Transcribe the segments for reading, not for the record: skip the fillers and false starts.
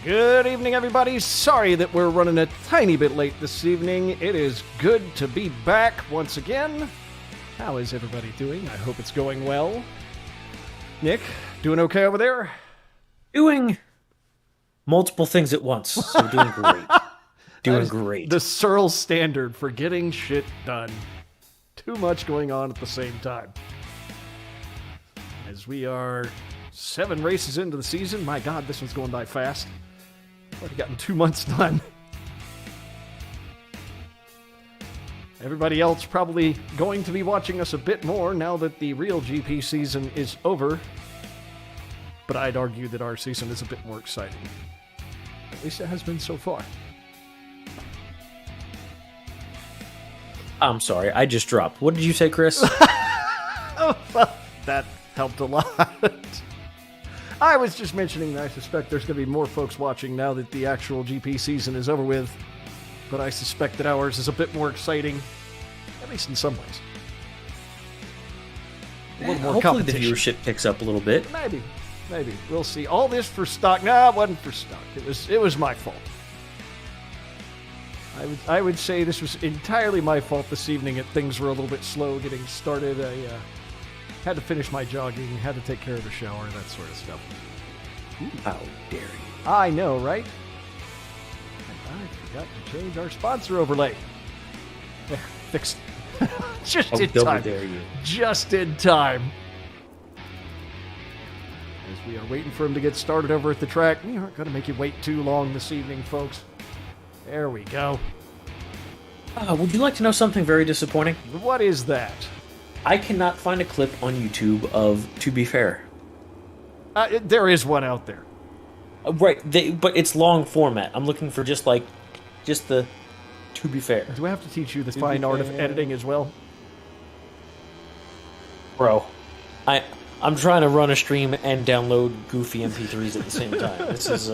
Good evening, everybody. Sorry that we're running a tiny bit late this evening. It is good to be back once again. How is everybody doing? I hope it's going well. Nick, doing okay over there? Doing multiple things at once, so doing great. Doing great. The Searle standard for getting shit done. Too much going on at the same time. As we are 7 races into the season, my God, this one's going by fast. I've already gotten 2 months done. Everybody else probably going to be watching us a bit more now that the real GP season is over. But I'd argue that our season is a bit more exciting. At least it has been so far. I'm sorry, I just dropped. What did you say, Chris? Oh, well, that helped a lot. I was just mentioning that I suspect there's going to be more folks watching now that the actual GP season is over with. But I suspect that ours is a bit more exciting, at least in some ways. A little more Hopefully competition. the viewership picks up a little bit. Maybe. We'll see. All this for stock. No, it wasn't for stock. It was my fault. I would say this was entirely my fault this evening. Things were a little bit slow getting started. I had to finish my jogging, had to take care of the shower, that sort of stuff. How dare you? I know, right? And I forgot to change our sponsor overlay. There, fixed. Just in double time. dare you. Just in time. As we are waiting for him to get started over at the track, we aren't going to make you wait too long this evening, folks. There we go. Would you like to know something very disappointing? What is that? I cannot find a clip on YouTube of To Be Fair. There is one out there. Right, but it's long format. I'm looking for just the To Be Fair. Do I have to teach you the fine art of editing as well? Bro, I'm trying to run a stream and download goofy MP3s at the same time. This is,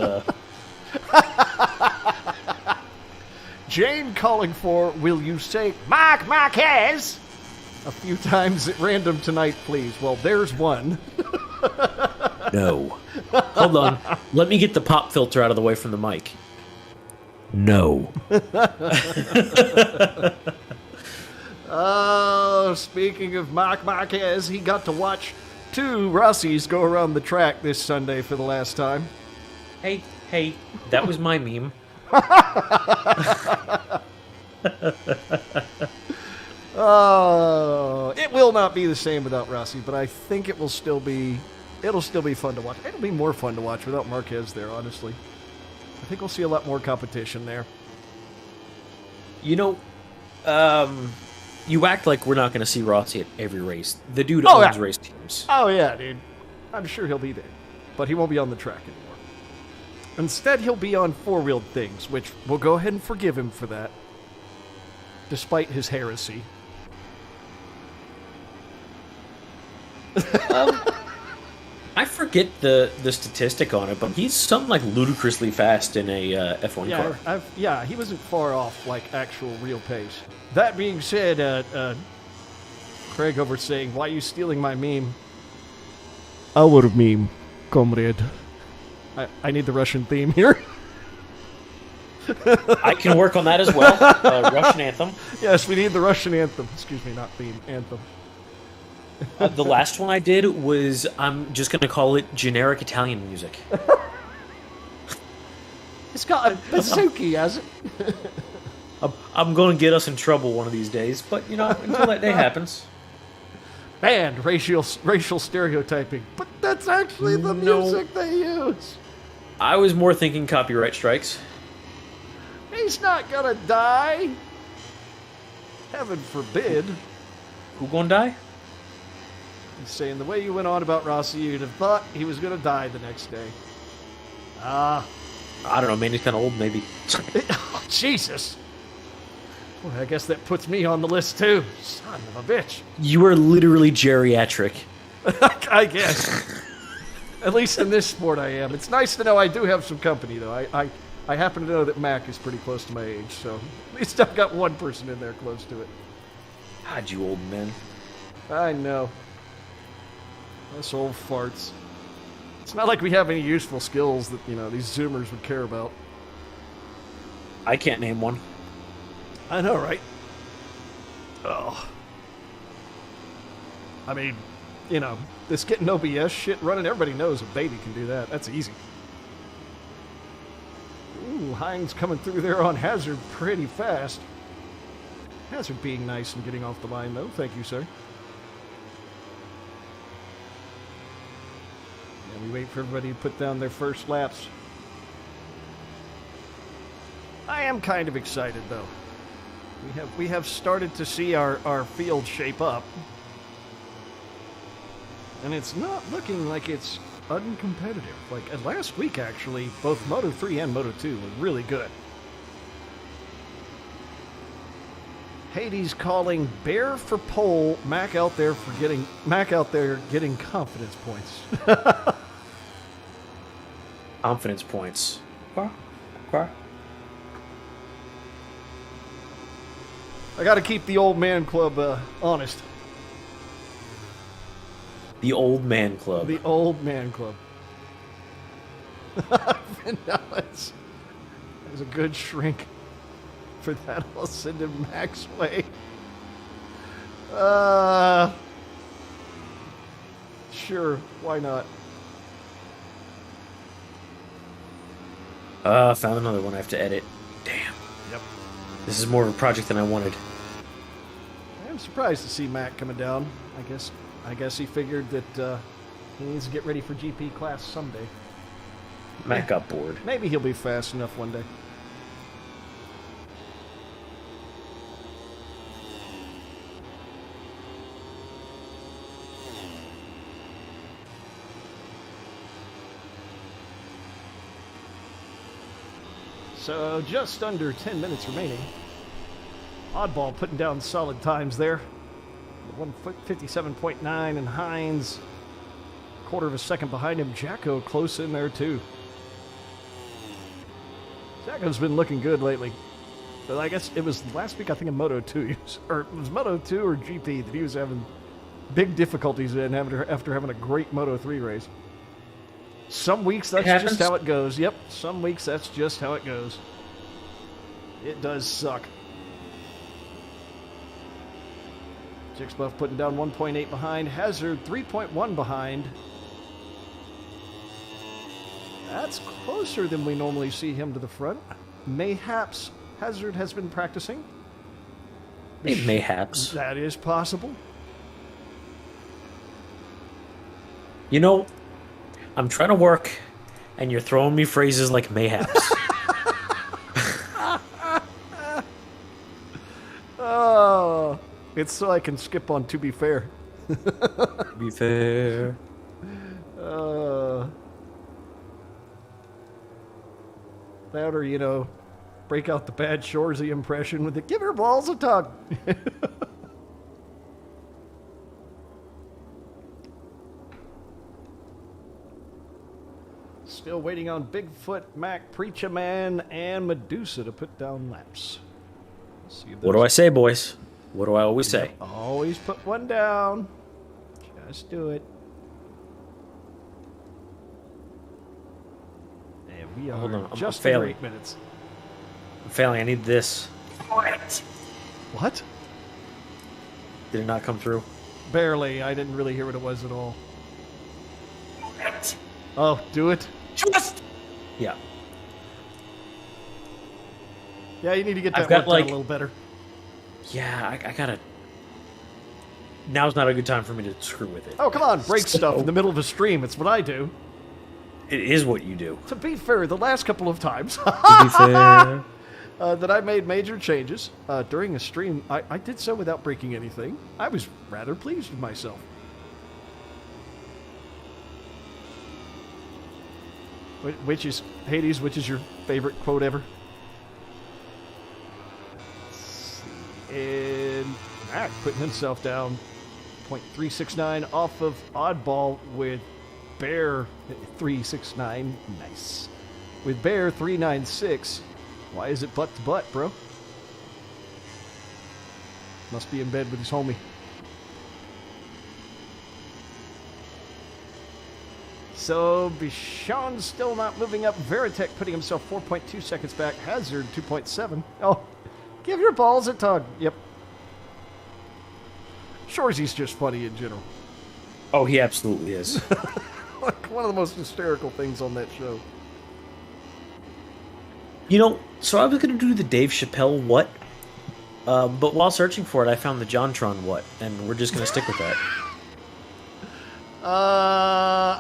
Jane calling for, will you say, Mark Marquez? A few times at random tonight, please. Well, there's one. No. Hold on. Let me get the pop filter out of the way from the mic. No. Oh, speaking of Mark Marquez, he got to watch 2 Rossies go around the track this Sunday for the last time. Hey, that was my meme. Oh, it will not be the same without Rossi, but I think it'll still be fun to watch. It'll be more fun to watch without Marquez there, honestly. I think we'll see a lot more competition there. You know, you act like we're not going to see Rossi at every race. The dude owns race teams. Oh, yeah, dude. I'm sure he'll be there. But he won't be on the track anymore. Instead, he'll be on 4-wheeled things, which we'll go ahead and forgive him for that. Despite his heresy. I forget the statistic on it, but he's something like ludicrously fast in a F1 car. He wasn't far off, like, actual real pace. That being said, Craig over saying, why are you stealing my meme? Our meme, comrade. I need the Russian theme here. I can work on that as well. Russian anthem. Yes, we need the Russian anthem. Excuse me, not theme, anthem. The last one I did was, I'm just going to call it generic Italian music. It's got a bazooki, has it? I'm going to get us in trouble one of these days, but, you know, until that day happens. Banned racial stereotyping. But that's actually the music they use. I was more thinking copyright strikes. He's not gonna die. Heaven forbid. Who gonna die? He's saying the way you went on about Rossi, you'd have thought he was gonna die the next day. I don't know, man, he's kind of old, maybe. Oh, Jesus. Well, I guess that puts me on the list, too. Son of a bitch. You are literally geriatric. I guess. At least in this sport I am. It's nice to know I do have some company, though. I happen to know that Mac is pretty close to my age, so at least I've got one person in there close to it. God, you old men. I know. Us old farts. It's not like we have any useful skills that, these Zoomers would care about. I can't name one. I know, right? Oh. I mean, this getting OBS shit running, everybody knows a baby can do that. That's easy. Ooh, Hines coming through there on Hazard pretty fast. Hazard being nice and getting off the line, though. Thank you, sir. And we wait for everybody to put down their first laps. I am kind of excited, though. We have started to see our field shape up. And it's not looking like it's uncompetitive. Like, last week, actually, both Moto 3 and Moto 2 were really good. Hades calling Bear for pole, Mac out there getting confidence points. Confidence points. Quack. I got to keep the old man club honest. The old man club. The old man club. There's a good shrink for that. I'll send him Mac's way. Sure, why not? Found another one I have to edit. Damn. Yep. This is more of a project than I wanted. I'm surprised to see Mac coming down. I guess he figured that he needs to get ready for GP class someday. Mac got bored. Maybe he'll be fast enough one day. So just under 10 minutes remaining. Oddball putting down solid times there. 1:57.9, and Hines, quarter of a second behind him. Jacko close in there too. Jacko's been looking good lately. But I guess it was last week, I think, in Moto 2, or it was Moto 2 or GP that he was having big difficulties in after having a great Moto 3 race. Some weeks that's just how it goes. Yep, some weeks that's just how it goes. It does suck. Jixbuff putting down 1.8 behind. Hazard 3.1 behind. That's closer than we normally see him to the front. Mayhaps Hazard has been practicing. Mayhaps. That is possible. I'm trying to work, and you're throwing me phrases like mayhaps. Oh, it's so I can skip on To Be Fair. To be fair. That or, break out the bad Shorzy impression with the give her balls a tug. Still waiting on Bigfoot, Mac, Preacher Man, and Medusa to put down laps. What do I say, boys? What do I always say? Always put one down. Just do it. And we are Hold on, just I'm under failing. 8 minutes. I'm failing. I need this. What? Did it not come through? Barely. I didn't really hear what it was at all. Oh, do it. Yeah. Yeah, you need to get that I've got, worked out a little better. Yeah, I gotta... Now's not a good time for me to screw with it. Oh, come on. Break stuff in the middle of a stream. It's what I do. It is what you do. To be fair, the last couple of times To be fair. that I made major changes during a stream, I did so without breaking anything. I was rather pleased with myself. Which is, Hades, which is your favorite quote ever? And Mac putting himself down 0.369 off of Oddball with Bear 369. Nice. With Bear 396. Why is it butt to butt, bro? Must be in bed with his homie. So Bichon still not moving up. Veritek putting himself 4.2 seconds back. Hazard 2.7. Oh, give your balls a tug. Yep. Shorzy's just funny in general. Oh, he absolutely is. Like one of the most hysterical things on that show. You know, so I was going to do the Dave Chappelle what, but while searching for it, I found the JonTron what, and we're just going to stick with that.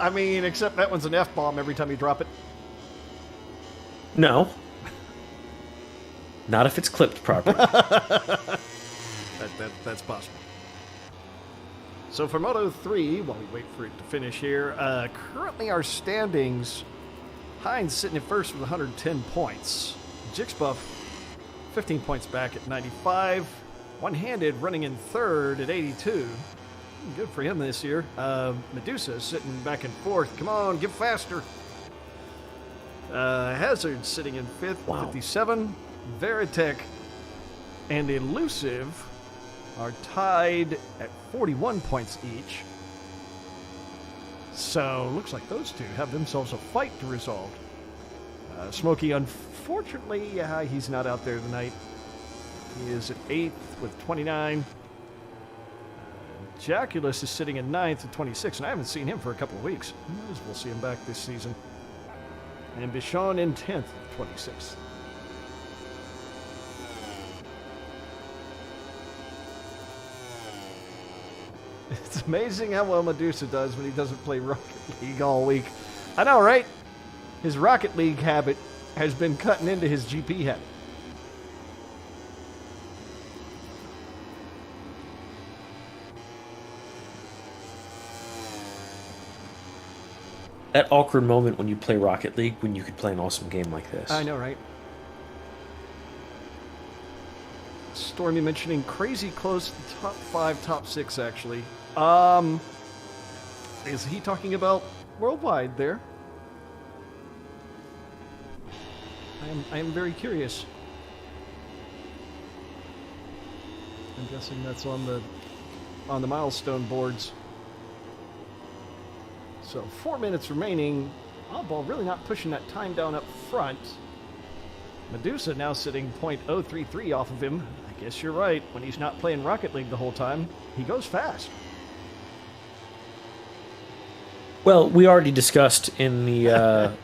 I mean, except that one's an F-bomb every time you drop it. No. Not if it's clipped properly. That's possible. So for Moto 3, while we wait for it to finish here, currently our standings, Hines sitting in first with 110 points. Jixbuff, 15 points back at 95. One-handed running in third at 82. Good for him this year. Medusa sitting back in fourth. Come on, get faster. Hazard sitting in fifth, wow. 57. Veritek and Elusive are tied at 41 points each. So, looks like those two have themselves a fight to resolve. Smokey, unfortunately, he's not out there tonight. He is at 8th with 29. Jaculus is sitting in 9th at 26, and I haven't seen him for a couple of weeks. Who knows, we'll see him back this season. And Bichon in 10th at 26. It's amazing how well Medusa does when he doesn't play Rocket League all week. I know, right? His Rocket League habit has been cutting into his GP habit. That awkward moment when you play Rocket League when you could play an awesome game like this. I know, right? Stormy mentioning crazy close to the top 5, top 6, actually. Is he talking about worldwide there? I am very curious. I'm guessing that's on the milestone boards. So 4 minutes remaining. Oddball really not pushing that time down up front. Medusa now sitting .033 off of him. I guess you're right. When he's not playing Rocket League the whole time, he goes fast. Well, we already discussed in the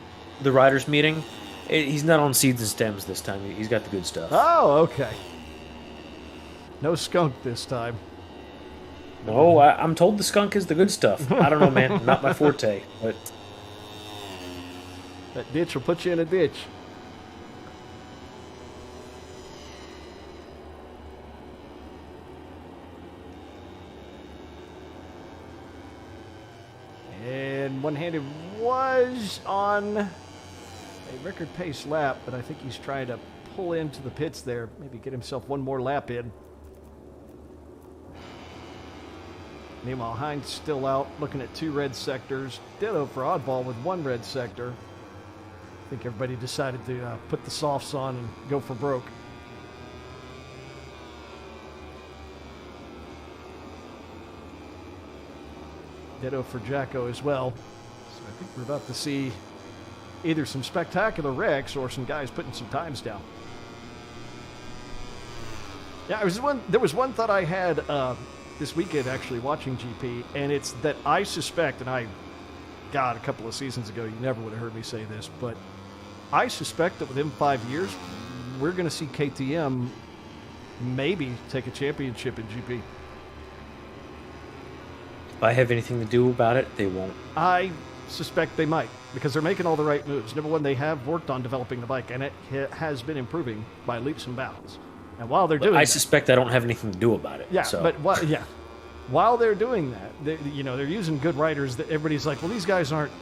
riders' meeting. He's not on seeds and stems this time. He's got the good stuff. Oh, okay. No skunk this time. No, I'm told the skunk is the good stuff. I don't know, man. Not my forte. But that ditch will put you in a ditch. And one-handed was on a record pace lap, but I think he's trying to pull into the pits there. Maybe get himself one more lap in. Meanwhile, Hines still out, looking at 2 red sectors. Ditto for Oddball with 1 red sector. I think everybody decided to put the softs on and go for broke. Ditto for Jacko as well. So I think we're about to see either some spectacular wrecks or some guys putting some times down. Yeah, there was one thought I had this weekend actually watching GP, and it's that I suspect, and God, a couple of seasons ago, you never would have heard me say this, but I suspect that within 5 years, we're going to see KTM maybe take a championship in GP. if I have anything to do about it, they won't. I suspect they might, because they're making all the right moves. Number one, they have worked on developing the bike, and it has been improving by leaps and bounds. And while they're doing I suspect I don't have anything to do about it. Yeah, so. but while they're doing that, they're using good riders that everybody's like, well, these guys aren't,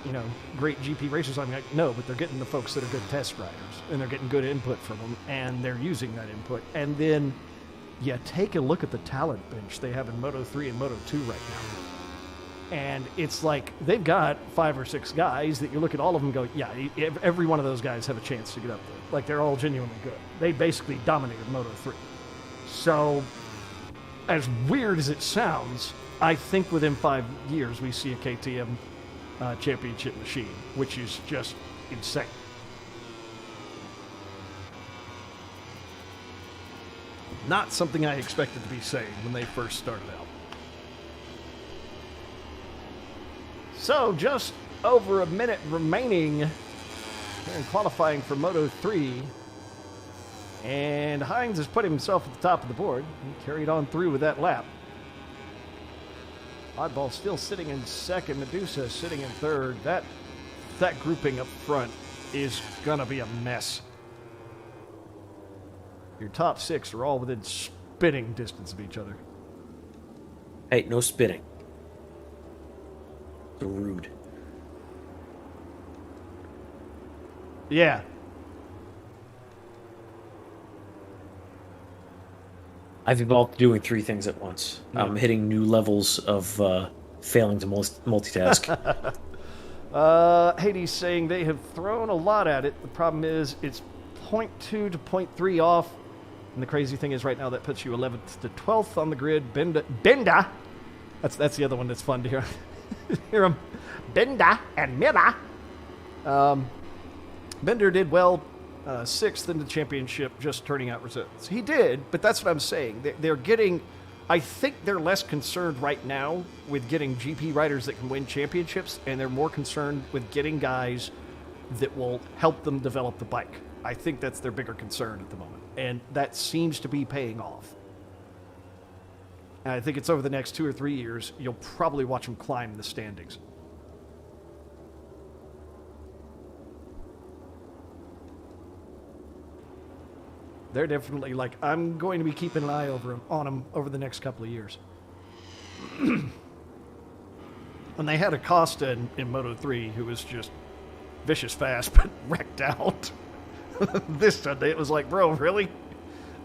great GP racers. I'm like, no, but they're getting the folks that are good test riders, and they're getting good input from them, and they're using that input. And then you take a look at the talent bench they have in Moto 3 and Moto 2 right now. And it's like they've got 5 or 6 guys that you look at all of them and go, yeah, every one of those guys have a chance to get up there. Like, they're all genuinely good. They basically dominated Moto 3. So, as weird as it sounds, I think within 5 years we see a KTM championship machine, which is just insane. Not something I expected to be saying when they first started out. So, just over a minute remaining in qualifying for Moto 3. And Hines has put himself at the top of the board. He carried on through with that lap. Oddball still sitting in second. Medusa sitting in third. That grouping up front is going to be a mess. Your top six are all within spitting distance of each other. Hey, no spitting. So rude. Yeah. I've evolved to doing three things at once. I'm hitting new levels of failing to multitask. Hades saying they have thrown a lot at it. The problem is it's 0.2 to 0.3 off. And the crazy thing is right now that puts you 11th to 12th on the grid. Benda. That's the other one that's fun to hear. Hear him. Benda and Mira. Bender did well. 6th in the championship, just turning out results. He did, but that's what I'm saying. They're getting... I think they're less concerned right now with getting GP riders that can win championships, and they're more concerned with getting guys that will help them develop the bike. I think that's their bigger concern at the moment, and that seems to be paying off. And I think it's over the next 2 or 3 years, you'll probably watch them climb the standings. They're definitely like, I'm going to be keeping an eye on them over the next couple of years. And they had Acosta in Moto 3 who was just vicious fast, but wrecked out. This Sunday, it was like, bro, really?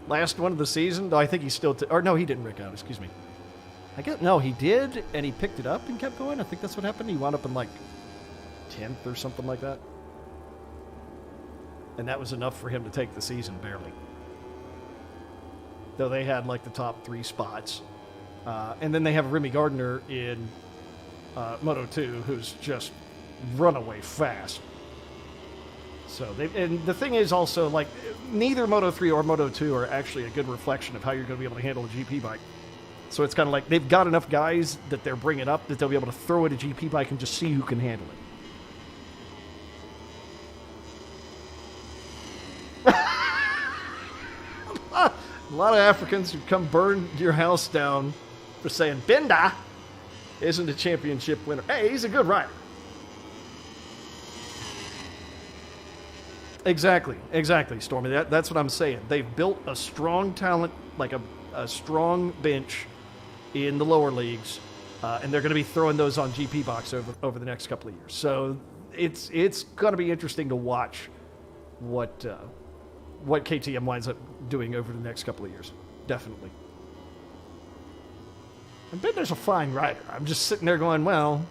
Last one of the season? No, I think he still... or no, he didn't wreck out, excuse me. I guess, no, he did, and he picked it up and kept going. I think that's what happened. He wound up in like 10th or something like that. And that was enough for him to take the season, barely. Though they had like the top 3 spots. And then they have Remy Gardner in Moto 2, who's just runaway fast. So and the thing is also, like, neither Moto 3 or Moto 2 are actually a good reflection of how you're going to be able to handle a GP bike. So it's kind of like they've got enough guys that they're bringing up that they'll be able to throw at a GP bike and just see who can handle it. A lot of Africans who come burn your house down for saying Benda isn't a championship winner. Hey, he's a good rider. Exactly, Stormy. That's what I'm saying. They've built a strong talent, like a strong bench in the lower leagues, and they're going to be throwing those on GP box over the next couple of years. So it's going to be interesting to watch what KTM winds up doing over the next couple of years. Definitely. And Bender's a fine rider. I'm just sitting there going, well,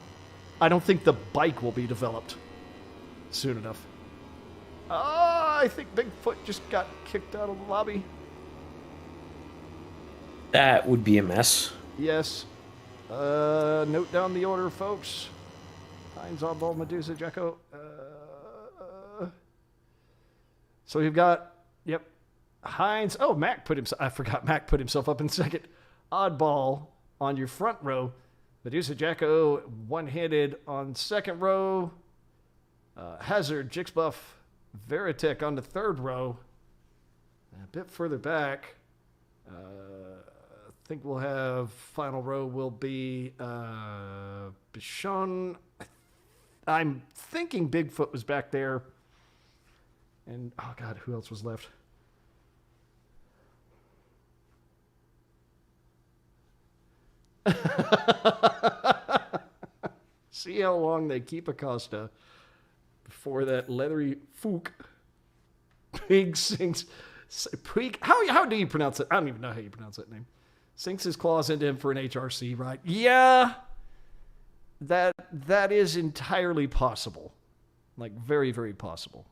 I don't think the bike will be developed soon enough. I think Bigfoot just got kicked out of the lobby. That would be a mess. Yes. Note down the order, folks. Hines, Oddball, Medusa, Jacko. So we've got, Hines. Oh, Mac put himself, I forgot Mac put himself up in second. Oddball on your front row. Medusa, Jacko, one-handed on second row. Hazard, Jixbuff, Veritech on the third row. A bit further back, I think we'll have final row will be Bichon. I'm thinking Bigfoot was back there. And, oh God, who else was left? See how long they keep Acosta before that leathery fook pig sinks. Pig, how do you pronounce it? I don't even know how you pronounce that name. Sinks his claws into him for an HRC ride. Yeah, that is entirely possible. Like, very, very possible.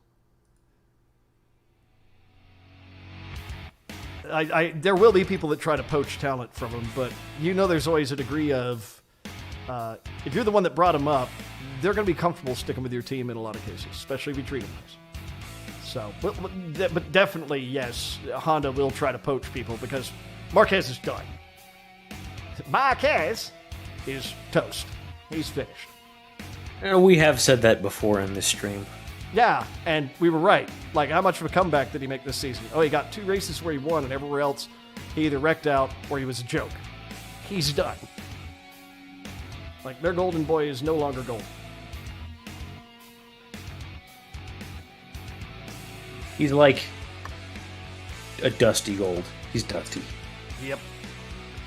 There will be people that try to poach talent from him, but there's always a degree of if you're the one that brought him up, they're going to be comfortable sticking with your team in a lot of cases, especially if you treat them nice. So, but definitely, yes, Honda will try to poach people because Marquez is done. Marquez is toast. He's finished. We have said that before in this stream. Yeah, and we were right. Like, how much of a comeback did he make this season? Oh, he got 2 races where he won, and everywhere else he either wrecked out or he was a joke. He's done. Like, their golden boy is no longer golden. He's like a dusty gold. He's dusty. Yep.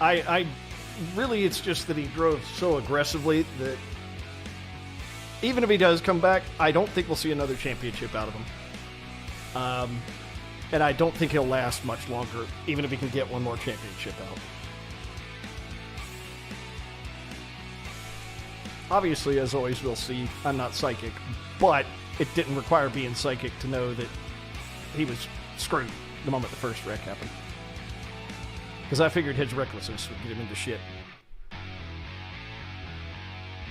I really, it's just that he drove so aggressively that even if he does come back, I don't think we'll see another championship out of him. And I don't think he'll last much longer, even if he can get one more championship out. Obviously, as always, we'll see. I'm not psychic, but it didn't require being psychic to know that he was screwed the moment the first wreck happened. Because I figured his recklessness would get him into shit.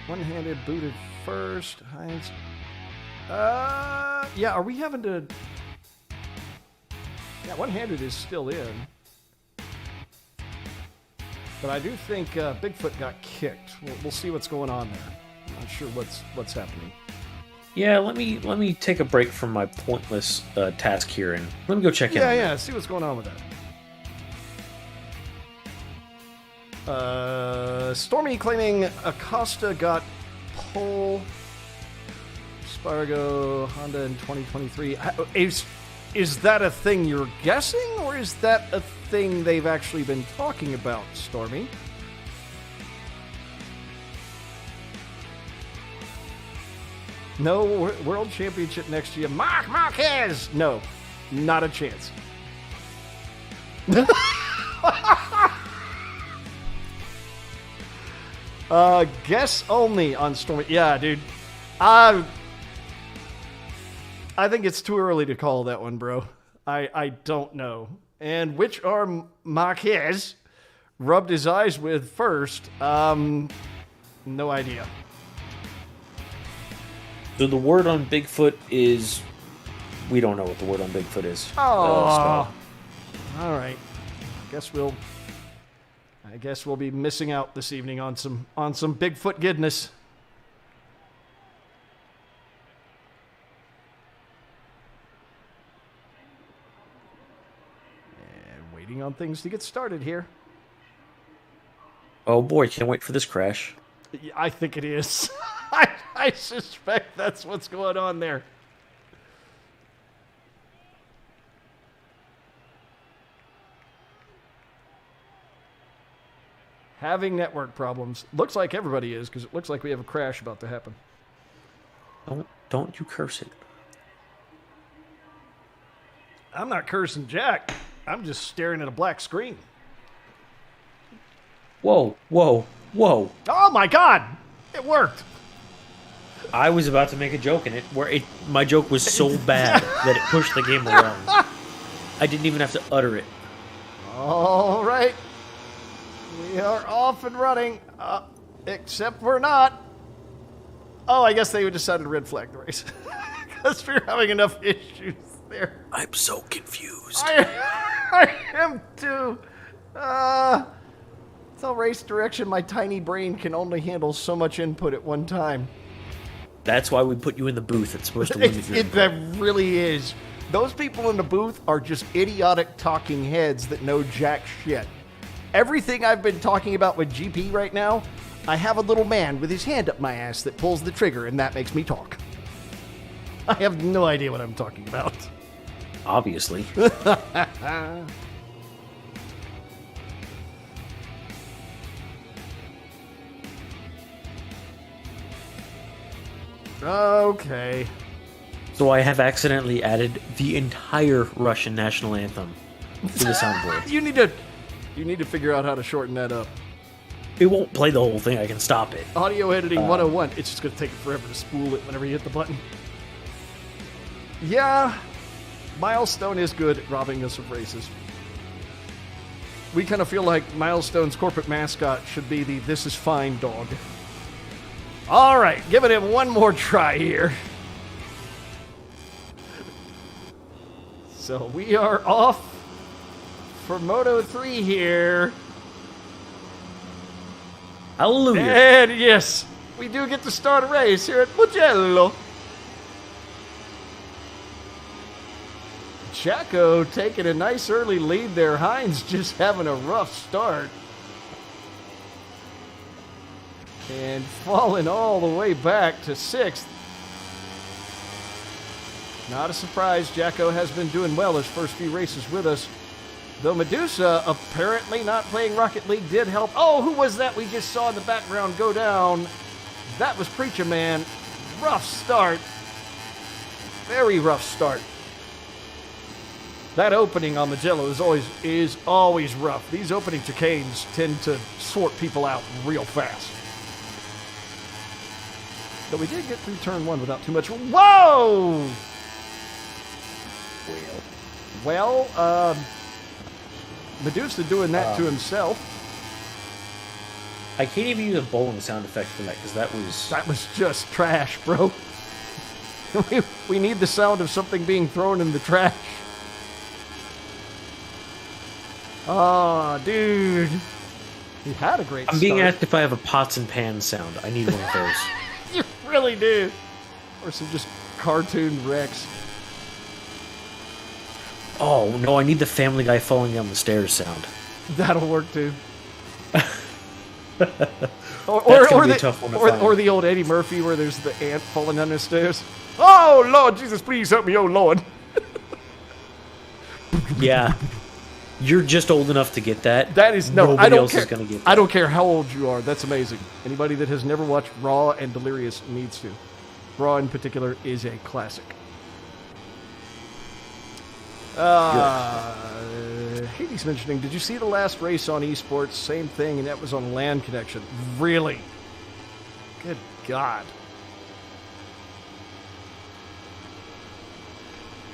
One-handed booted first. Hines. Yeah, are we having to... Yeah, one-handed is still in. But I do think Bigfoot got kicked. We'll see what's going on there. I'm not sure what's happening. Yeah, let me take a break from my pointless task here and let me go check in. Yeah, see what's going on with that. Stormy claiming Acosta got pole. Spargo Honda in 2023. Is that a thing you're guessing, or is that a thing they've actually been talking about, Stormy? No world championship next year. Marc Marquez! No, not a chance. Guess only on Stormy. Yeah, dude. I think it's too early to call that one, bro. I don't know. And which arm Marquez rubbed his eyes with first? No idea. So the word on Bigfoot is... We don't know what the word on Bigfoot is. Oh. All right. I guess we'll be missing out this evening on some Bigfoot goodness. And waiting on things to get started here. Oh boy, can't wait for this crash. I think it is. I suspect that's what's going on there. Having network problems. Looks like everybody is, because it looks like we have a crash about to happen. Don't you curse it. I'm not cursing Jack. I'm just staring at a black screen. Whoa. Oh my God! It worked. I was about to make a joke in it where my joke was so bad that it pushed the game around. I didn't even have to utter it. All right. We are off and running, except we're not. Oh, I guess they decided to red flag the race. Because we're having enough issues there. I'm so confused. I am too. Tell race direction, my tiny brain can only handle so much input at one time. That's why we put you in the booth. It's supposed to limit your input. That really is. Those people in the booth are just idiotic talking heads that know jack shit. Everything I've been talking about with GP right now, I have a little man with his hand up my ass that pulls the trigger, and that makes me talk. I have no idea what I'm talking about. Obviously. Okay. So I have accidentally added the entire Russian national anthem to the soundboard. You need to figure out how to shorten that up. It won't play the whole thing. I can stop it. Audio editing 101. It's just going to take it forever to spool it whenever you hit the button. Yeah, Milestone is good at robbing us of races. We kind of feel like Milestone's corporate mascot should be the "This is fine" dog. All right, giving it one more try here. So we are off for Moto 3 here. Hallelujah. And yes, we do get to start a race here at Mugello. Chaco taking a nice early lead there. Hines just having a rough start. And falling all the way back to 6th. Not a surprise, Jacko has been doing well his first few races with us. Though Medusa, apparently not playing Rocket League, did help. Oh, who was that we just saw in the background go down? That was Preacher Man. Rough start. Very rough start. That opening on Mugello is always rough. These opening chicanes tend to sort people out real fast. But we did get through turn 1 without too much. Whoa! Well, Medusa doing that to himself. I can't even use a bowling sound effect for that because that was just trash, bro. we need the sound of something being thrown in the trash. Oh, dude. He had a great start. I'm being asked if I have a pots and pans sound. I need one of those. You really do. Or some just cartoon wrecks. Oh, no, I need the Family Guy falling down the stairs sound. That'll work, too. That's going to be a tough one to find. Or the old Eddie Murphy where there's the ant falling down the stairs. Oh, Lord Jesus, please help me, oh, Lord. Yeah. You're just old enough to get that. That is, no, Nobody I don't else care. is going to get that. I don't care how old you are. That's amazing. Anybody that has never watched Raw and Delirious needs to. Raw, in particular, is a classic. Hades mentioning, did you see the last race on esports? Same thing, and that was on LAN connection. Really? Good God.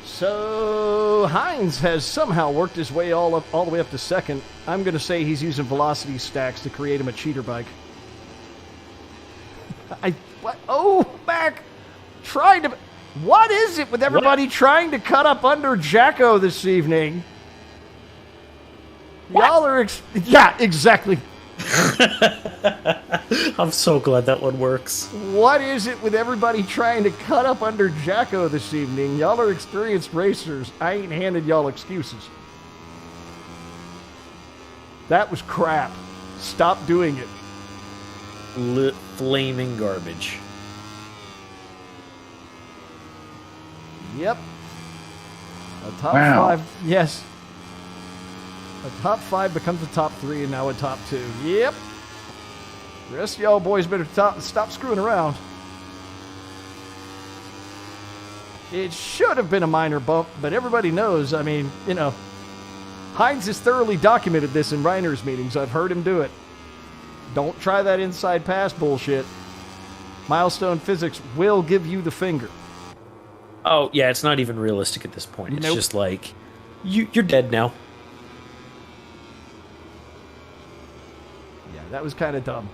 So Hines has somehow worked his way all the way up to 2nd. I'm going to say he's using velocity stacks to create him a cheater bike. Back. Trying to... What is it with everybody trying to cut up under Jacko this evening? What? Y'all are... yeah, exactly. I'm so glad that one works. What is it with everybody trying to cut up under Jacko this evening? Y'all are experienced racers. I ain't handed y'all excuses. That was crap. Stop doing it. Flaming garbage. Yep. A top 5. Yes. A top 5 becomes a top 3 and now a top 2. Yep. The rest of y'all boys better stop screwing around. It should have been a minor bump, but everybody knows, I mean, you know, Hines has thoroughly documented this in Reiner's meetings. I've heard him do it. Don't try that inside pass bullshit. Milestone physics will give you the finger. Oh, yeah, it's not even realistic at this point. It's just like, you're dead now. Yeah, that was kind of dumb.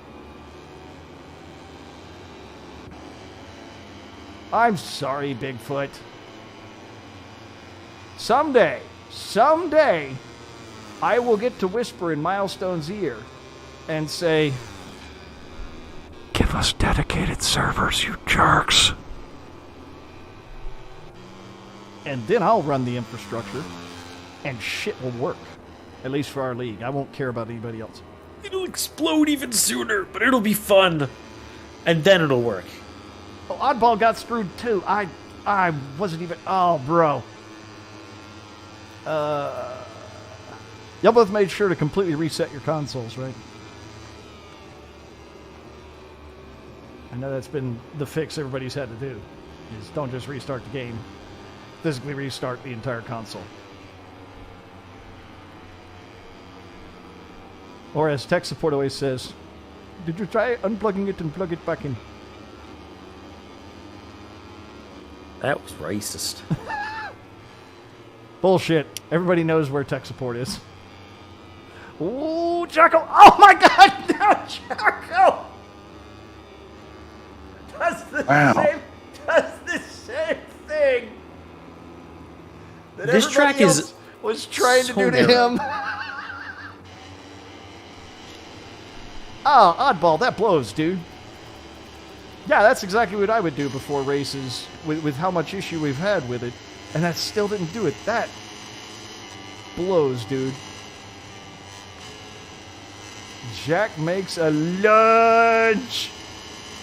I'm sorry, Bigfoot. Someday, I will get to whisper in Milestone's ear and say, "Give us dedicated servers, you jerks." And then I'll run the infrastructure, and shit will work. At least for our league. I won't care about anybody else. It'll explode even sooner, but it'll be fun. And then it'll work. Oh, Oddball got screwed too. I wasn't even... Oh, bro. Y'all both made sure to completely reset your consoles, right? I know that's been the fix everybody's had to do. Is don't just restart the game. Physically restart the entire console. Or as tech support always says, did you try unplugging it and plug it back in? That was racist. Bullshit. Everybody knows where tech support is. Ooh, Jacko. Oh my god! No, Jacko! Does the same thing that This track everybody is else was trying to so do to narrow. him. Oh, oddball, that blows, dude. Yeah, that's exactly what I would do before races with how much issue we've had with it. And that still didn't do it. That blows, dude. Jack makes a lunge.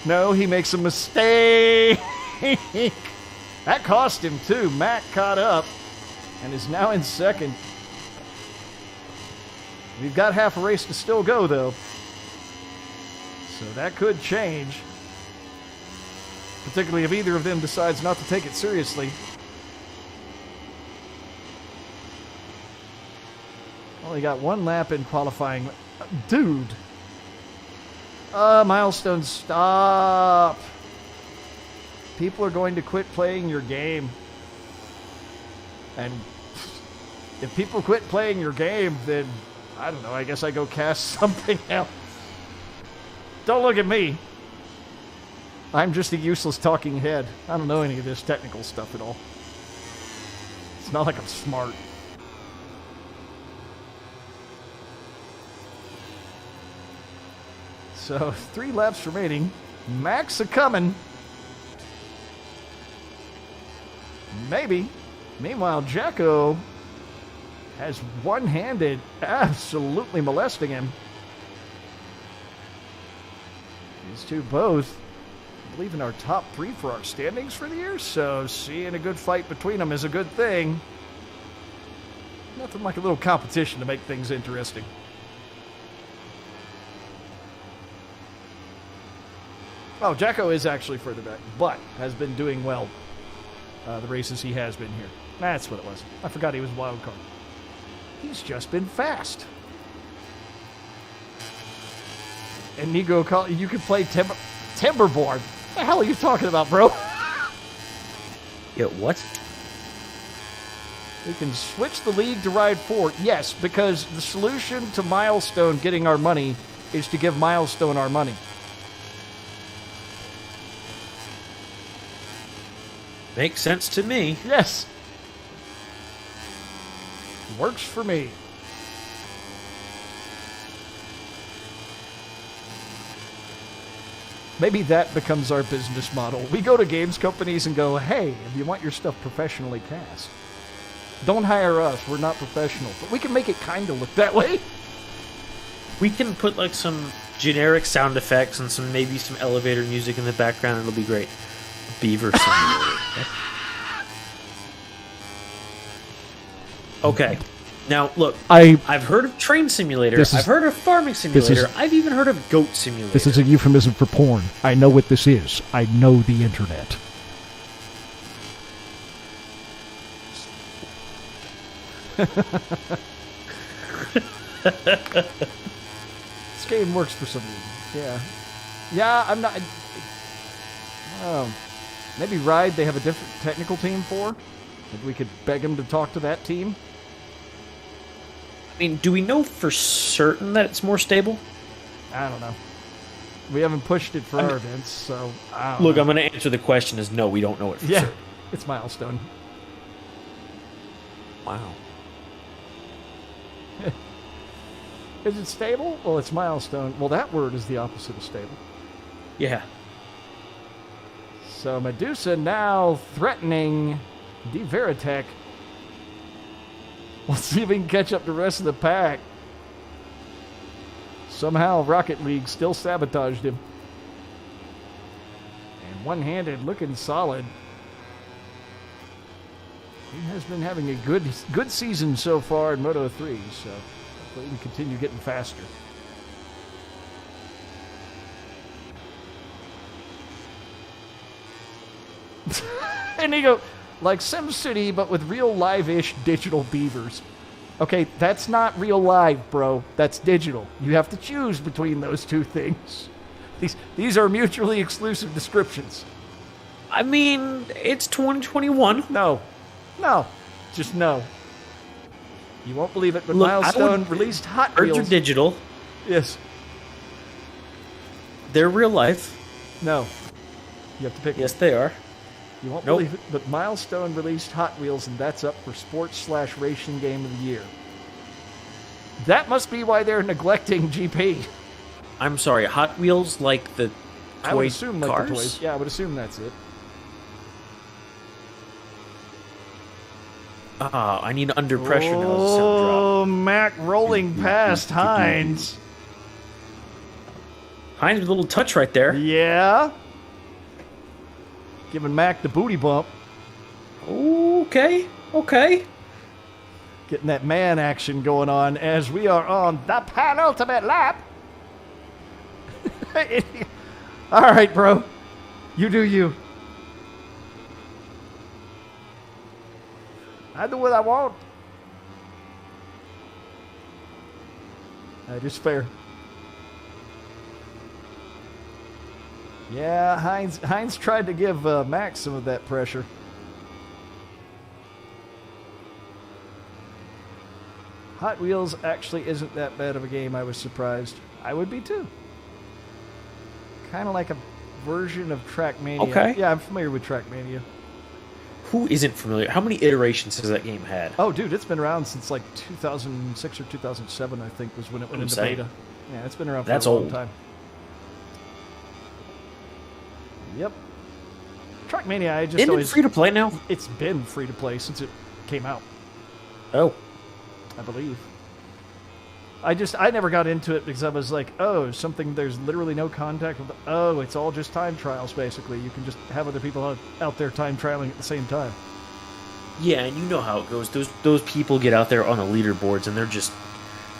No, he makes a mistake. That cost him, too. Matt caught up and is now in second. We've got half a race to still go, though. So that could change. Particularly if either of them decides not to take it seriously. Only got one lap in qualifying. Dude. Milestone, stop. People are going to quit playing your game. And if people quit playing your game, then, I don't know, I guess I go cast something else. Don't look at me. I'm just a useless talking head. I don't know any of this technical stuff at all. It's not like I'm smart. So, 3 laps remaining. Max a-coming. Maybe. Meanwhile, Jacko has one-handed absolutely molesting him. These two both, I believe, in our top 3 for our standings for the year, so seeing a good fight between them is a good thing. Nothing like a little competition to make things interesting. Oh, Jacko is actually further back, but has been doing well the races he has been here. That's what it was. I forgot he was wild card. He's just been fast. And Nigo, you can play Timberborn. What the hell are you talking about, bro? Yeah, what? We can switch the league to Ride 4. Yes, because the solution to Milestone getting our money is to give Milestone our money. Makes sense to me. Yes. Works for me. Maybe that becomes our business model. We go to games companies and go, hey, if you want your stuff professionally cast, don't hire us. We're not professional. But we can make it kind of look that way. We can put like some generic sound effects and maybe some elevator music in the background. It'll be great. Beaver Simulator. Okay. Now, look, I've heard of Train Simulator. I've heard of Farming Simulator. I've even heard of Goat Simulator. This is a euphemism for porn. I know what this is. I know the internet. This game works for some reason. Yeah. Yeah, I'm not... maybe Ride they have a different technical team for? Maybe we could beg them to talk to that team? I mean, do we know for certain that it's more stable? I don't know. We haven't pushed it for our events, so... Look, I'm going to answer the question as no, we don't know it for certain. It's Milestone. Wow. Is it stable? Well, it's Milestone. Well, that word is the opposite of stable. Yeah. So Medusa now threatening DeVeritech. Let's see if we can catch up to the rest of the pack. Somehow Rocket League still sabotaged him. And one-handed, looking solid. He has been having a good season so far in Moto 3, so hopefully he can continue getting faster. And he go, like SimCity, but with real live-ish digital beavers. Okay, that's not real live, bro. That's digital. You have to choose between those two things. These are mutually exclusive descriptions. I mean, it's 2021. No. Just no. You won't believe it, but Look, Milestone released Hot Birds Wheels. are digital. Yes. They're real life. No. You have to pick Yes, they are. You won't Nope. believe it, but Milestone released Hot Wheels, and that's up for Sports/Racing Game of the Year. That must be why they're neglecting GP. I'm sorry, Hot Wheels like the toy I would assume like cars? the toys. Yeah, I would assume that's it. Ah, I need Under Pressure now as a sound drop. Oh, Mac rolling past Hines. Hines with a little touch right there. Yeah. Giving Mac the booty bump. Okay, okay. Getting that man action going on as we are on the penultimate lap. All right, bro. You do you. I do what I want. That is fair. Yeah, Hines tried to give Max some of that pressure. Hot Wheels actually isn't that bad of a game. I was surprised. I would be too. Kind of like a version of Trackmania. Okay. Yeah, I'm familiar with Trackmania. Who isn't familiar? How many iterations has that game had? Oh, dude, it's been around since like 2006 or 2007, I think, was when it went into saying. beta. Yeah, it's been around for That's a long old. time. Yep. Trackmania, I just Isn't it always... free to play now? It's been free to play since it came out, Oh. I believe. I never got into it because I was like, oh, there's literally no contact with, it's all just time trials, basically. You can just have other people out there time trialing at the same time. Yeah, and you know how it goes. Those people get out there on the leaderboards and they're just...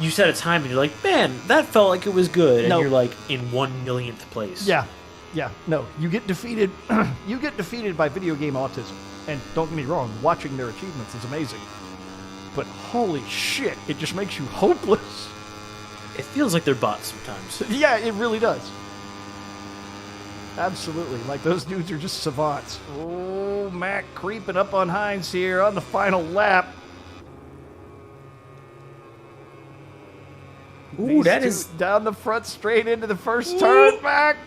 You set a time and you're like, man, that felt like it was good. And No. you're like in 1,000,000th place. Yeah, no, you get defeated, you get defeated by video game autism. And don't get me wrong, watching their achievements is amazing. But holy shit, it just makes you hopeless. It feels like they're bots sometimes. Yeah, it really does. Absolutely. Like, those dudes are just savants. Oh, Mac creeping up on Hines here on the final lap. Ooh, These that two is... down the front straight into the first turn. Back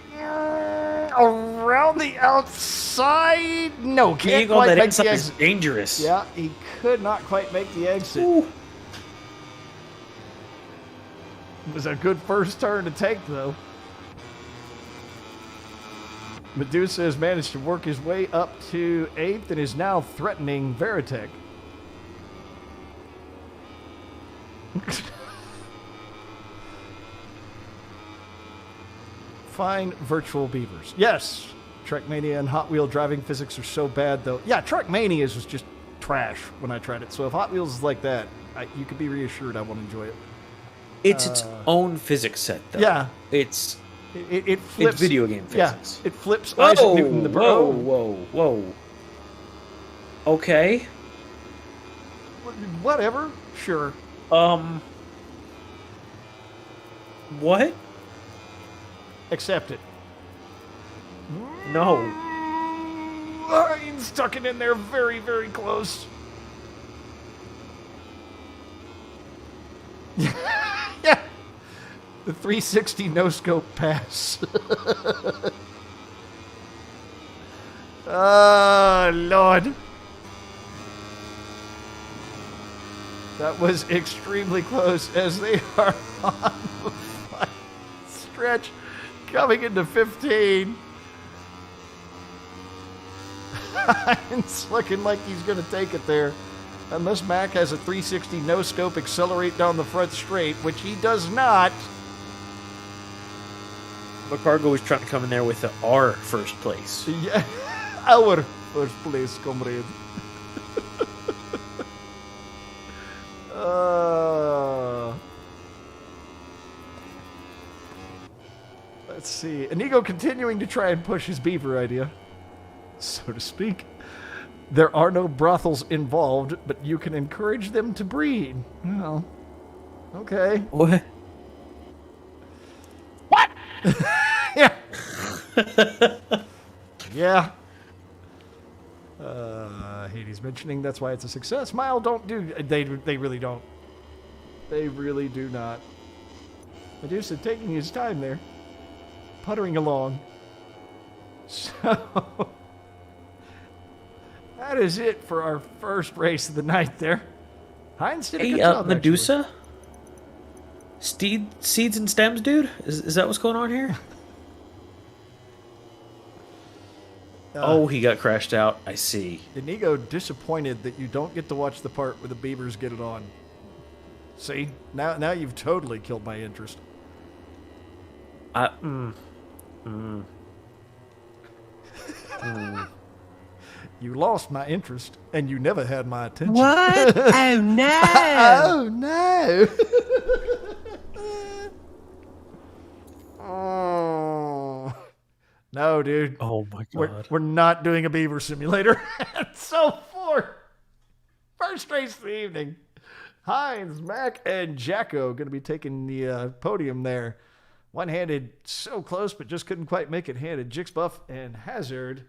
around the outside. No, can't Being on quite that make inside the is exit. dangerous. Yeah, he could not quite make the exit. Ooh. It was a good first turn to take, though. Medusa has managed to work his way up to 8th and is now threatening Veritech. Fine virtual beavers. Yes, Trackmania and Hot Wheel driving physics are so bad, though. Yeah, Trackmania was just trash when I tried it. So if Hot Wheels is like that, you can be reassured I won't enjoy it. It's its own physics set, though. Yeah. It's It flips. it's video game physics. Yeah, it flips Isaac Newton the bro. Whoa. Okay. Whatever. Sure. What? Accept it. No. He's stuck it in there very, very close. Yeah. The 360 no-scope pass. Oh, Lord. That was extremely close as they are on the final stretch coming into 15. It's looking like he's going to take it there. Unless Mac has a 360 no-scope accelerate down the front straight, which he does not. McCargo was trying to come in there with our first place. Yeah, our first place, comrade. Let's see. Inigo continuing to try and push his beaver idea, so to speak. There are no brothels involved, but you can encourage them to breed. Well, okay. What? Yeah. Yeah. Hades mentioning that's why it's a success. Mile don't do. They really don't. They really do not. Medusa taking his time there, puttering along. So that is it for our first race of the night there. Heinz did a good job, Medusa? Seeds and stems, dude? Is that what's going on here? Oh, he got crashed out. I see. Inigo disappointed that you don't get to watch the part where the beavers get it on. See? Now you've totally killed my interest. You lost my interest, and you never had my attention. What? Oh no! Oh no! Oh. No, dude. Oh my god. We're not doing a beaver simulator. So for first race of the evening, Heinz, Mac, and Jacko going to be taking the podium there. One-handed, so close, but just couldn't quite make it handed. Jixbuff and Hazard.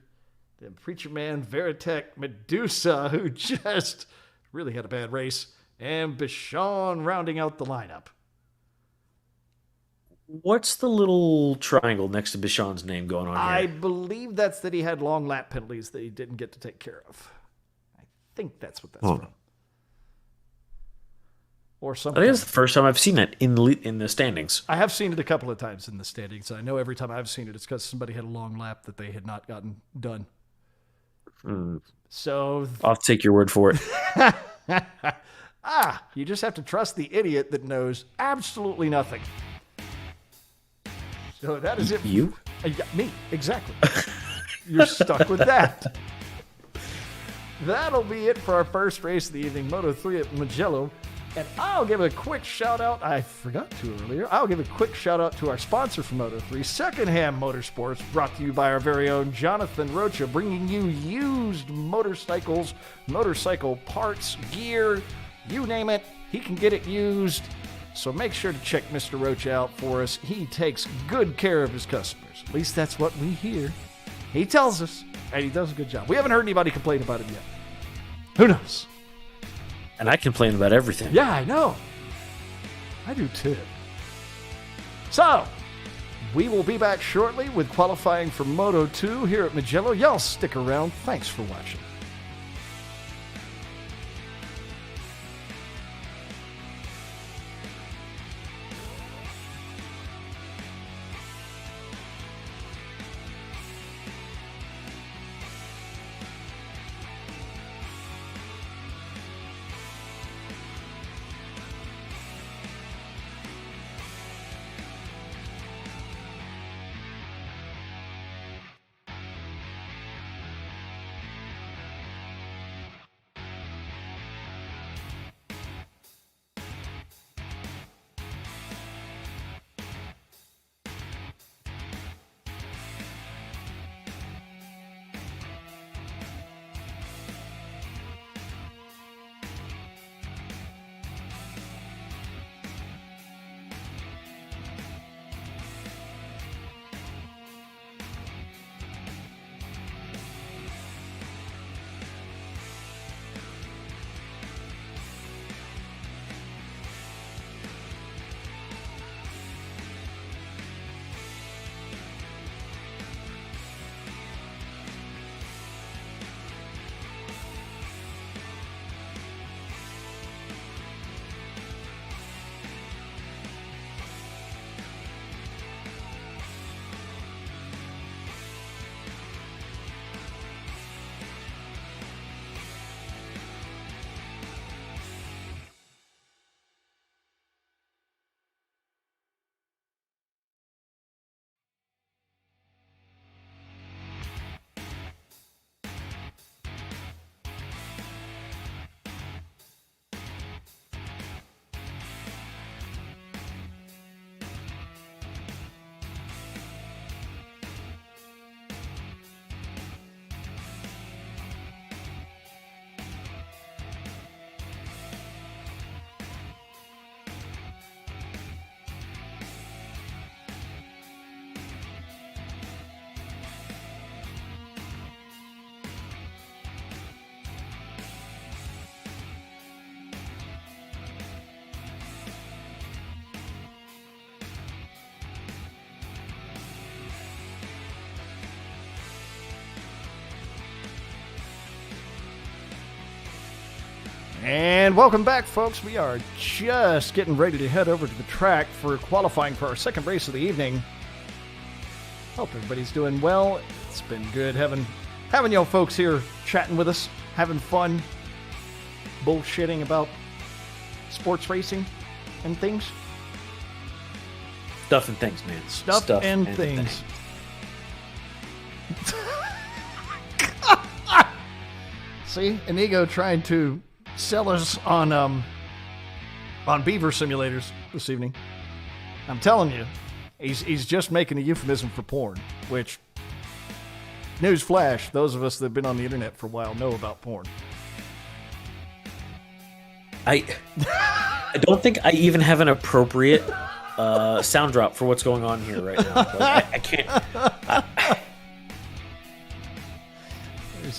Then Preacher Man, Veritech, Medusa, who just really had a bad race. And Bichon rounding out the lineup. What's the little triangle next to Bichon's name going on I here? believe that's that he had long lap penalties that he didn't get to take care of. I think that's what that's from. Or I something. think it's the first time I've seen that in the standings. I have seen it a couple of times in the standings. I know every time I've seen it, it's because somebody had a long lap that they had not gotten done. So I'll take your word for it. you just have to trust the idiot that knows absolutely nothing. So that is it. You? Yeah, me, exactly. You're stuck with that. That'll be it for our first race of the evening, Moto 3 at Mugello. And I'll give a quick shout out. I forgot to earlier. I'll give a quick shout out to our sponsor for Moto 3, Secondhand Motorsports, brought to you by our very own Jonathan Rocha, bringing you used motorcycles, motorcycle parts, gear, you name it. He can get it used. So make sure to check Mr. Rocha out for us. He takes good care of his customers. At least that's what we hear. He tells us, and he does a good job. We haven't heard anybody complain about it yet. Who knows? And I complain about everything. Yeah, I know. I do too. So, we will be back shortly with qualifying for Moto 2 here at Mugello. Y'all stick around. Thanks for watching. And welcome back, folks. We are just getting ready to head over to the track for qualifying for our second race of the evening. Hope everybody's doing well. It's been good having y'all folks here chatting with us, having fun, bullshitting about sports racing and things. Stuff and things, man. Stuff and things. See, Inigo trying to sell us on beaver simulators this evening. I'm telling you, he's just making a euphemism for porn, which, newsflash, those of us that have been on the internet for a while know about porn. I don't think I even have an appropriate sound drop for what's going on here right now. Like, I can't.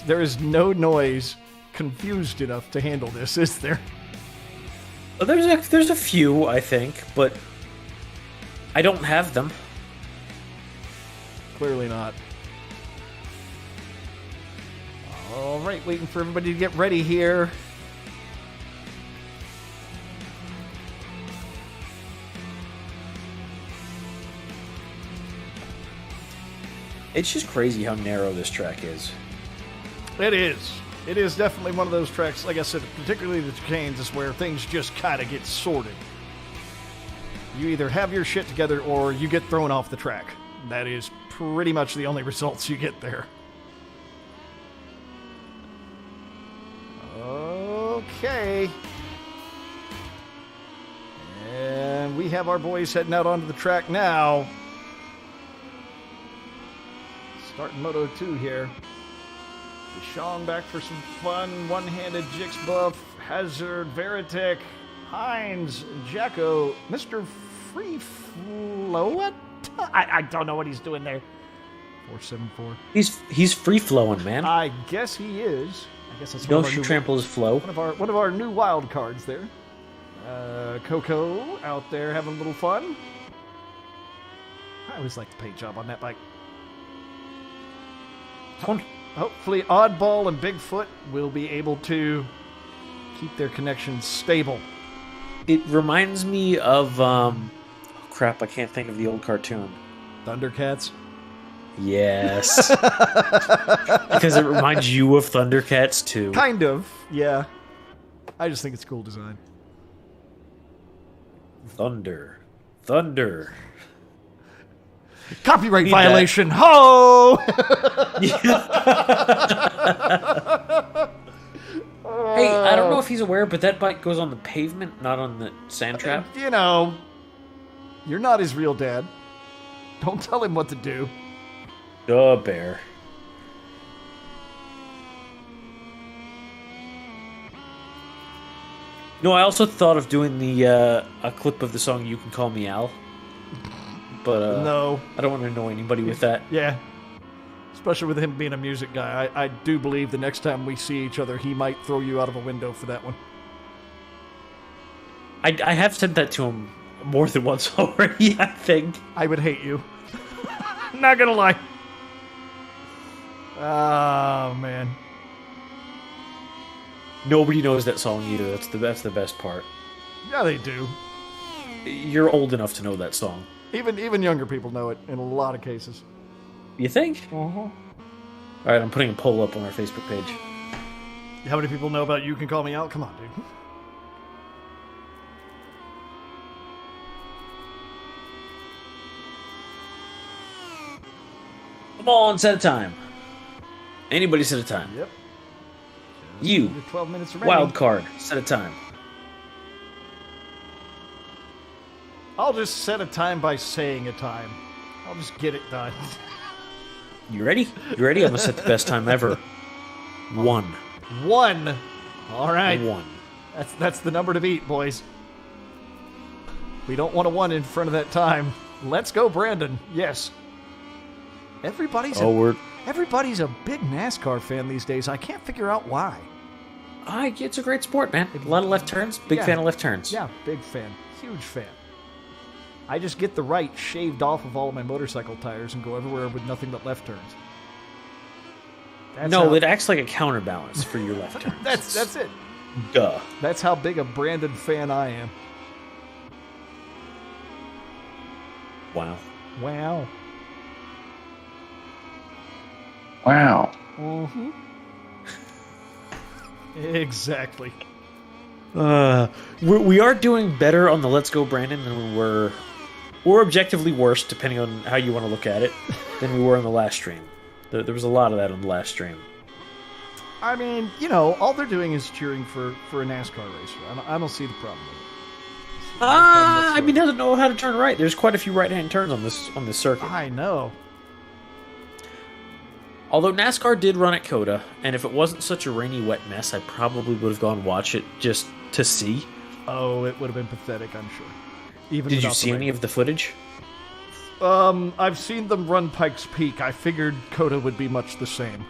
There is no noise confused enough to handle this, is there? Well, there's a few, I think, but I don't have them. Clearly not. All right, waiting for everybody to get ready here. It's just crazy how narrow this track is. It is. It is definitely one of those tracks, like I said, particularly the chicanes, is where things just kind of get sorted. You either have your shit together or you get thrown off the track. That is pretty much the only results you get there. Okay. And we have our boys heading out onto the track now. Starting Moto 2 here. Deshaun back for some fun. One-handed Jix buff. Hazard, Veritek, Hines, Jacko, Mr. Free Flow. I don't know what he's doing there. 474. He's free flowing, man. I guess he is. I guess that's Don't you trample his flow. One of our new wild cards there. Coco out there having a little fun. I always like the paint job on that bike. Hopefully Oddball and Bigfoot will be able to keep their connections stable. It reminds me of crap, I can't think of the old cartoon. Thundercats? Yes. Because it reminds you of Thundercats too. Kind of, yeah. I just think it's cool design. Thunder. Copyright violation. That. Ho! Hey, I don't know if he's aware, but that bike goes on the pavement, not on the sand trap. You know, you're not his real dad. Don't tell him what to do. Duh, bear. No, I also thought of doing the a clip of the song "You Can Call Me Al," but no, I don't want to annoy anybody with that. Yeah, especially with him being a music guy. I do believe the next time we see each other, he might throw you out of a window for that one. I have said that to him more than once already, I think. I would hate you. Not gonna lie. Oh, man. Nobody knows that song either. That's the best part. Yeah, they do. You're old enough to know that song. Even younger people know it in a lot of cases. You think? Uh-huh. Alright, I'm putting a poll up on our Facebook page. How many people know about You Can Call Me Out? Come on, dude. Come on, set a time. Anybody set a time. Yep. You, 12 minutes remaining. wild card, set a time. I'll just set a time by saying a time. I'll just get it done. You ready? You ready? I'm going to set the best time ever. 1. 1. All right. 1. That's the number to beat, boys. We don't want a 1 in front of that time. Let's go, Brandon. Yes. Everybody's a big NASCAR fan these days. I can't figure out why. It's a great sport, man. A lot of left turns. Big fan of left turns. Yeah, big fan. Huge fan. I just get the right shaved off of all of my motorcycle tires and go everywhere with nothing but left turns. It acts like a counterbalance for your left turns. That's it. Duh. That's how big a Brandon fan I am. Wow. Wow. Wow. Mm-hmm. Exactly. We are doing better on the Let's Go Brandon than we were, or objectively worse, depending on how you want to look at it, than we were on the last stream. There was a lot of that on the last stream. I mean, all they're doing is cheering for a NASCAR racer. I don't see the problem with it. I mean, he doesn't know how to turn right. There's quite a few right-hand turns on this circuit. I know. Although NASCAR did run at COTA, and if it wasn't such a rainy, wet mess, I probably would have gone watch it just to see. Oh, it would have been pathetic, I'm sure. Even Did you without the see rain. any of the footage? I've seen them run Pikes Peak. I figured COTA would be much the same.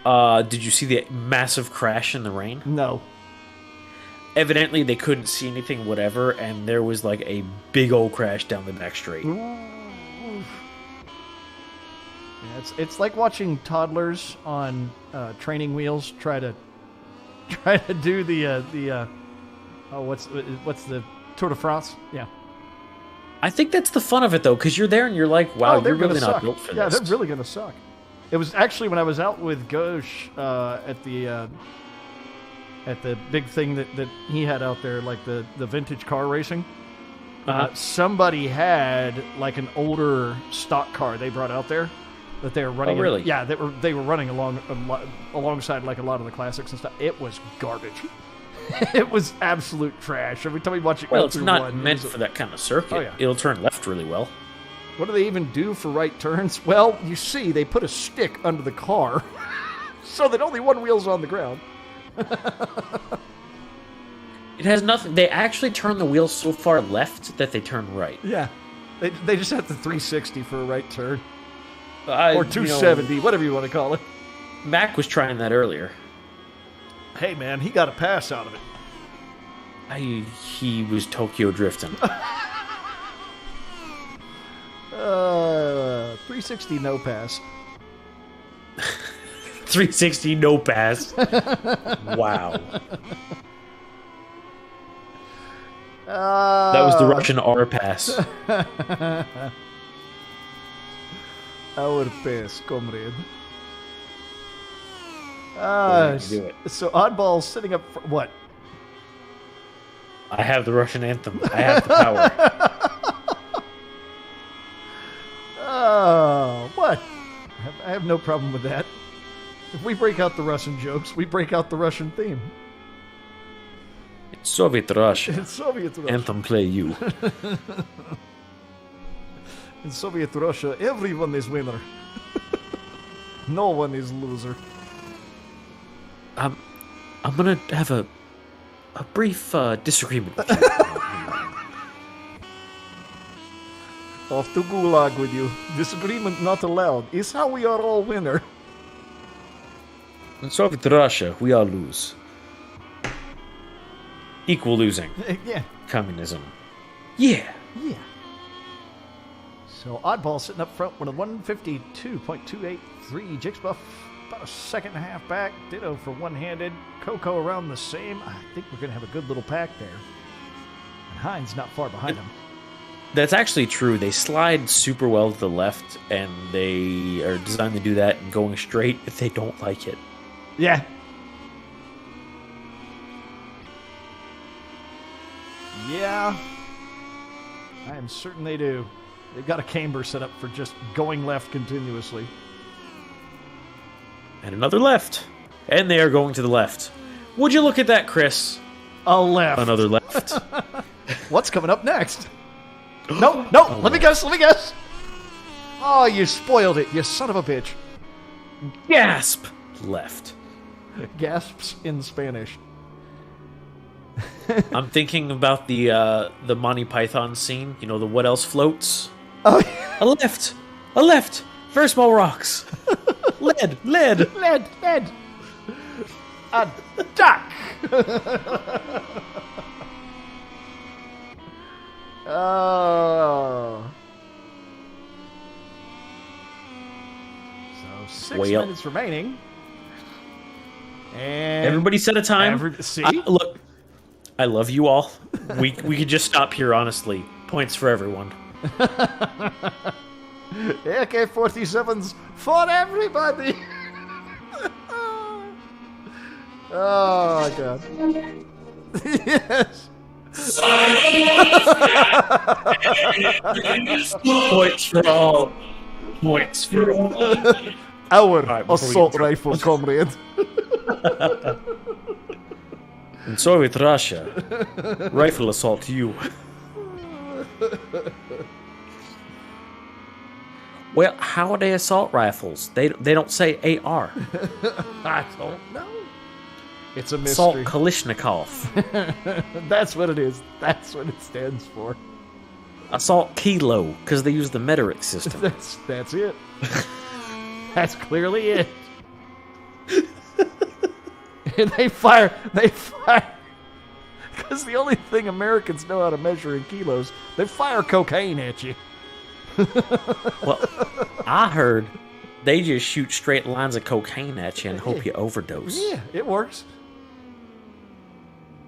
Did you see the massive crash in the rain? No. Evidently, they couldn't see anything, whatever, and there was like a big old crash down the back straight. Yeah, it's like watching toddlers on training wheels try to do the what's the Tour de France? Yeah. I think that's the fun of it, though, because you're there and you're like, wow, they're you're really gonna not suck. built for Yeah, this. they're really gonna suck. It was actually when I was out with Gauche at the big thing that he had out there, like the vintage car racing. Somebody had like an older stock car they brought out there that they were running. Oh, really? Yeah, they were running alongside like a lot of the classics and stuff. It was garbage. It was absolute trash. Every time we watch it, Well, go it's through not one, meant for that kind of circuit. Oh, yeah. It'll turn left really well. What do they even do for right turns? Well, you see, they put a stick under the car so that only one wheel's on the ground. It has nothing. They actually turn the wheels so far left that they turn right. Yeah. They just have the 360 for a right turn. Or Or 270, whatever you want to call it. Mac was trying that earlier. Hey, man, he got a pass out of it. He was Tokyo drifting. 360 no pass. 360 no pass. Wow. That was the Russian R pass. Our pass, comrade. Do it. So Oddball's sitting up for what? I have the Russian anthem. I have the power. Oh, what? I have no problem with that. If we break out the Russian jokes, we break out the Russian theme. It's Soviet Russia. In Soviet Russia. Anthem play you. In Soviet Russia, everyone is winner. No one is loser. I'm gonna have a brief disagreement with you. Off to Gulag with you. Disagreement not allowed. Is how we are all winner. In Soviet Russia, we all lose. Equal losing. Yeah. Communism. Yeah. Yeah. So Oddball sitting up front with a 152.283. Jix Buff about a second and a half back. Ditto for one-handed. Coco around the same. I think we're going to have a good little pack there. And Hines not far behind him. That's actually true. They slide super well to the left, and they are designed to do that and going straight if they don't like it. Yeah. Yeah. I am certain they do. They've got a camber set up for just going left continuously. And another left. And they are going to the left. Would you look at that, Chris? A left. Another left. What's coming up next? No, let me guess. Oh, you spoiled it, you son of a bitch. Gasp! Left. Gasps in Spanish. I'm thinking about the Monty Python scene. You know, the what else floats? Oh, A left! A left! Very small rocks. Lead! Lead! lead. A duck. Oh. So 6 Whale. minutes remaining. And Everybody set a time. See? Look, I love you all. We could just stop here, honestly. Points for everyone. AK-47s for everybody. Oh, my God. Yes. Points for all. Points for all. Our right, before we assault get rifle comrade. In Soviet Russia, rifle assault you. Well, how are they assault rifles? They don't say AR. I don't know. It's a Assault mystery. Kalishnikov. That's what it is. That's what it stands for. Assault Kilo, because they use the metric system. That's it. That's clearly it. And they fire. Because the only thing Americans know how to measure in kilos, they fire cocaine at you. Well, I heard they just shoot straight lines of cocaine at you and hope you overdose. Yeah, it works.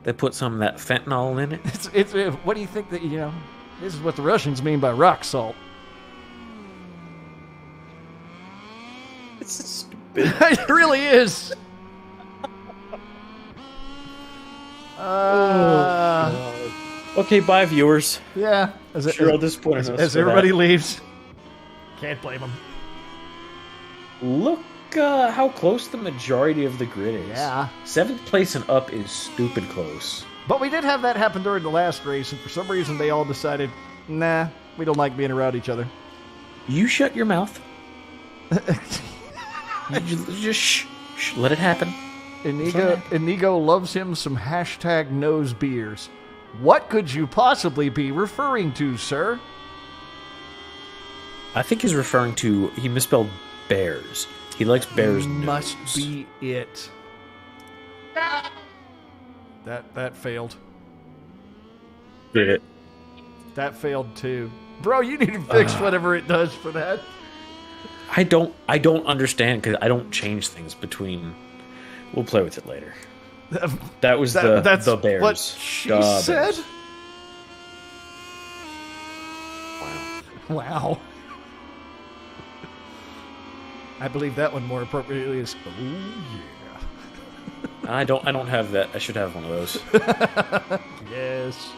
They put some of that fentanyl in it. It's what do you think that, this is what the Russians mean by rock salt. It's stupid. It really is. Okay, bye, viewers. Yeah. Sure, I'll disappoint us. As everybody leaves. Can't blame them. Look how close the majority of the grid is. Yeah. 7th place and up is stupid close. But we did have that happen during the last race, and for some reason they all decided, nah, we don't like being around each other. You shut your mouth. You just shh, let it happen. Inigo loves him some #nose beers. What could you possibly be referring to, sir? I think he's referring to, he misspelled bears. He likes bears' Must nose. be it. That failed. Did it? That failed too. Bro, you need to fix whatever it does for that. I don't understand because I don't change things between. We'll play with it later. That was That's the bears. what she The said? Bears. Wow. I believe that one more appropriately is, oh yeah. I don't have that. I should have one of those. Yes.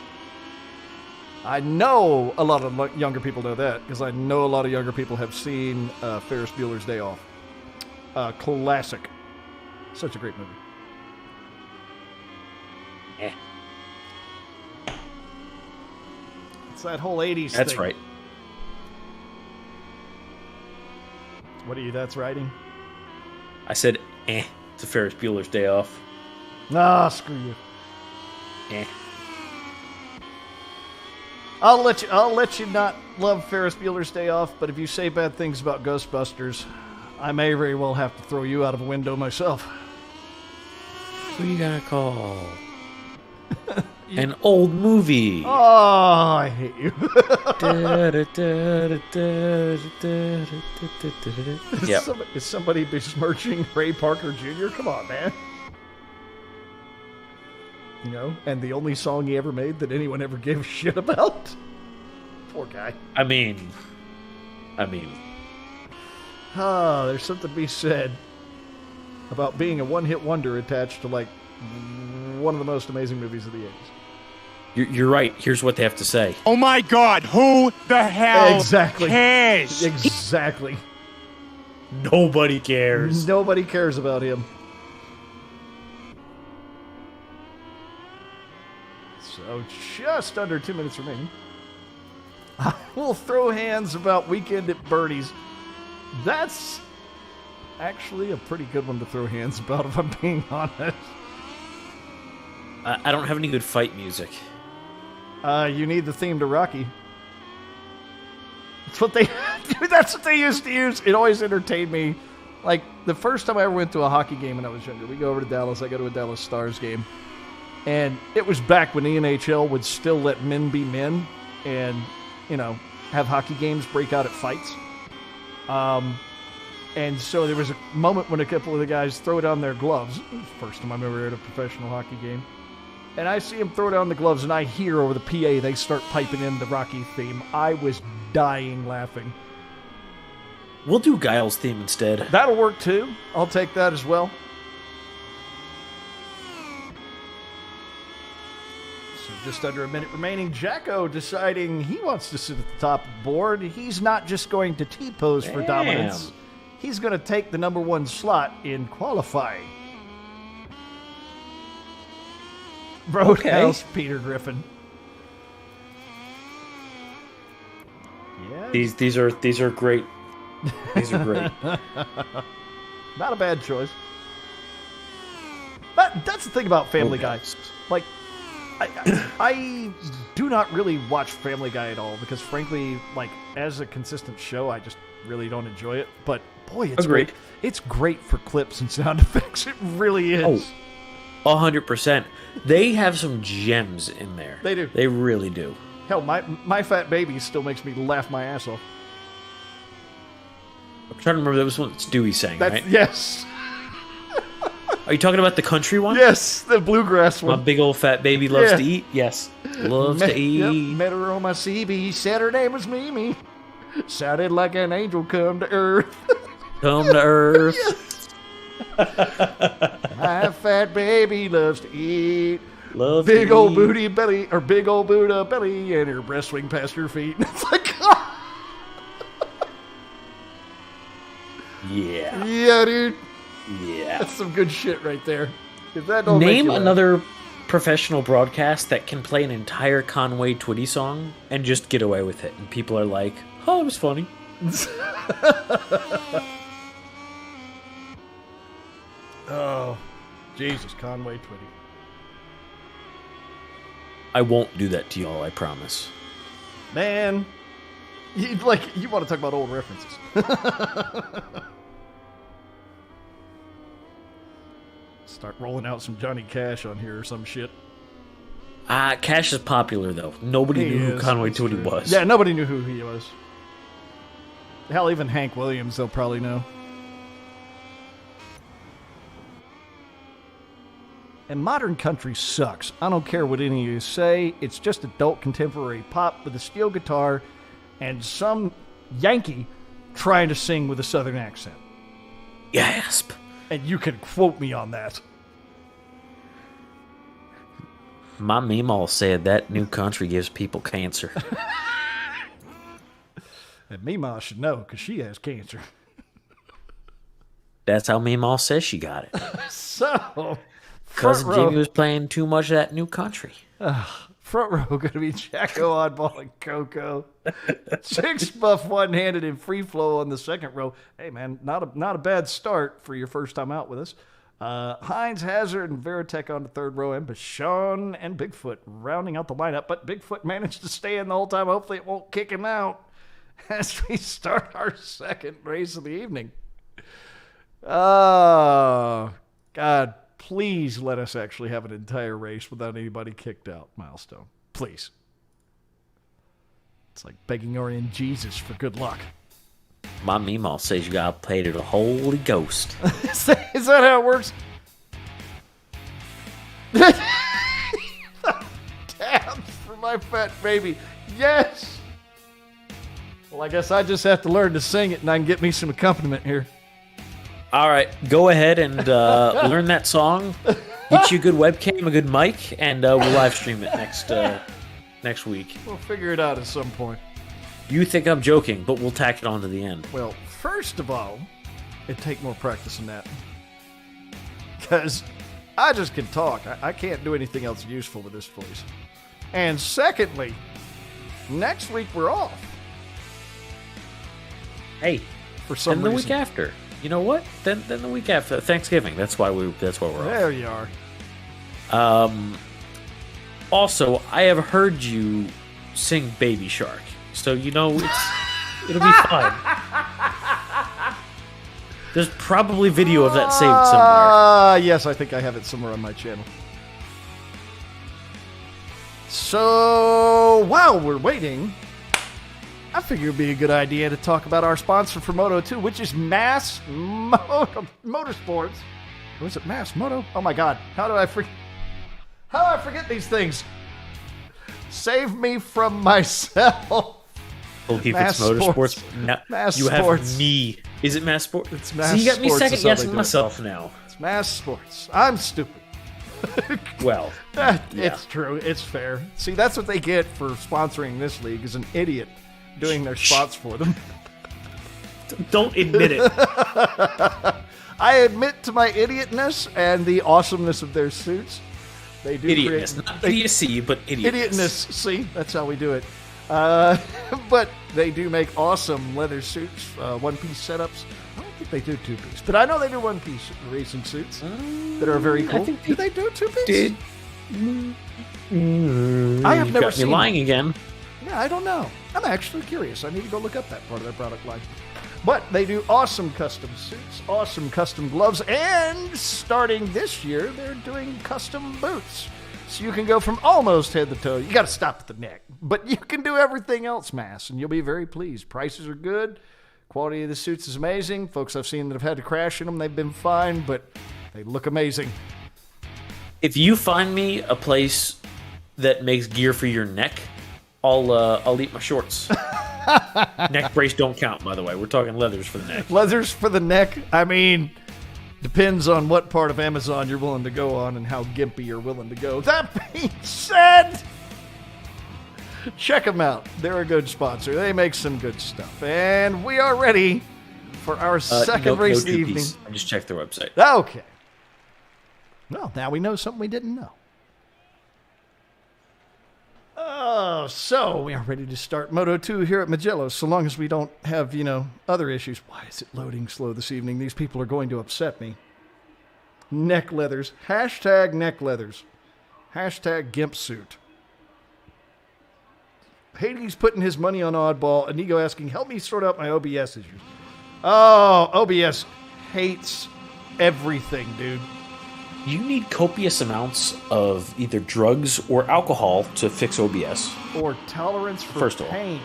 I know a lot of younger people know that, because I know a lot of younger people have seen Ferris Bueller's Day Off. Classic. Such a great movie. It's that whole 80s That's thing. right. What are you, that's writing? I said, it's a Ferris Bueller's Day Off. Ah, screw you. Eh. I'll let you not love Ferris Bueller's Day Off, but if you say bad things about Ghostbusters, I may very well have to throw you out of a window myself. Who you gonna call? An old movie. Oh, I hate you. Yep. Is somebody besmirching Ray Parker Jr.? Come on, man. You know, and the only song he ever made that anyone ever gave a shit about? Poor guy. I mean. Ah, there's something to be said about being a one-hit wonder attached to, like, one of the most amazing movies of the 80s. You're right. Here's what they have to say. Oh my God, who the hell Exactly. cares? Exactly. Nobody cares. Nobody cares about him. So just under 2 minutes remaining. I will throw hands about Weekend at Bernie's. That's actually a pretty good one to throw hands about, if I'm being honest. I don't have any good fight music. You need the theme to Rocky. That's what they used to use. It always entertained me. Like, the first time I ever went to a hockey game when I was younger, we go over to Dallas. I go to a Dallas Stars game. And it was back when the NHL would still let men be men and, you know, have hockey games break out at fights. And so there was a moment when a couple of the guys throw down their gloves. It was the first time I've ever heard a professional hockey game. And I see them throw down the gloves, and I hear over the PA they start piping in the Rocky theme. I was dying laughing. We'll do Guile's theme instead. That'll work too. I'll take that as well. So just under a minute remaining. Jacko deciding he wants to sit at the top of the board. He's not just going to T-pose for dominance. He's going to take the number 1 slot in qualifying. Roadhouse Peter Griffin. Yeah. These are great. These are great. Not a bad choice. But that's the thing about Family Guy. Like, I do not really watch Family Guy at all because, frankly, like as a consistent show, I just really don't enjoy it. But boy, it's great. It's great for clips and sound effects. It really is. 100%. They have some gems in there. They do. They really do. Hell, my Fat Baby still makes me laugh my ass off. I'm trying to remember, that was one Stewie sang, right? Yes. Are you talking about the country one? Yes, the bluegrass one. My big old fat baby loves to eat? Yes. Loves to eat. Yep, met her on my CB. Said her name was Mimi. Sounded like an angel come to earth. Come to earth. Yes. My fat baby loves to eat. Love big to old eat. booty belly, or big old Buddha belly, and her breast swing past her feet. It's like, yeah. Yeah, dude. Yeah. That's some good shit right there. If that don't Name make you another professional broadcast that can play an entire Conway Twitty song and just get away with it. And people are like, oh, it was funny. Oh, Jesus, Conway Twitty. I won't do that to y'all, I promise. Man, you want to talk about old references. Start rolling out some Johnny Cash on here or some shit. Cash is popular, though. Nobody knew who Conway That's Twitty true. was. Yeah, nobody knew who he was. Hell, even Hank Williams, they'll probably know. And modern country sucks. I don't care what any of you say. It's just adult contemporary pop with a steel guitar and some Yankee trying to sing with a southern accent. Gasp. And you can quote me on that. My meemaw said that new country gives people cancer. And Meemaw should know, because she has cancer. That's how meemaw says she got it. So, Because front row, Jimmy was playing too much of that new country. front row going to be Jacko, Oddball, and Coco. Chicks Buff one-handed and Free Flow on the second row. Hey, man, not a bad start for your first time out with us. Hines, Hazard, and Veritek on the third row, and Bashan and Bigfoot rounding out the lineup. But Bigfoot managed to stay in the whole time. Hopefully it won't kick him out as we start our second race of the evening. Oh, God, please let us actually have an entire race without anybody kicked out. Milestone. Please. It's like begging our in Jesus for good luck. My meemaw says you gotta play to the Holy Ghost. Is that how it works? Tabs for my fat baby. Yes! Well, I guess I just have to learn to sing it and I can get me some accompaniment here. All right, go ahead and learn that song. Get you a good webcam, a good mic, and we'll live stream it next week. We'll figure it out at some point. You think I'm joking, but we'll tack it on to the end. Well, first of all, it'd take more practice than that. Because I just can talk. I can't do anything else useful with this voice. And secondly, next week we're off. Hey, For some then the reason. week after. You know what? Then the week after Thanksgiving. That's why we're off. There you are. Also, I have heard you sing Baby Shark, so you know it'll be fine. There's probably video of that saved somewhere. Yes, I think I have it somewhere on my channel. So, while we're waiting, I figure it'd be a good idea to talk about our sponsor for Moto 2, which is Mass Motorsports. Or is it Mass Moto? Oh my God. How do I forget these things? Save me from myself. Believe Mass it's motorsports. Sports. No, Mass you Sports. have me. Is it Mass Sports? It's Mass See, you got me Sports second is how they guessing do it. myself now. It's Mass Sports. I'm stupid. Well, yeah. It's true. It's fair. See, that's what they get for sponsoring this league, is an idiot doing their spots for them. Don't admit it. I admit to my idiotness and the awesomeness of their suits. They do Idiotness. Not idiocy, but idiotness. Idiotness. See, that's how we do it. But they do make awesome leather suits, one-piece setups. I don't think they do two-piece, but I know they do one-piece racing suits that are very cool. Do they do two-piece? I have never seen. You're lying again. Yeah, I don't know. I'm actually curious. I need to go look up that part of their product line. But they do awesome custom suits, awesome custom gloves, and starting this year, they're doing custom boots. So you can go from almost head to toe. You got to stop at the neck. But you can do everything else, Mass, and you'll be very pleased. Prices are good. Quality of the suits is amazing. Folks I've seen that have had to crash in them, they've been fine, but they look amazing. If you find me a place that makes gear for your neck, I'll eat my shorts. Neck brace don't count, by the way. We're talking leathers for the neck. Leathers for the neck? I mean, depends on what part of Amazon you're willing to go on and how gimpy you're willing to go. That being said, check them out. They're a good sponsor. They make some good stuff. And we are ready for our second race of the evening. I just checked their website. Okay. Well, now we know something we didn't know. Oh, so we are ready to start Moto 2 here at Mugello, so long as we don't have, other issues. Why is it loading slow this evening? These people are going to upset me. Neck leathers. Hashtag neck leathers. Hashtag gimp suit. Hades putting his money on Oddball, Inigo asking, help me sort out my OBS issues. Oh, OBS hates everything, dude. You need copious amounts of either drugs or alcohol to fix OBS. Or tolerance for First of all. pain.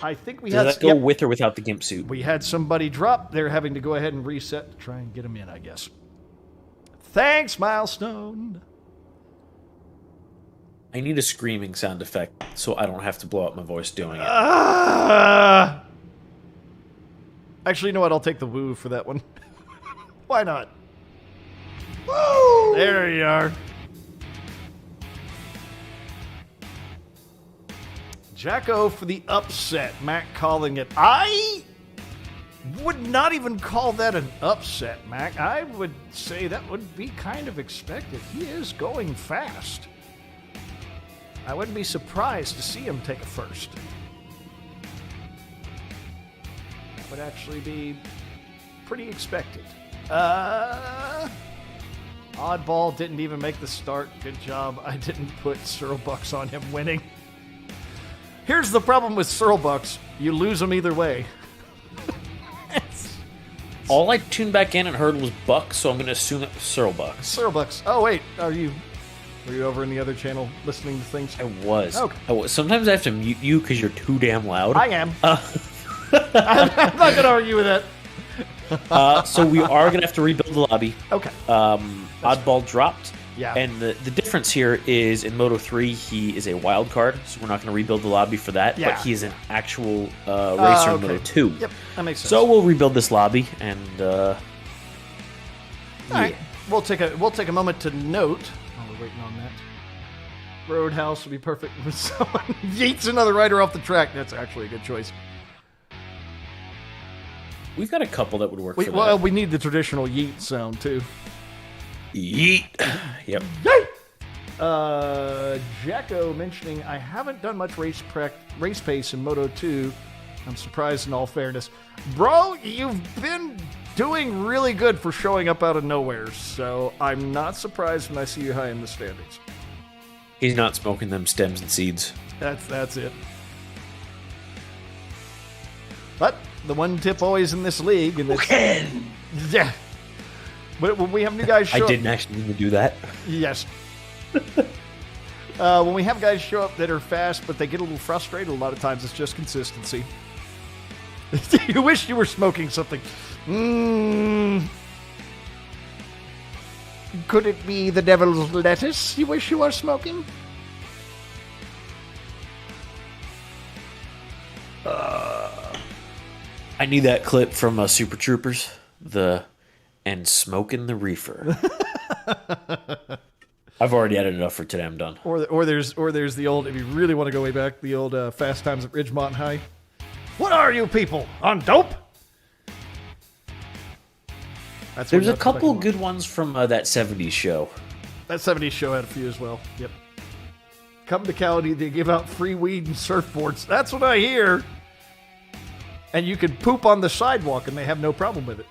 I think we Does had... that go with or without the gimp suit? We had somebody drop. They're having to go ahead and reset to try and get them in, I guess. Thanks, Milestone. I need a screaming sound effect so I don't have to blow out my voice doing it. Actually, you know what? I'll take the woo for that one. Why not? Woo! There you are. Jacko for the upset. Mac calling it. I would not even call that an upset, Mac. I would say that would be kind of expected. He is going fast. I wouldn't be surprised to see him take a first. That would actually be pretty expected. Oddball didn't even make the start. Good job. I didn't put Cyril Bucks on him winning. Here's the problem with Cyril Bucks. You lose them either way. All I tuned back in and heard was Buck, so I'm going to assume it was Cyril Bucks. Cyril Bucks. Oh, wait. Were you over in the other channel listening to things? I was. Okay. Sometimes I have to mute you because you're too damn loud. I am. I'm not going to argue with that. So we are going to have to rebuild the lobby. Okay. Oddball dropped. Yeah. And the difference here is in Moto 3, he is a wild card, so we're not going to rebuild the lobby for that. Yeah. But he is an actual racer in Moto 2. Yep, that makes sense. So we'll rebuild this lobby, and All right. We'll take a moment to note while we're waiting on that. Roadhouse would be perfect when someone yeets another rider off the track. That's actually a good choice. We've got a couple that would work for Well, that. we need the traditional yeet sound, too. Yeet. Yep. Yeet! Jacko mentioning, I haven't done much race pace in Moto 2. I'm surprised in all fairness. Bro, you've been doing really good for showing up out of nowhere, so I'm not surprised when I see you high in the standings. He's not smoking them stems and seeds. That's it. But the one tip always in this league, and yeah. But when we have new guys show I didn't actually mean to do that. Yes. When we have guys show up that are fast, but they get a little frustrated, a lot of times it's just consistency. You wish you were smoking something. Could it be the devil's lettuce you wish you were smoking? I need that clip from Super Troopers. And smoking the reefer. I've already added enough for today. I'm done. Or there's the old, if you really want to go way back, the old Fast Times at Ridgemont High. What are you people, on dope? There's a couple good ones from that 70s show. That 70s show had a few as well. Yep. Come to Cali, they give out free weed and surfboards. That's what I hear. And you can poop on the sidewalk and they have no problem with it.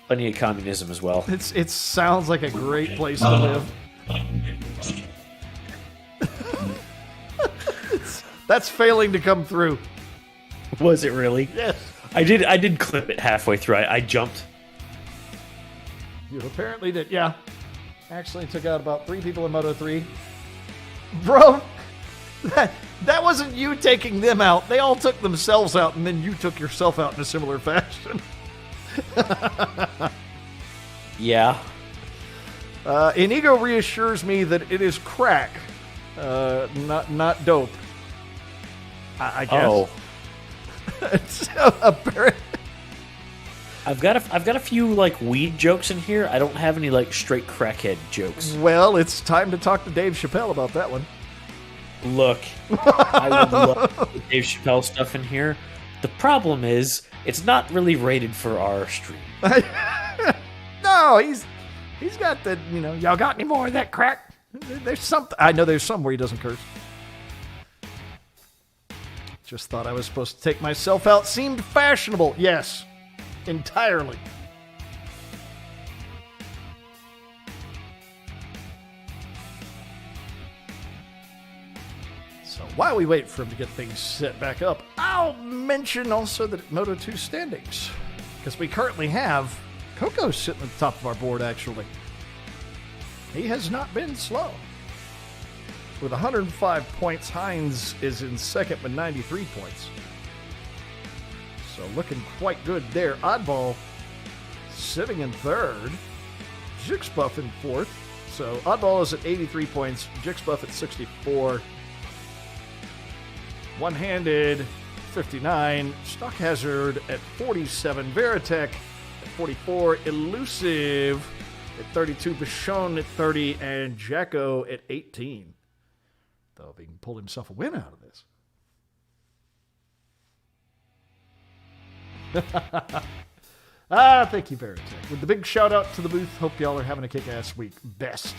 Plenty of communism as well. It sounds like a great place to live. That's failing to come through. Was it really? Yes. I did clip it halfway through. I jumped. You apparently did. Yeah. Actually took out about 3 people in Moto 3. Bro, that wasn't you taking them out. They all took themselves out, and then you took yourself out in a similar fashion. Yeah. Inigo reassures me that it is crack, not dope. I guess. Oh. Apparently. I've got a few like weed jokes in here. I don't have any like straight crackhead jokes. Well, it's time to talk to Dave Chappelle about that one. Look, I would love the Dave Chappelle stuff in here. The problem is, it's not really rated for our stream. No, he's got the, y'all got any more of that crack? There's something. I know there's some where he doesn't curse. Just thought I was supposed to take myself out. Seemed fashionable. Yes, entirely. So while we wait for him to get things set back up, I'll mention also that Moto 2 standings, because we currently have Coco sitting at the top of our board, actually. He has not been slow. With 105 points, Hines is in second with 93 points. So looking quite good there. Oddball sitting in third. Jixbuff in fourth. So Oddball is at 83 points. Jixbuff at 64. One-handed, 59. Stock Hazard at 47. Veritech at 44. Elusive at 32. Bichon at 30. And Jacko at 18. Though if he can pull himself a win out of this. Thank you, Veritech. With the big shout-out to the booth, hope y'all are having a kick-ass week. Best.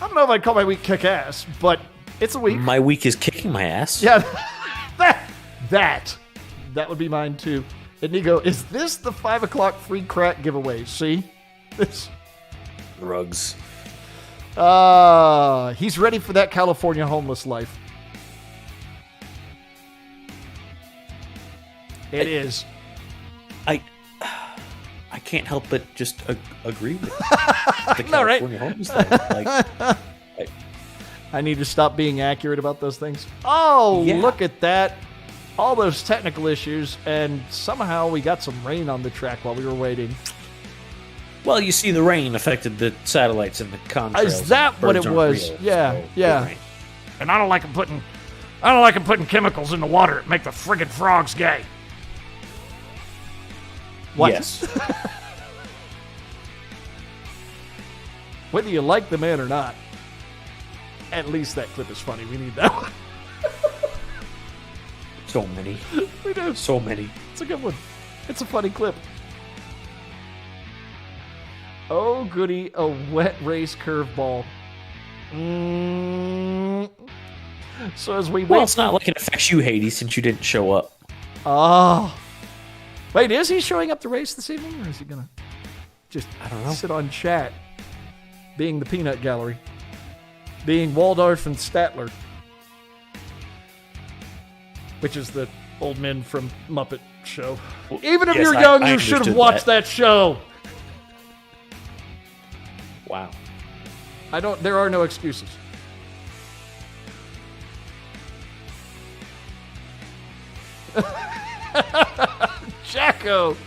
I don't know if I'd call my week kick-ass, but it's a week. My week is kicking my ass. Yeah, that would be mine too. Inigo, is this the 5 o'clock free crack giveaway? See? This. Drugs. He's ready for that California homeless life. It is. I can't help but just agree with the California homeless thing. I need to stop being accurate about those things. Oh, yeah. Look at that. All those technical issues, and somehow we got some rain on the track while we were waiting. Well, you see, the rain affected the satellites and the contrails. Is that what it was? Real, yeah, so yeah. And I don't like them putting chemicals in the water that make the friggin' frogs gay. What? Yes. Whether you like the man or not, at least that clip is funny. We need that one. So many. We do. So many. It's a good one. It's a funny clip. Oh, goody, a wet race curveball. So as we wait... Well, it's not like it affects you, Hades, since you didn't show up. Oh. Wait, is he showing up to race this evening, or is he going to just I don't know. sit on chat, being the peanut gallery, being Waldorf and Statler, which is the old men from Muppet Show. Even if you're young, you should have watched that show. Wow. There are no excuses. Jacko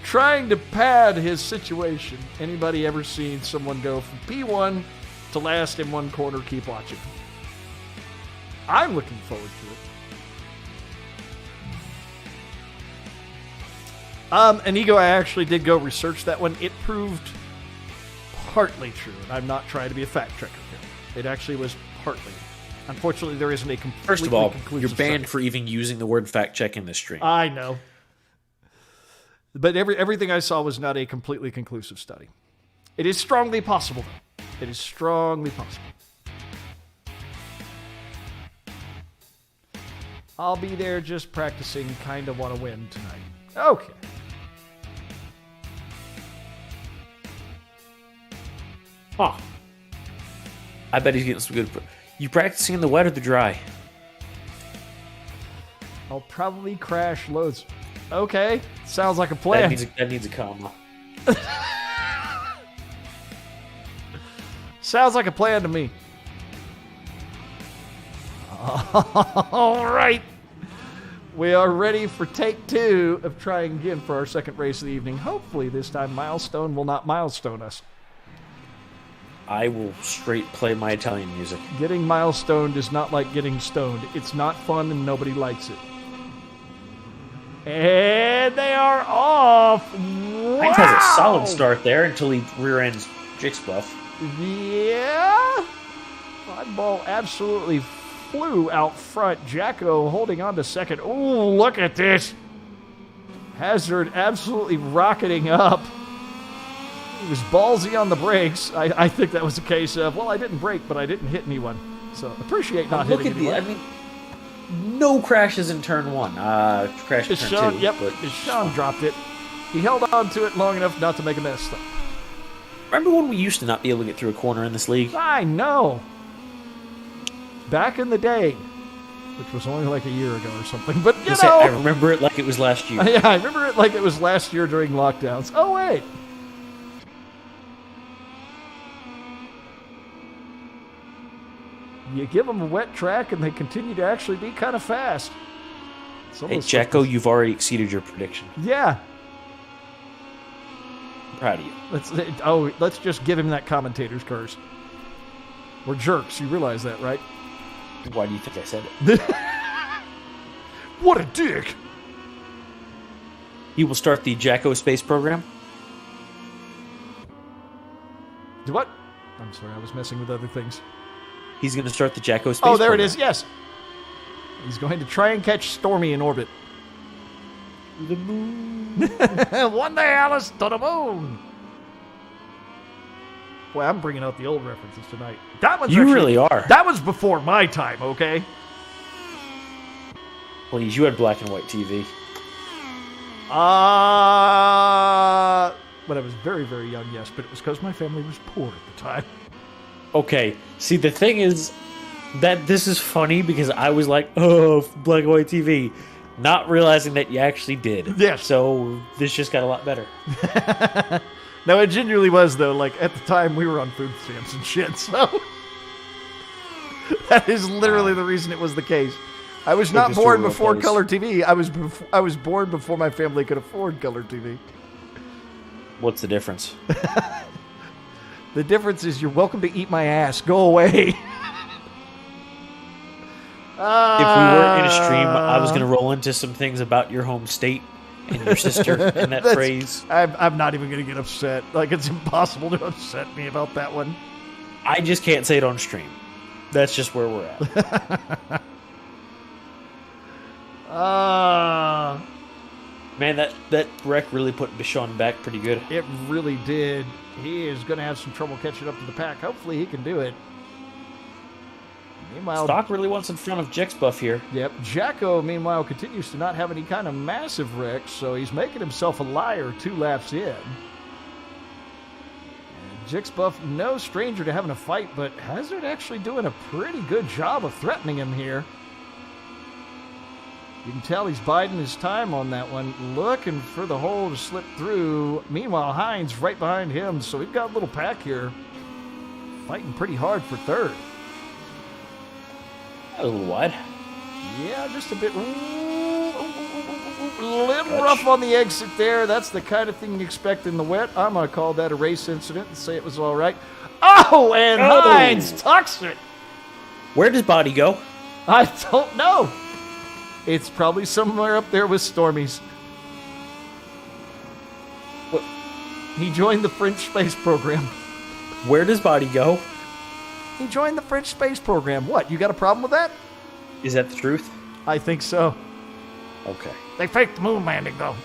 trying to pad his situation. Anybody ever seen someone go from P1 to last in one corner? Keep watching. I'm looking forward to it. Inigo, I actually did go research that one. It proved partly true, and I'm not trying to be a fact checker here. It actually was partly. Unfortunately, there isn't a completely First of all, conclusive you're banned study. for even using the word fact check in this stream. I know. But everything I saw was not a completely conclusive study. It is strongly possible, though. It is strongly possible. I'll be there just practicing, kind of want to win tonight. Okay. Huh. I bet he's getting some good... You practicing in the wet or the dry? I'll probably crash loads. Okay. Sounds like a plan. That needs a comma. Sounds like a plan to me. All right. We are ready for take 2 of trying again for our second race of the evening. Hopefully this time Milestone will not milestone us. I will straight play my Italian music. Getting milestoned is not like getting stoned. It's not fun and nobody likes it. And they are off. Heinz has a solid start there until he rear ends Jixbuff. Yeah. Oddball absolutely flew out front. Jacko holding on to second. Ooh, look at this. Hazard absolutely rocketing up. He was ballsy on the brakes. I think that was a case of, well, I didn't brake, but I didn't hit anyone. So appreciate not Look hitting at anyone. no crashes in turn 1. Crash in turn 2. Yep, But Sean dropped it. He held on to it long enough not to make a mess, though. remember when we used to not be able to get through a corner in this league? I know. Back in the day, which was only like a year ago or something. But, you know. I remember it like it was last year. Yeah, I remember it like it was last year during lockdowns. Oh, wait. You give them a wet track, and they continue to actually be kind of fast. Hey, Jacko, you've already exceeded your prediction. Yeah. I'm proud of you. Let's just give him that commentator's curse. We're jerks. You realize that, right? Why do you think I said it? What a dick! He will start the Jacko space program. Do what? I'm sorry, I was messing with other things. He's going to start the Jacko space Oh, there program. it is, yes. He's going to try and catch Stormy in orbit. The moon. One day, Alice, to the moon. Boy, I'm bringing out the old references tonight. That one's You really are. That was before my time, okay? Please, you had black and white TV. When I was very, very young, yes, but it was because my family was poor at the time. Okay, see, the thing is that this is funny because I was like, oh, black and white TV, not realizing that you actually did. Yes. So this just got a lot better. No, it genuinely was, though. Like, at the time, we were on food stamps and shit, so... that is literally the reason it was the case. I was not us to a born real before place. color TV. I was born before my family could afford color TV. What's the difference? The difference is you're welcome to eat my ass. Go away. If we were in a stream, I was going to roll into some things about your home state and your sister and that phrase. I'm not even going to get upset. Like, it's impossible to upset me about that one. I just can't say it on stream. That's just where we're at. Man, that wreck really put Bichon back pretty good. It really did. He is going to have some trouble catching up to the pack. Hopefully he can do it. Meanwhile, Stock really wants in front of Jixbuff here. Yep. Jacko, meanwhile, continues to not have any kind of massive wrecks, so he's making himself a liar 2 laps in. And Jixbuff, no stranger to having a fight, but Hazard actually doing a pretty good job of threatening him here. You can tell he's biding his time on that one, looking for the hole to slip through. Meanwhile, Heinz right behind him, so we've got a little pack here. Fighting pretty hard for third. That was a little wide. Yeah, just a bit. Ooh, ooh, ooh, little rough on the exit there. That's the kind of thing you expect in the wet. I'm going to call that a race incident and say it was all right. Oh, and Hines tucks it. Where does Body go? I don't know. It's probably somewhere up there with Stormies. What? He joined the French space program. Where does Body go? He joined the French space program. What, you got a problem with that? Is that the truth? I think so. Okay. They faked the moon landing, though.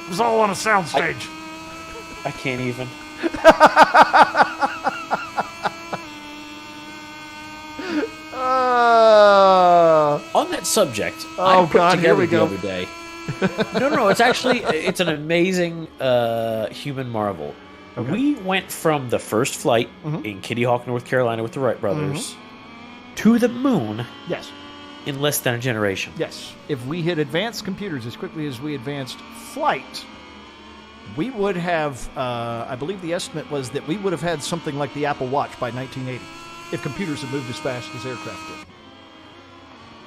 It was all on a soundstage. I can't even. On that subject, I put God, here together we go. the other day. No, it's an amazing human marvel. Okay. We went from the first flight in Kitty Hawk, North Carolina with the Wright brothers to the moon Yes. in less than a generation. Yes. If we had advanced computers as quickly as we advanced flight, we would have, I believe the estimate was that we would have had something like the Apple Watch by 1980 if computers had moved as fast as aircraft did.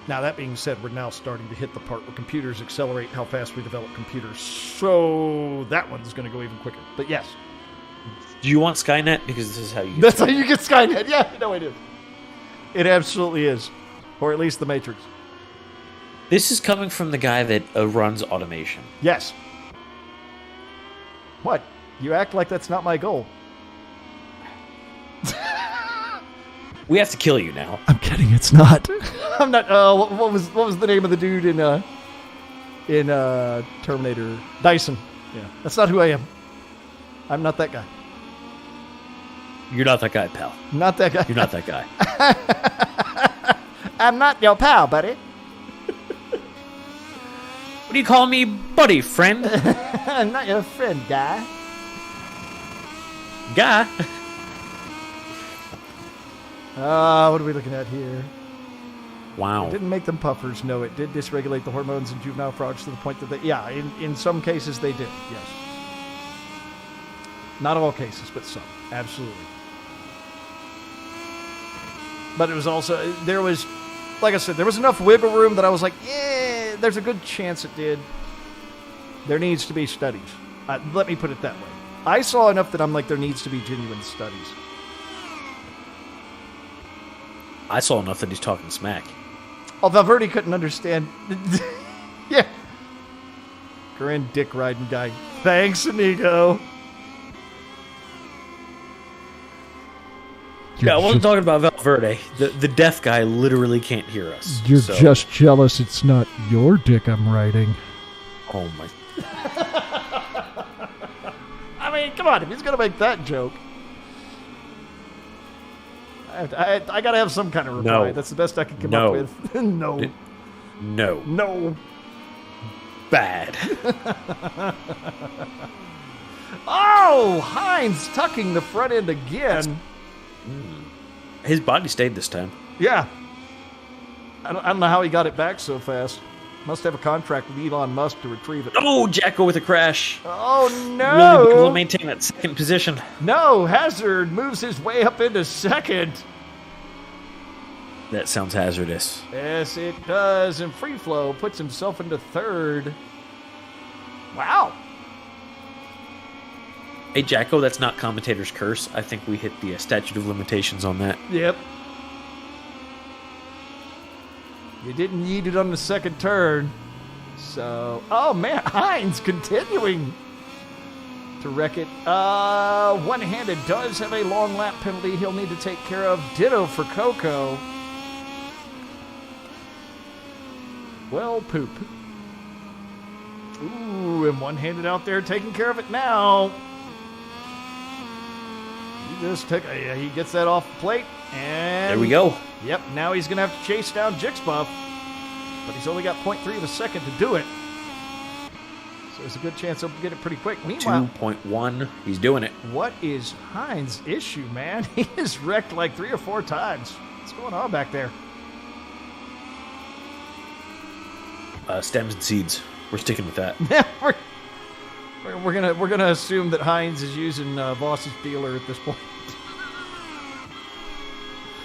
Now, that being said, we're now starting to hit the part where computers accelerate how fast we develop computers. So that one's going to go even quicker. But yes. Do you want Skynet? Because this is how you get That's how you get Skynet. Yeah, no, it is. It absolutely is. Or at least the Matrix. This is coming from the guy that runs automation. Yes. What? You act like that's not my goal. We have to kill you now. I'm kidding. It's not. I'm not. What was the name of the dude in Terminator? Dyson. Yeah, that's not who I am. I'm not that guy. You're not that guy, pal. Not that guy. You're not that guy. I'm not your pal, buddy. What do you call me, buddy, friend? I'm not your friend, guy. Guy? What are we looking at here? Wow. It didn't make them puffers. No, it did dysregulate the hormones in juvenile frogs to the point that they... Yeah, in some cases they did, yes. Not all cases, but some. Absolutely. But it was also... There was... Like I said, there was enough wiggle room that I was like, yeah, there's a good chance it did. There needs to be studies. Let me put it that way. I saw enough that I'm like, there needs to be genuine studies. I saw enough that he's talking smack. Oh, Valverde couldn't understand. Yeah. Grand dick riding guy. Thanks, Inigo. Yeah, I wasn't talking about Valverde. The deaf guy literally can't hear us. You're just jealous it's not your dick I'm riding. Oh my... I mean, come on. If he's going to make that joke. I got to have some kind of reply. No. That's the best I can come up with. No. No. No. Bad. Oh, Hines tucking the front end again. His body stayed this time. Yeah. I don't know how he got it back so fast. Must have a contract with Elon Musk to retrieve it. Oh, Jacko with a crash. Oh, Really no. be able to maintain that second position. No, Hazard moves his way up into second. That sounds hazardous. Yes, it does. And Free Flow puts himself into third. Wow. Hey, Jacko, that's not commentator's curse. I think we hit the statute of limitations on that. Yep. You didn't yeet it on the second turn. So, oh man, Hines continuing to wreck it. One-handed does have a long lap penalty he'll need to take care of. Ditto for Coco. Well, poop. Ooh, and one-handed out there taking care of it now. He just took. He gets that off the plate, and There we go. Yep. Now he's gonna have to chase down Jixbuff, but he's only got 0.3 of a second to do it. So there's a good chance he'll get it pretty quick. Meanwhile, 2.1. He's doing it. what is Hines' issue, man? He is wrecked like 3 or 4 times. What's going on back there? Stems and seeds. We're sticking with that. we're gonna assume that Hines is using Voss's dealer at this point.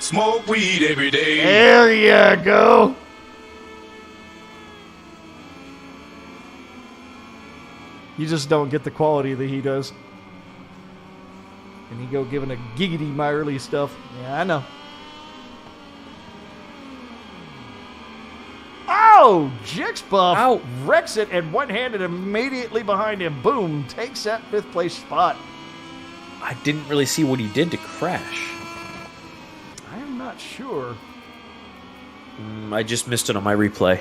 Smoke weed every day. There you go. You just don't get the quality that he does. And he go giving a giggity my early stuff. Yeah, I know. Oh, Jixbuff Ow. wrecks it and one-handed immediately behind him. Boom, takes that 5th place spot. I didn't really see what he did to crash. I am not sure. I just missed it on my replay.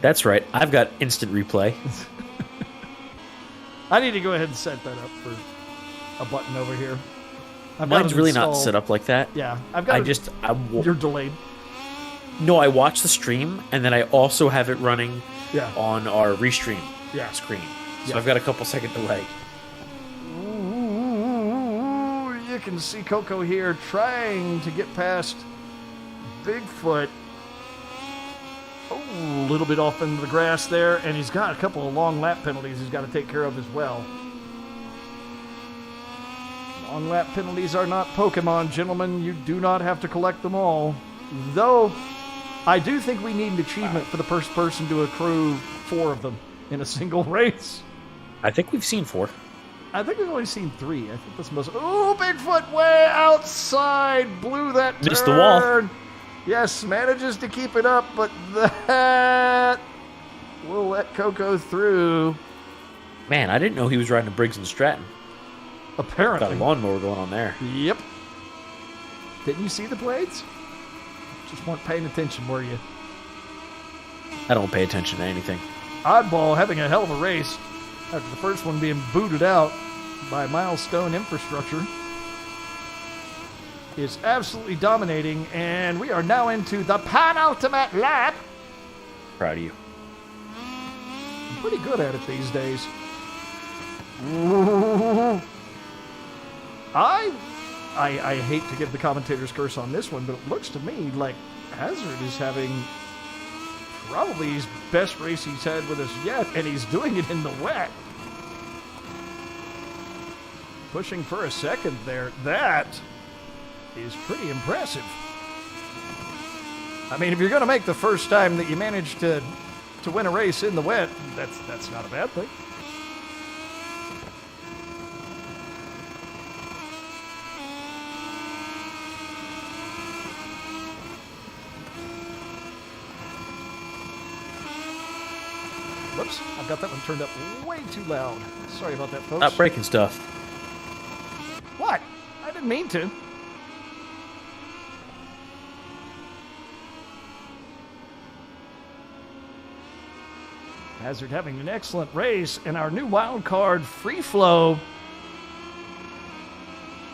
That's right. I've got instant replay. I need to go ahead and set that up for a button over here. I've got Mine's it really not installed. set up like that. Yeah, I've got You're delayed. No, I watch the stream, and then I also have it running Yeah. on our restream screen. So Yeah. I've got a couple second delay. Ooh, you can see Coco here trying to get past Bigfoot. Oh, a little bit off into the grass there, and he's got a couple of long lap penalties he's got to take care of as well. Long lap penalties are not Pokemon, gentlemen. You do not have to collect them all. Though, I do think we need an achievement for the first person to accrue 4 of them in a single race. I think we've seen 4. I think we've only seen 3. I think that's most. Oh, Bigfoot way outside. Blew that turn. Missed the wall. Yes, manages to keep it up, but that will let Coco through. Man, I didn't know he was riding a Briggs and Stratton. Apparently. Got a lawnmower going on there. Yep. Didn't you see the blades? Just weren't paying attention, were you? I don't pay attention to anything. Oddball having a hell of a race after the first one being booted out by Milestone Infrastructure. Is absolutely dominating, and we are now into the penultimate lap. Proud of you. I'm pretty good at it these days. Ooh. I hate to give the commentator's curse on this one, but it looks to me like Hazard is having probably his best race he's had with us yet, and he's doing it in the wet. Pushing for a second there. That is pretty impressive. I mean, if you're going to make the first time that you manage to win a race in the wet, that's not a bad thing. Whoops, I've got that one turned up way too loud. Sorry about that, folks. Not breaking stuff. What? I didn't mean to. Hazard having an excellent race, and our new wild card, Free Flow,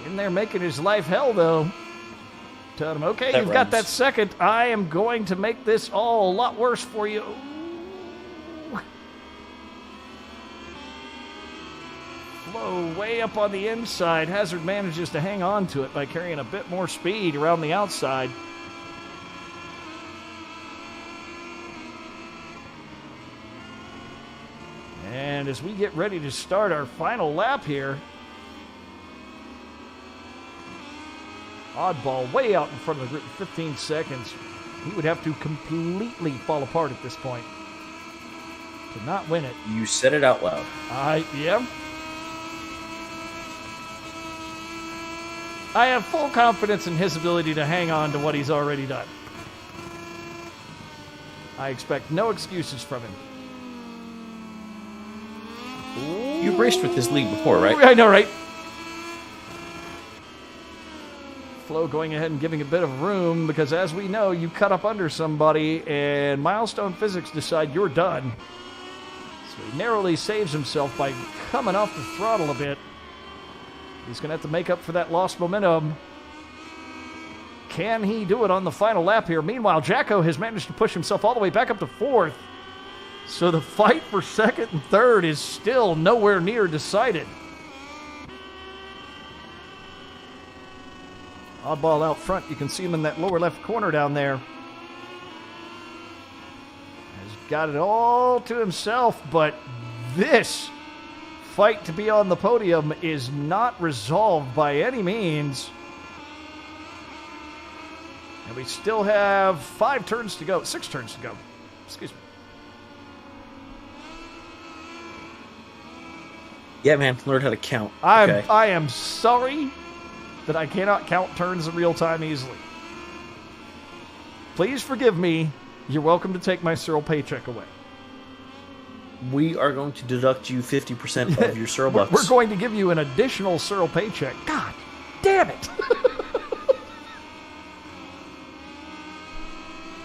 in there making his life hell, though. Tell him, okay, That you've got runs. that second. I am going to make this all a lot worse for you. Flow way up on the inside. Hazard manages to hang on to it by carrying a bit more speed around the outside. And as we get ready to start our final lap here, Oddball way out in front of the group, 15 seconds. He would have to completely fall apart at this point to not win it. You said it out loud. Yeah. I have full confidence in his ability to hang on to what he's already done. I expect no excuses from him. You raced with this league before, right? I know, right? Flo going ahead and giving a bit of room because, as we know, you cut up under somebody and Milestone Physics decide you're done. So he narrowly saves himself by coming off the throttle a bit. He's going to have to make up for that lost momentum. Can he do it on the final lap here? Meanwhile, Jacko has managed to push himself all the way back up to fourth. So the fight for second and third is still nowhere near decided. Oddball out front. You can see him in that lower left corner down there. Has got it all to himself, but this fight to be on the podium is not resolved by any means. And we still have 6 turns to go. Excuse me. Yeah, man. Learn how to count. I am sorry that I cannot count turns in real time easily. Please forgive me. You're welcome to take my Cyril paycheck away. We are going to deduct you 50% of your Cyril bucks. We're going to give you an additional Cyril paycheck. God damn it.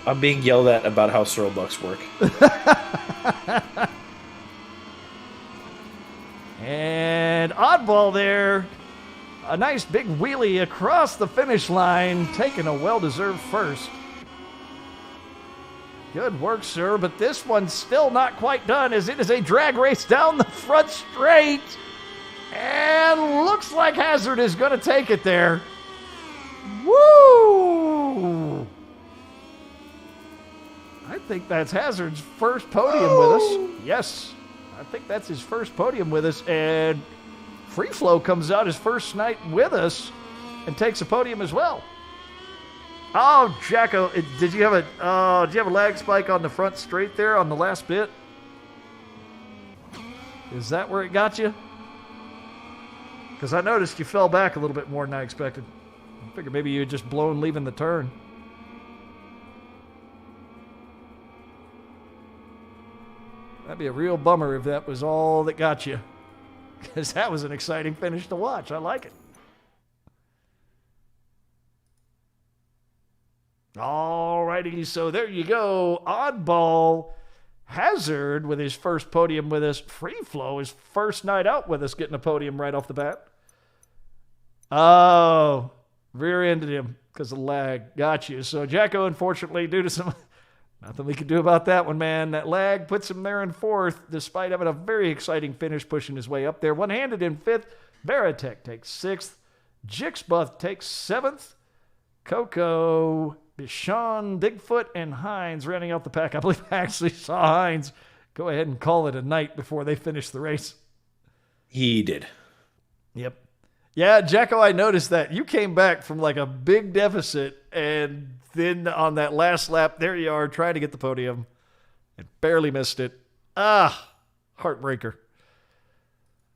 I'm being yelled at about how Cyril bucks work. And oddball there. A nice big wheelie across the finish line, taking a well-deserved first. Good work, sir, but this one's still not quite done as it is a drag race down the front straight. And looks like Hazard is going to take it there. Woo! I think that's Hazard's first podium with us. Yes, I think that's his first podium with us. And Free Flow comes out his first night with us and takes a podium as well. Oh, Jacko, did you have a lag spike on the front straight there on the last bit? Is that where it got you? Because I noticed you fell back a little bit more than I expected. I figured maybe you had just blown leaving the turn. That'd be a real bummer if that was all that got you. Because that was an exciting finish to watch. I like it. Alrighty, so there you go. Oddball Hazard with his first podium with us. Free Flow, his first night out with us, getting a podium right off the bat. Oh, rear-ended him because of lag. Got you. So Jacko, unfortunately, due to some... Nothing we could do about that one, man. That lag puts him there in fourth, despite having a very exciting finish pushing his way up there. One-handed in fifth. Baratek takes sixth. Jixbuff takes seventh. Coco, Bichon, Bigfoot, and Hines rounding out the pack. I believe I actually saw Hines go ahead and call it a night before they finished the race. He did. Yep. Yeah, Jacko, I noticed that. You came back from like a big deficit, and then on that last lap, there you are trying to get the podium and barely missed it. Heartbreaker.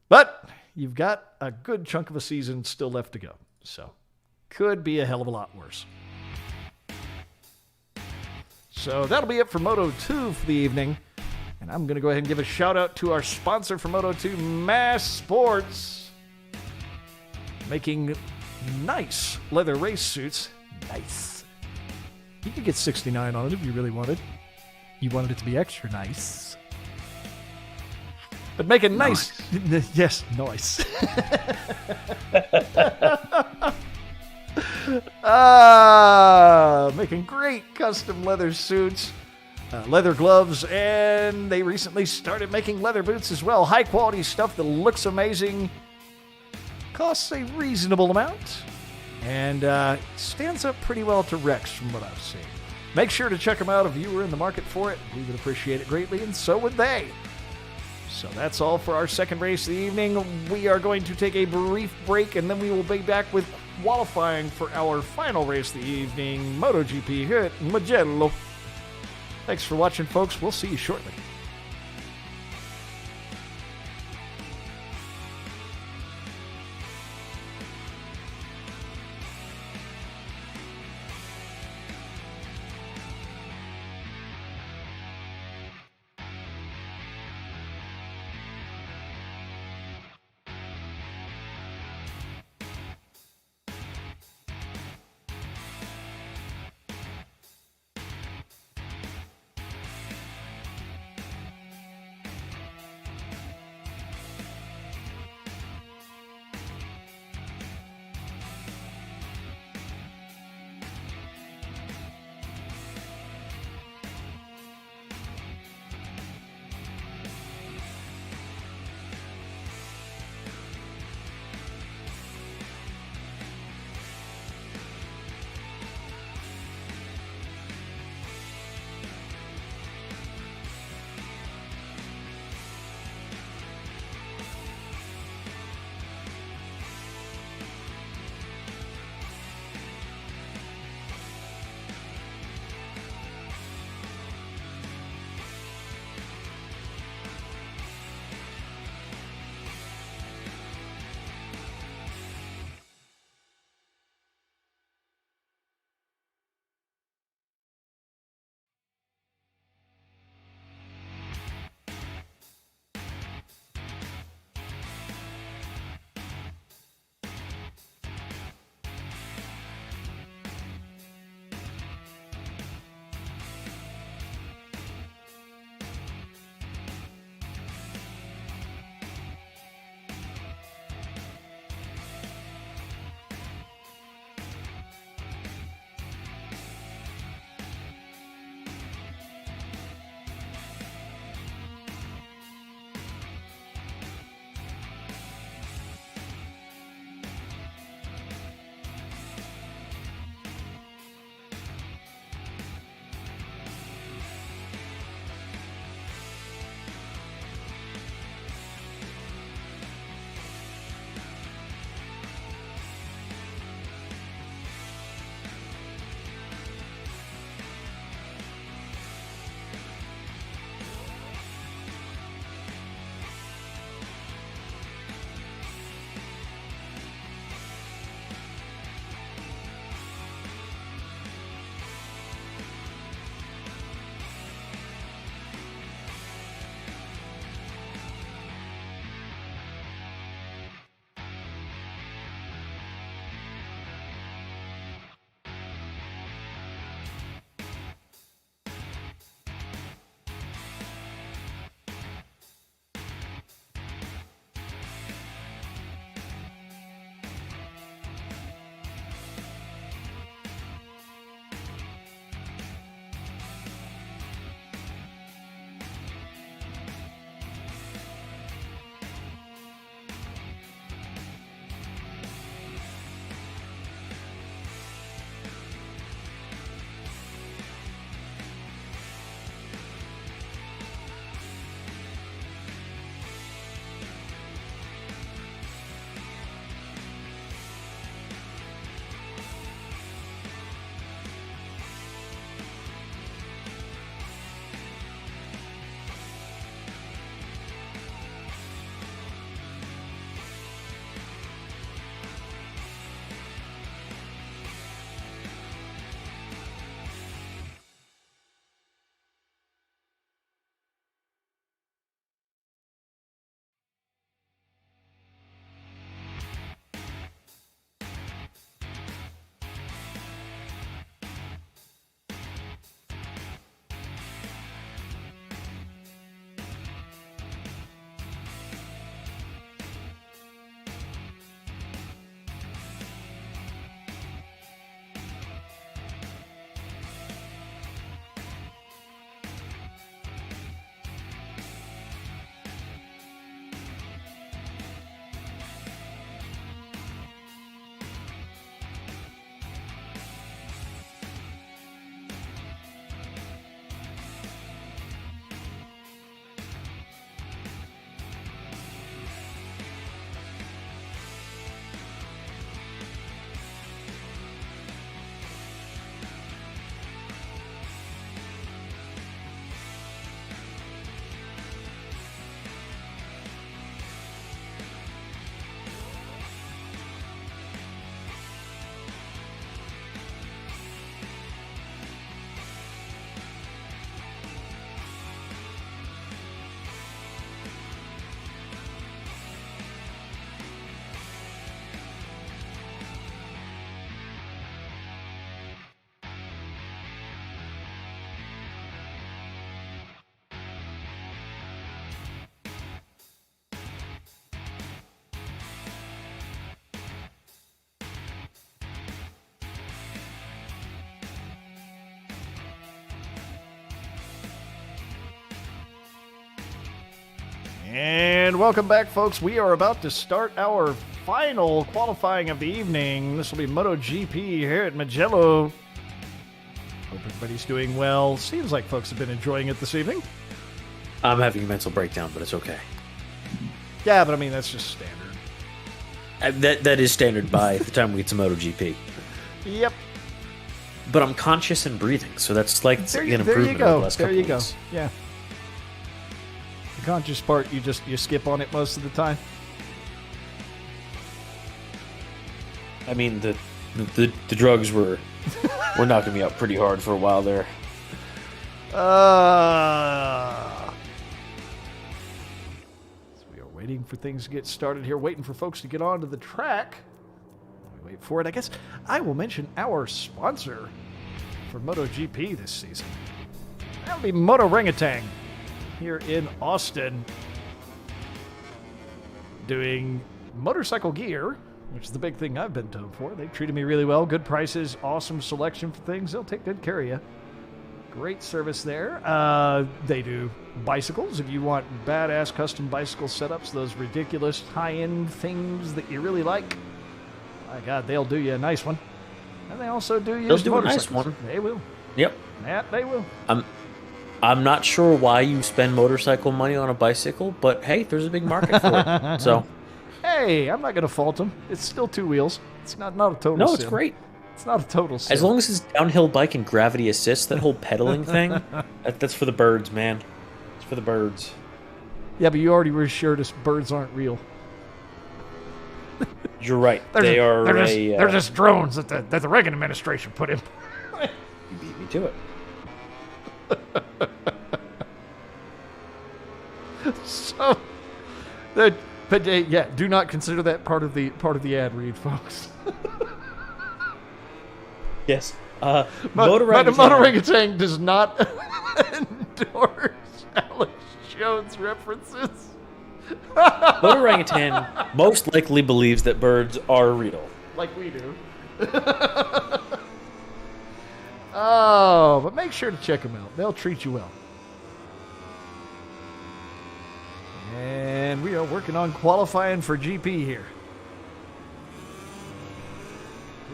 But you've got a good chunk of a season still left to go. So could be a hell of a lot worse. So that'll be it for Moto 2 for the evening. And I'm going to go ahead and give a shout out to our sponsor for Moto 2, Mass Sports. Making nice leather race suits. Nice. You could get 69 on it if you really wanted. You wanted it to be extra nice. But making nice. Yes, nice. Making great custom leather suits, leather gloves, and they recently started making leather boots as well. High quality stuff that looks amazing. Costs a reasonable amount, and stands up pretty well to Rex from what I've seen. Make sure to check them out if you were in the market for it. We would appreciate it greatly, and so would they. So that's all for our second race of the evening. We are going to take a brief break, and then we will be back with qualifying for our final race of the evening, MotoGP here at Mugello. Thanks for watching, folks. We'll see you shortly. And welcome back, folks. We are about to start our final qualifying of the evening. This will be MotoGP here at Mugello. Hope everybody's doing well. Seems like folks have been enjoying it this evening. I'm having a mental breakdown, but it's okay. Yeah, but I mean, that's just standard. That is standard by the time we get to MotoGP. Yep. But I'm conscious and breathing, so that's like an improvement there you over go. the last There couple you go. weeks. Yeah. The conscious part, you skip on it most of the time. I mean, the drugs were knocking me up pretty hard for a while there. So we are waiting for things to get started here, waiting for folks to get onto the track. We wait for it. I guess I will mention our sponsor for MotoGP this season. That'll be Moto Orangutan here in Austin, doing motorcycle gear, which is the big thing I've been told for. They've treated me really well. Good prices, awesome selection for things. They'll take good care of you. Great service there. They do bicycles. If you want badass custom bicycle setups, those ridiculous high-end things that you really like, my God, they'll do you a nice one. And they also do used They'll do a nice motorcycles. one. They will. Yep. That they will. I'm not sure why you spend motorcycle money on a bicycle, but hey, there's a big market for it. So, Hey, I'm not going to fault them. It's still two wheels. It's not a total no, sin. it's great. It's not a total sin. As long as it's downhill bike and gravity assist, that whole pedaling thing, that's for the birds, man. It's for the birds. Yeah, but you already reassured us birds aren't real. You're right. They're just drones that the Reagan administration put in. You beat me to it. So, yeah, do not consider that part of the ad read, folks. Yes. Moto Motorangutan. Orangutan does not endorse Alex Jones references. Motorangutan most likely believes that birds are real. Like we do. Oh, but make sure to check them out. They'll treat you well. And we are working on qualifying for GP here.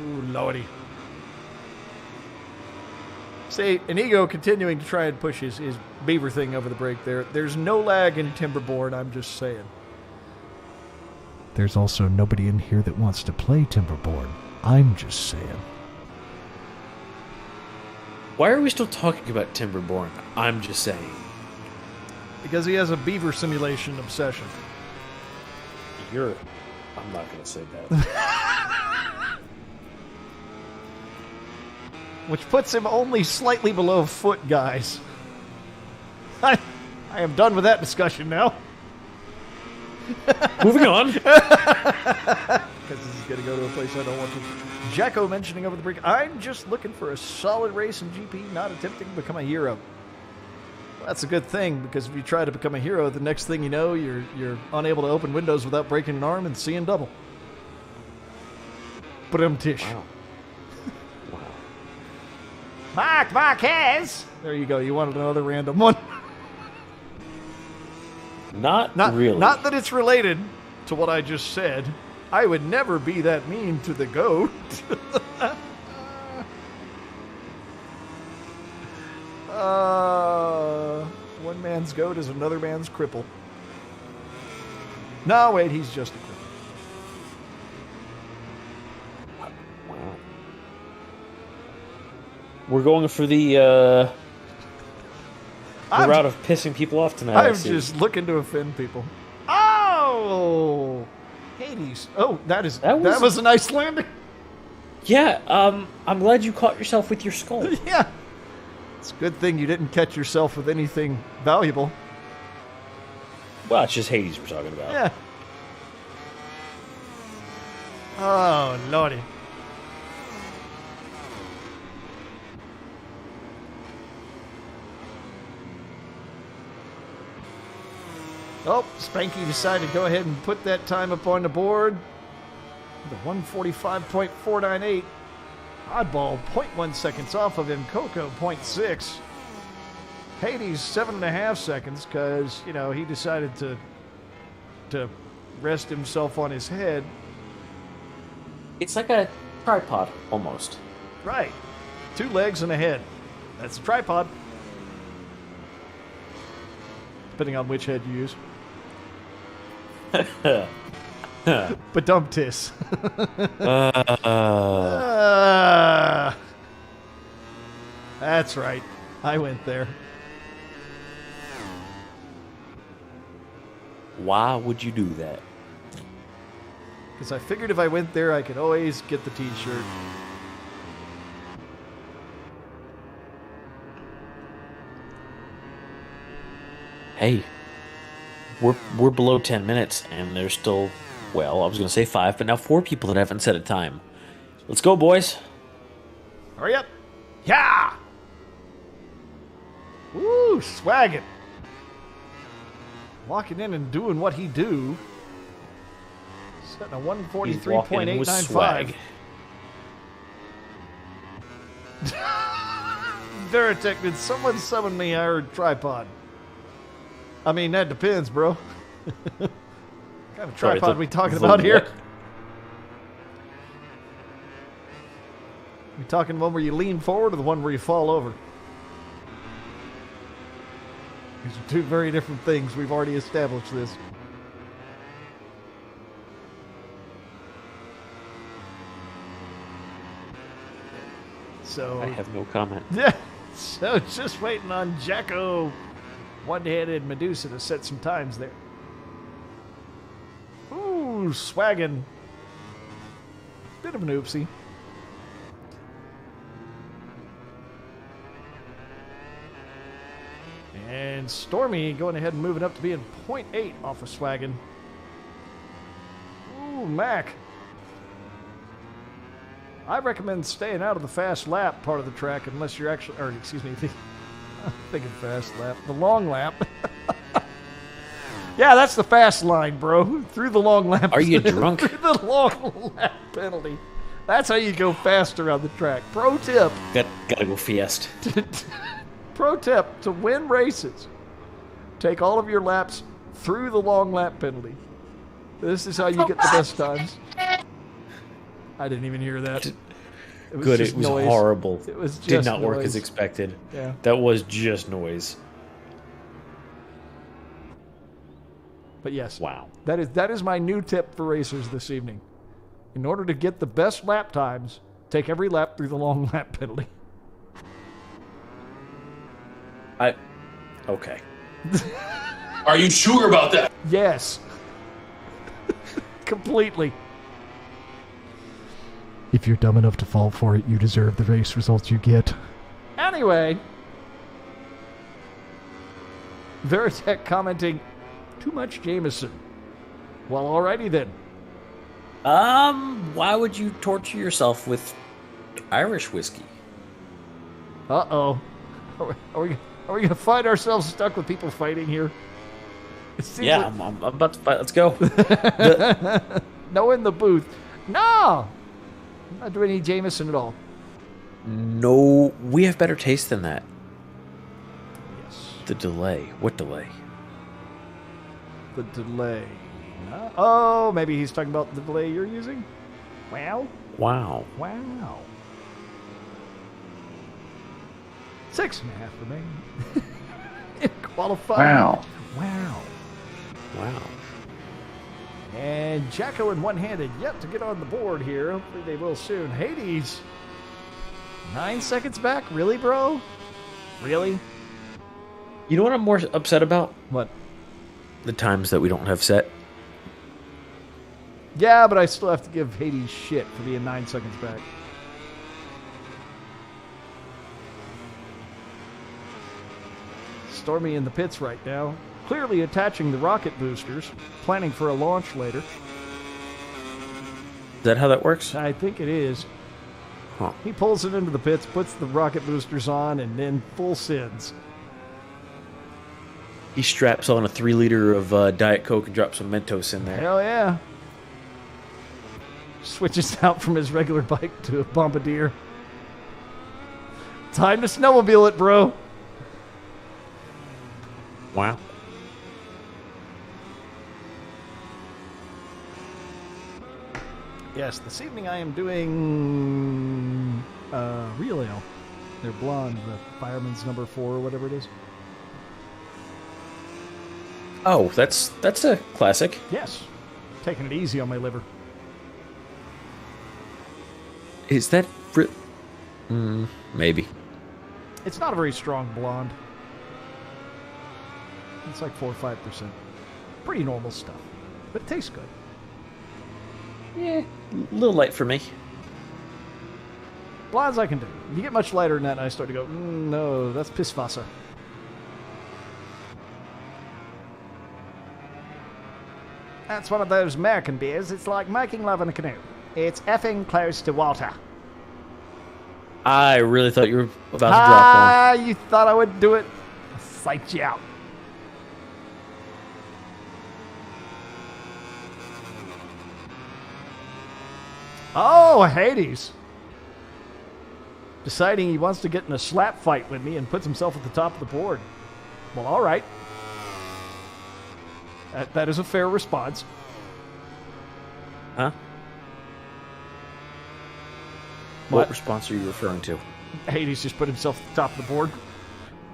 Ooh, lordy. See, Inigo continuing to try and push his beaver thing over the break there. There's no lag in Timberborn, I'm just saying. There's also nobody in here that wants to play Timberborn. I'm just saying. Why are we still talking about Timberborn? I'm just saying. Because he has a beaver simulation obsession. I'm not going to say that. Which puts him only slightly below foot, guys. I am done with that discussion now. Moving on. Because this is going to go to a place I don't want to. Jacko mentioning over the break, I'm just looking for a solid race in GP, not attempting to become a hero. Well, that's a good thing, because if you try to become a hero, the next thing you know, you're unable to open windows without breaking an arm and seeing double. Tish. Wow. Wow. Mark Marquez! There you go, you wanted another random one. Not really. Not that it's related to what I just said. I would never be that mean to the goat. One man's goat is another man's cripple. No, wait, he's just a cripple. Wow. We're going for the route of pissing people off tonight. I'm just looking to offend people. Oh! Hades. Oh, that was a nice landing. Yeah, I'm glad you caught yourself with your skull. Yeah. It's a good thing you didn't catch yourself with anything valuable. Well, it's just Hades we're talking about. Yeah. Oh, lordy. Oh, Spanky decided to go ahead and put that time up on the board. The 145.498. Oddball, 0.1 seconds off of him. Coco, 0.6. Hades, 7.5 seconds, because, he decided to to rest himself on his head. It's like a tripod, almost. Right. 2 legs and a head. That's a tripod. Depending on which head you use. But dumptis. That's right. I went there. Why would you do that? Because I figured if I went there, I could always get the t-shirt. Hey, we're below 10 minutes, and there's still, well, I was going to say 5, but now 4 people that haven't set a time. Let's go, boys. Hurry up. Yeah! Woo, swagging. Walking in and doing what he do. Setting a He's walking in with swag. 143.895. Veritech, did someone summon me? I heard tripod. I mean, that depends, bro. What kind of tripod we talking about here? What? We talking one where you lean forward or the one where you fall over? These are 2 very different things. We've already established this. So I have no comment. yeah, so just waiting on Jacko, one-headed Medusa, to set some times there. Ooh, swaggin'. Bit of an oopsie. And Stormy going ahead and moving up to being 0.8 off of swaggin'. Ooh, Mac. I recommend staying out of the fast lap part of the track unless you're actually, or excuse me, I'm thinking fast lap, the long lap. Yeah, that's the fast line, bro. Through the long lap. Are you drunk? Through the long lap penalty. That's how you go fast around the track. Pro tip. Gotta go fiest. Pro tip, to win races, take all of your laps through the long lap penalty. This is how you get the best times. I didn't even hear that. It was Good, just it was noise. horrible. It was just Did not work noise. as expected. Yeah. That was just noise. But yes, Wow. that is my new tip for racers this evening. In order to get the best lap times, take every lap through the long lap penalty. Okay. Are you sure about that? Yes. Completely. If you're dumb enough to fall for it, you deserve the race results you get. Anyway, Veritech commenting, too much Jameson. Well, alrighty then. Why would you torture yourself with Irish whiskey? Uh-oh. Are we going to find ourselves stuck with people fighting here? It seems Yeah, like- I'm about to fight. Let's go. No in the booth. No! I'm not doing any Jameson at all. No, we have better taste than that. Yes. The delay. What delay? The delay. Oh, maybe he's talking about the delay you're using? Wow. Wow. Wow. 6.5 remaining. In qualifying. Wow. Wow. Wow. And Jacko and one-handed yet to get on the board here. Hopefully they will soon. Hades. 9 seconds back? Really, bro? Really? You know what I'm more upset about? What? The times that we don't have set. Yeah, but I still have to give Hades shit for being 9 seconds back. Stormy in the pits right now. Clearly attaching the rocket boosters. Planning for a launch later. Is that how that works? I think it is. Huh. He pulls it into the pits, puts the rocket boosters on, and then full sends. He straps on a 3-liter of Diet Coke and drops some Mentos in there. Hell yeah. Switches out from his regular bike to a Bombardier. Time to snowmobile it, bro. Yes, this evening I am doing real ale. They're blonde, the Fireman's number 4 or whatever it is. Oh, that's a classic. Yes, taking it easy on my liver. Is that... maybe. It's not a very strong blonde. It's like 4 or 5%. Pretty normal stuff, but it tastes good. Yeah, a little light for me. Blondes I can do. If you get much lighter than that, I start to go, no, that's Pisswasser. That's one of those American beers. It's like making love in a canoe. It's effing close to water. I really thought you were about to drop one. You thought I would do it? I psyched you out. Oh, Hades. Deciding he wants to get in a slap fight with me and puts himself at the top of the board. Well, all right. That is a fair response. Huh? What response are you referring to? Hades just put himself at the top of the board.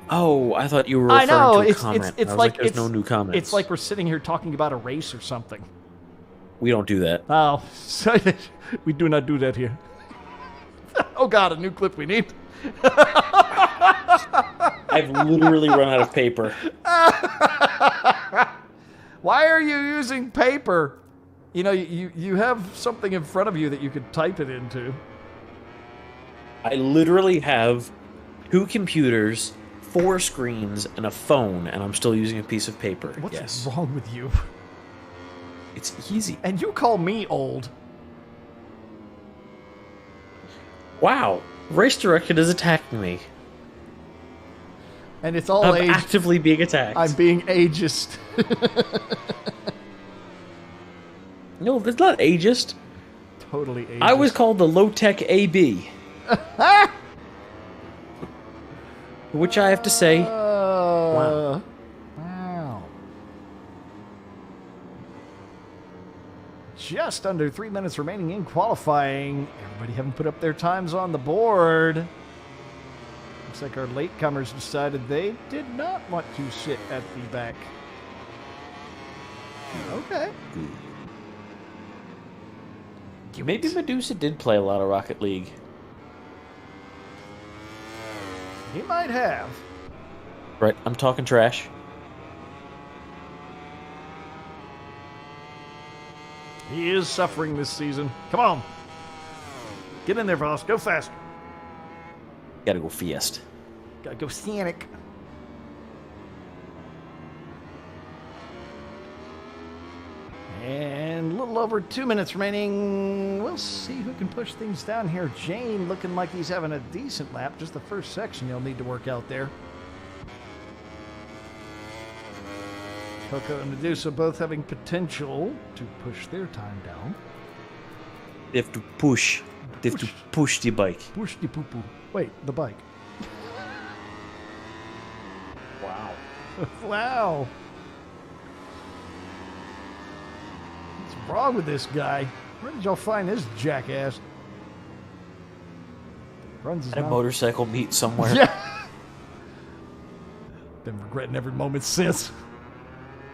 Oh, I thought you were referring to a comment. It's I was like there's no new comments. It's like we're sitting here talking about a race or something. We don't do that. Oh, we do not do that here. Oh God, a new clip we need. I've literally run out of paper. Why are you using paper? You know, you have something in front of you that you could type it into. I literally have 2 computers, 4 screens, and a phone, and I'm still using a piece of paper. What's wrong with you? It's easy. And you call me old. Wow. Race Directed is attacking me. And it's all I'm age. actively being attacked. I'm being ageist. No, it's not ageist. Totally ageist. I was called the low-tech AB. Which I have to say, wow. Wow. Just under 3 minutes remaining in qualifying. Everybody having put up their times on the board. Looks like our latecomers decided they did not want to sit at the back. Okay. maybe Medusa did play a lot of Rocket League. He might have. Right, I'm talking trash. He is suffering this season. Come on. Get in there, Voss. Go faster. Gotta go Fiest. Gotta go scenic. And a little over 2 minutes remaining. We'll see who can push things down here. Jane looking like he's having a decent lap. Just the first section you'll need to work out there. Coco and Medusa both having potential to push their time down. They have to push. They have to push the bike. Push the poo-poo. Wait, the bike. Wow. Wow. What's wrong with this guy? Where did y'all find this jackass? Runs his At a mouth. motorcycle meet somewhere. Yeah. Been regretting every moment since.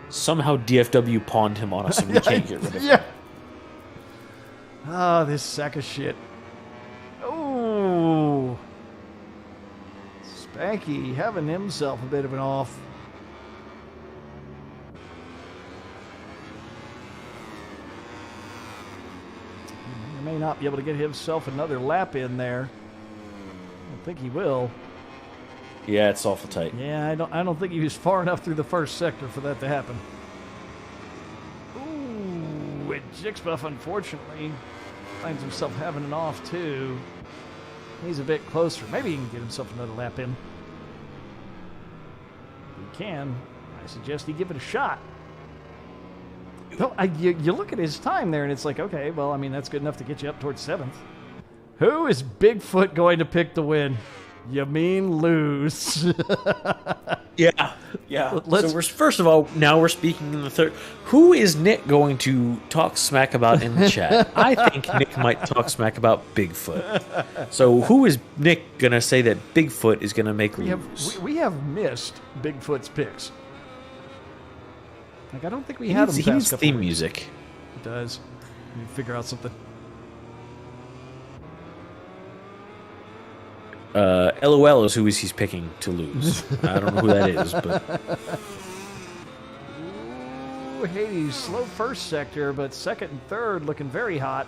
Somehow DFW pawned him on us and we can't get rid of him. Yeah. Ah, this sack of shit. Oh. Spanky having himself a bit of an off. He may not be able to get himself another lap in there. I don't think he will. Yeah, it's awful tight. Yeah, I don't think he was far enough through the first sector for that to happen. Ooh, and Jixbuff, unfortunately, finds himself having an off, too. He's a bit closer. Maybe he can get himself another lap in. If he can, I suggest he give it a shot. No, you look at his time there, and it's like, okay, well, I mean, that's good enough to get you up towards 7th. Who is Bigfoot going to pick to win? You mean lose. Yeah. So first of all, now we're speaking in the third. Who is Nick going to talk smack about in the chat? I think Nick might talk smack about Bigfoot. So who is Nick going to say that Bigfoot is going to make lose? We have missed Bigfoot's picks. Like, I don't think we had him. He needs theme music. It does. We need to figure out something. LOL is who he's picking to lose. I don't know who that is, but Ooh, Hades, slow first sector, but second and third looking very hot.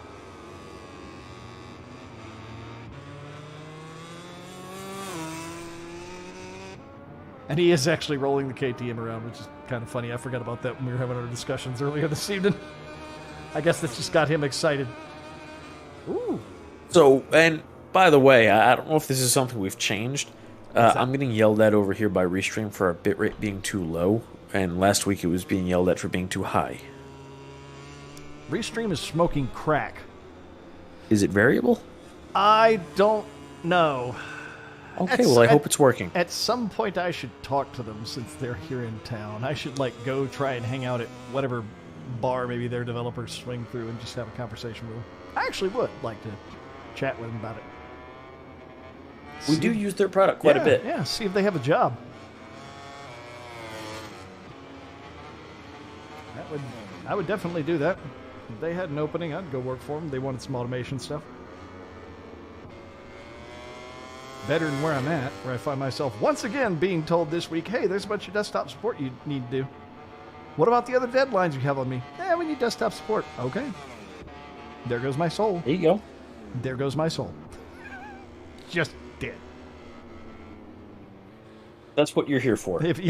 And he is actually rolling the KTM around, which is kind of funny. I forgot about that when we were having our discussions earlier this evening. I guess that's just got him excited. Ooh. So, and by the way, I don't know if this is something we've changed. I'm getting yelled at over here by Restream for our bitrate being too low, and last week it was being yelled at for being too high. Restream is smoking crack. Is it variable? I don't know. Okay, well, I hope it's working. At some point, I should talk to them since they're here in town. I should, go try and hang out at whatever bar maybe their developers swing through and just have a conversation with them. I actually would like to chat with them about it. We do use their product quite a bit. Yeah, see if they have a job. I would definitely do that. If they had an opening, I'd go work for them. They wanted some automation stuff. Better than where I'm at, where I find myself once again being told this week, hey, there's a bunch of desktop support you need to do. What about the other deadlines you have on me? Yeah, we need desktop support. Okay. There goes my soul. There you go. There goes my soul. Just dead. That's what you're here for. If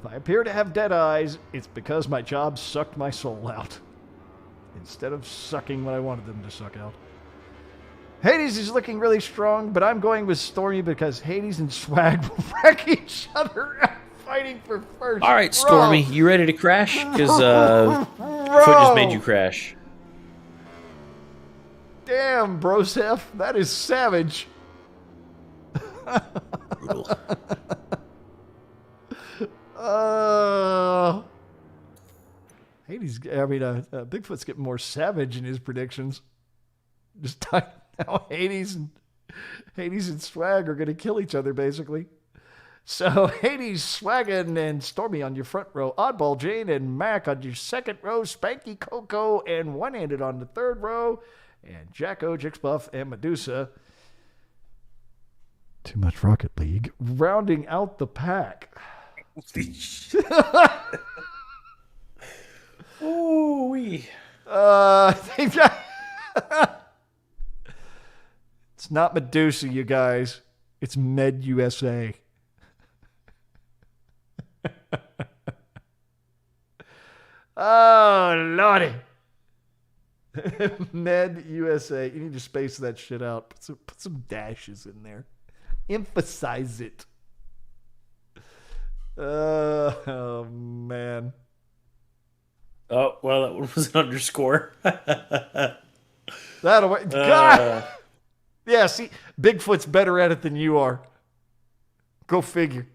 I appear to have dead eyes, it's because my job sucked my soul out. Instead of sucking what I wanted them to suck out. Hades is looking really strong, but I'm going with Stormy because Hades and Swag will wreck each other out fighting for first. All right, Stormy, you ready to crash? Because Foot just made you crash. Damn, Brosef, that is savage. Brutal. Bigfoot's getting more savage in his predictions. Just now, Hades and Swag are going to kill each other, basically. So, Hades, Swaggin, and Stormy on your front row. Oddball Jane and Mac on your second row. Spanky, Coco, and One-Handed on the third row. And Jacko, Jixbuff, and Medusa. Too much Rocket League. Rounding out the pack. Holy shit. Ooh-wee. It's not Medusa, you guys. It's Med USA. Oh, Lordy. Med USA. You need to space that shit out. Put some dashes in there. Emphasize it. Oh, man. Oh, well, that one was an underscore. That'll work. God! Yeah, see, Bigfoot's better at it than you are. Go figure.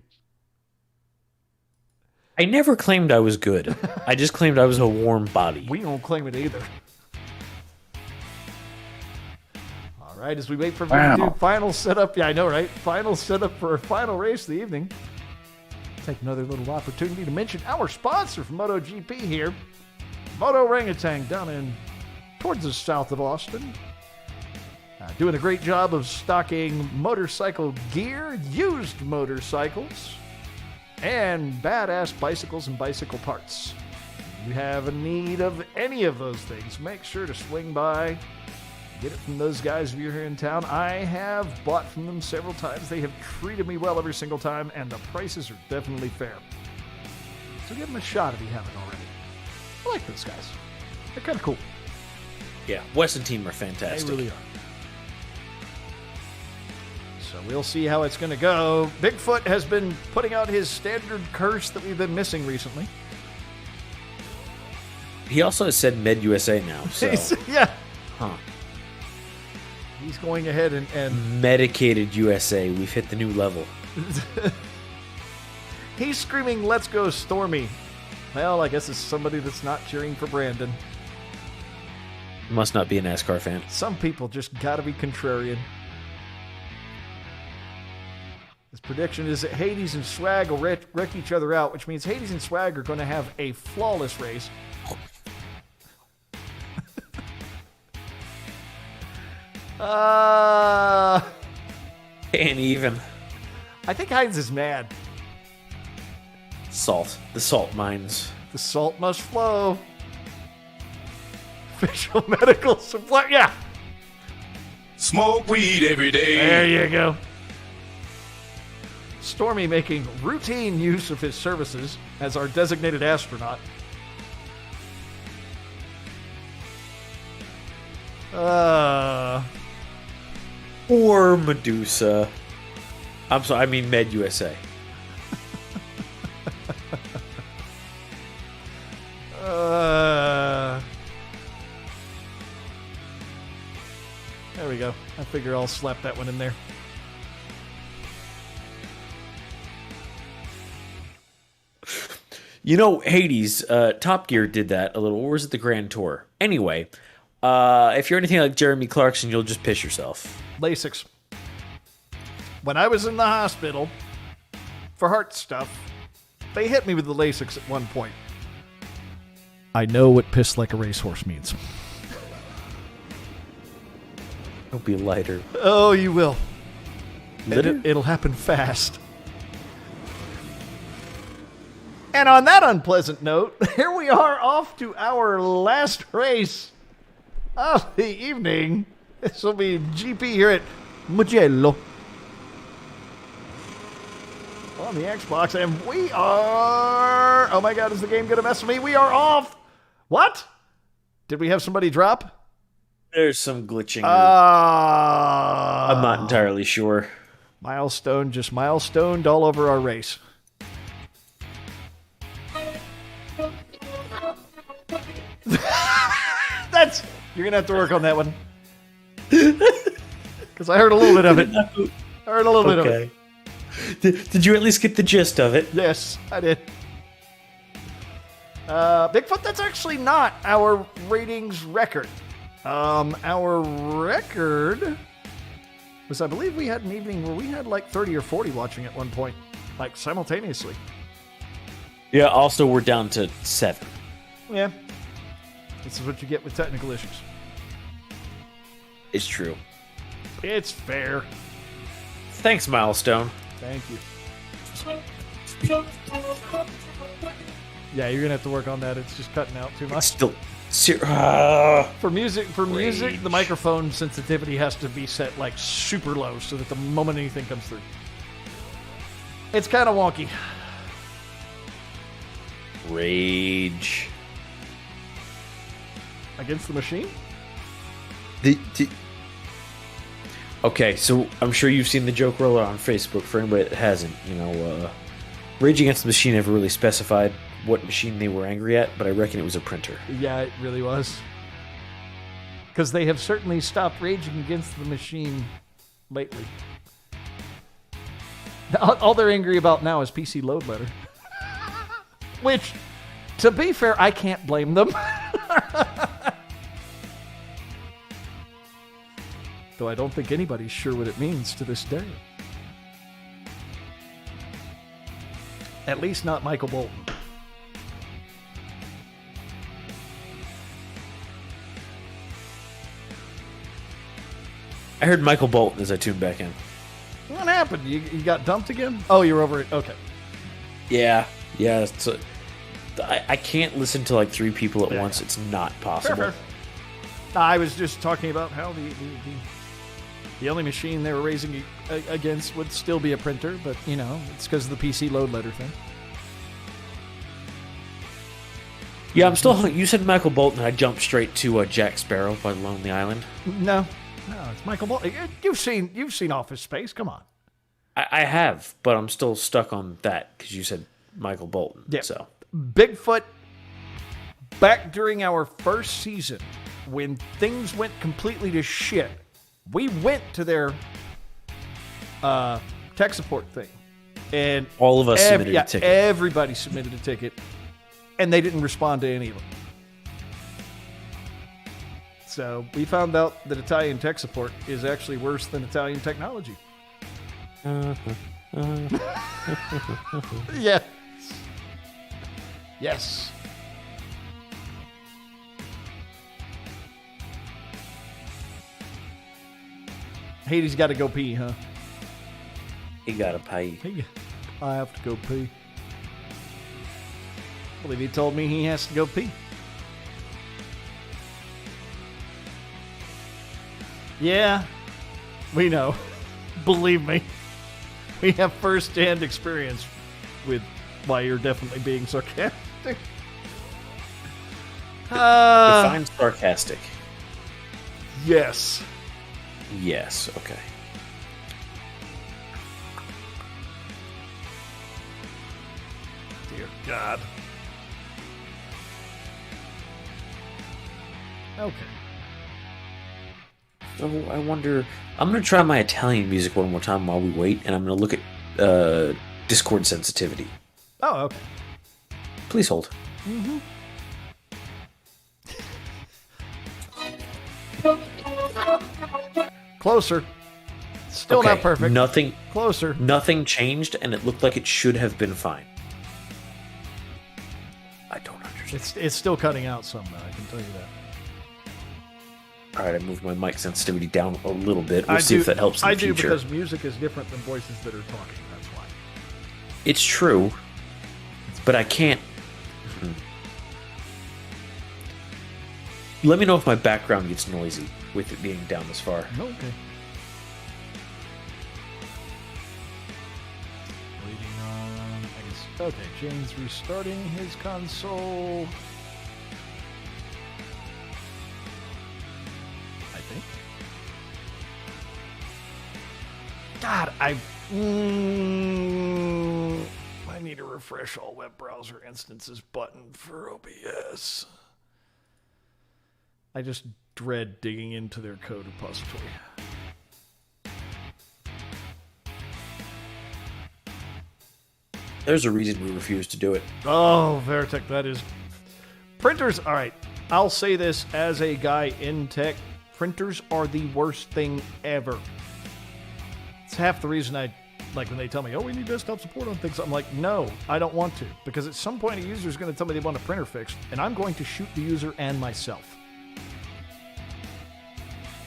I never claimed I was good. I just claimed I was a warm body. We don't claim it either. All right, as we wait for Wow. to do final setup. Yeah, I know, right? Final setup for our final race of the evening. Take another little opportunity to mention our sponsor for MotoGP here. Moto Orangutan down in towards the south of Austin. Doing a great job of stocking motorcycle gear, used motorcycles, and badass bicycles and bicycle parts. If you have a need of any of those things, make sure to swing by. Get it from those guys if you're here in town. I have bought from them several times. They have treated me well every single time, and the prices are definitely fair. So give them a shot if you haven't already. I like those guys. They're kind of cool. Yeah, Wes and team are fantastic. They really are. So we'll see how it's going to go. Bigfoot has been putting out his standard curse that we've been missing recently. He also has said Med USA now. So. Yeah. Huh. He's going ahead and Medicated USA. We've hit the new level. he's screaming, "Let's go, Stormy." Well, I guess it's somebody that's not cheering for Brandon. Must not be a NASCAR fan. Some people just gotta be contrarian. His prediction is that Hades and Swag will wreck each other out, which means Hades and Swag are going to have a flawless race. And even. I think Hines is mad. Salt. The salt mines. The salt must flow. Official medical supply. Yeah. Smoke weed every day. There you go. Stormy making routine use of his services as our designated astronaut. Or Medusa. I'm sorry, I mean Med USA. There we go. I figure I'll slap that one in there. You know, Hades, Top Gear did that a little. Or was it the Grand Tour? Anyway, if you're anything like Jeremy Clarkson, you'll just piss yourself. Lasix. When I was in the hospital for heart stuff, they hit me with the Lasix at one point. I know what piss like a racehorse means. It'll be lighter. Oh, you will. Litter? It'll happen fast. And on that unpleasant note, here we are off to our last race of the evening. This will be GP here at Mugello on the Xbox, and we are... Oh my god, is the game going to mess with me? We are off! What? Did we have somebody drop? There's some glitching. I'm not entirely sure. Milestone just milestoned all over our race. You're gonna have to work on that one, because I heard a little bit of it. I heard a little bit of it. Did you at least get the gist of it? Yes, I did. Bigfoot, that's actually not our ratings record. Our record was, I believe we had an evening where we had like 30 or 40 watching at one point, like simultaneously. Yeah, also we're down to 7. Yeah. This is what you get with technical issues. It's true. It's fair. Thanks, Milestone. Thank you. Yeah, you're gonna have to work on that. It's just cutting out too much. Still, for music, the microphone sensitivity has to be set like super low so that the moment anything comes through, it's kind of wonky. Rage. Against the machine? Okay, so I'm sure you've seen the joke roller on Facebook. For anybody that hasn't, Rage Against the Machine never really specified what machine they were angry at, but I reckon it was a printer. Yeah, it really was. Because they have certainly stopped raging against the machine lately. All they're angry about now is PC load letter. Which, to be fair, I can't blame them. Though I don't think anybody's sure what it means to this day. At least not Michael Bolton. I heard Michael Bolton as I tuned back in. What happened? You got dumped again? Oh, you're over it. Okay. Yeah. So, I can't listen to like 3 people at once. It's not possible. Fair. I was just talking about how the only machine they were raising against would still be a printer, but, it's because of the PC load letter thing. Yeah, I'm still... You said Michael Bolton, I jumped straight to Jack Sparrow by Lonely Island. No, it's Michael Bolton. You've seen Office Space. Come on. I have, but I'm still stuck on that because you said Michael Bolton. Yeah. So Bigfoot, back during our first season, when things went completely to shit, We went to their tech support thing. And all of us submitted a ticket. Everybody submitted a ticket. And they didn't respond to any of them. So we found out that Italian tech support is actually worse than Italian technology. Yes. Yes. Hades got to go pee, huh? He got to pee. I have to go pee. I believe he told me he has to go pee. Yeah, we know. Believe me. We have first-hand experience with why you're definitely being sarcastic. Define sarcastic. Yes. Yes, okay. Dear God. Okay. So I wonder... I'm going to try my Italian music one more time while we wait, and I'm going to look at Discord sensitivity. Oh, okay. Please hold. Mm-hmm. Closer. Still Okay, not perfect. Nothing. Closer. Nothing changed, and it looked like it should have been fine. I don't understand. It's still cutting out some, though, I can tell you that. All right, I moved my mic sensitivity down a little bit. We'll see if that helps in the future. I do, because music is different than voices that are talking. That's why. It's true, but I can't... Let me know if my background gets noisy with it being down this far. Okay. Waiting on... I guess, okay, James restarting his console. I think. God, I need to refresh all web browser instances button for OBS. I just dread digging into their code repository. There's a reason we refuse to do it. Oh, Veritech, that is... Printers, all right, I'll say this as a guy in tech. Printers are the worst thing ever. It's half the reason I... Like when they tell me, oh, we need desktop support on things, I'm like, no, I don't want to. Because at some point a user is going to tell me they want a printer fixed, and I'm going to shoot the user and myself.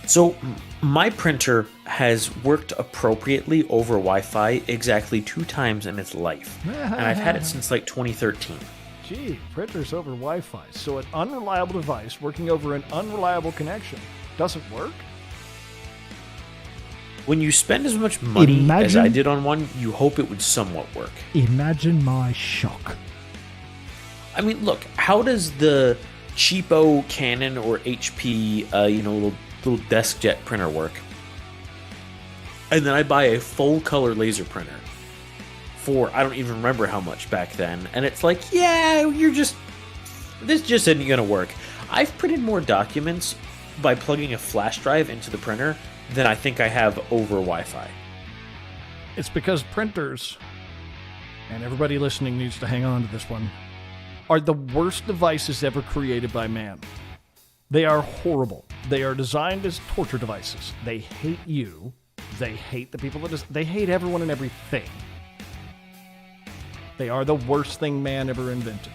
So, my printer has worked appropriately over Wi-Fi exactly 2 times in its life. And I've had it since like 2013. Gee, printers over Wi-Fi. So an unreliable device working over an unreliable connection doesn't work? When you spend as much money as I did on one, you hope it would somewhat work. Imagine my shock. I mean, look, how does the cheapo Canon or HP, little desk jet printer work? And then I buy a full color laser printer for, I don't even remember how much back then. And it's like, yeah, this just isn't going to work. I've printed more documents by plugging a flash drive into the printer than I think I have over Wi-Fi. It's because printers, and everybody listening needs to hang on to this one, are the worst devices ever created by man. They are horrible. They are designed as torture devices. They hate you. They hate the people they hate everyone and everything. They are the worst thing man ever invented.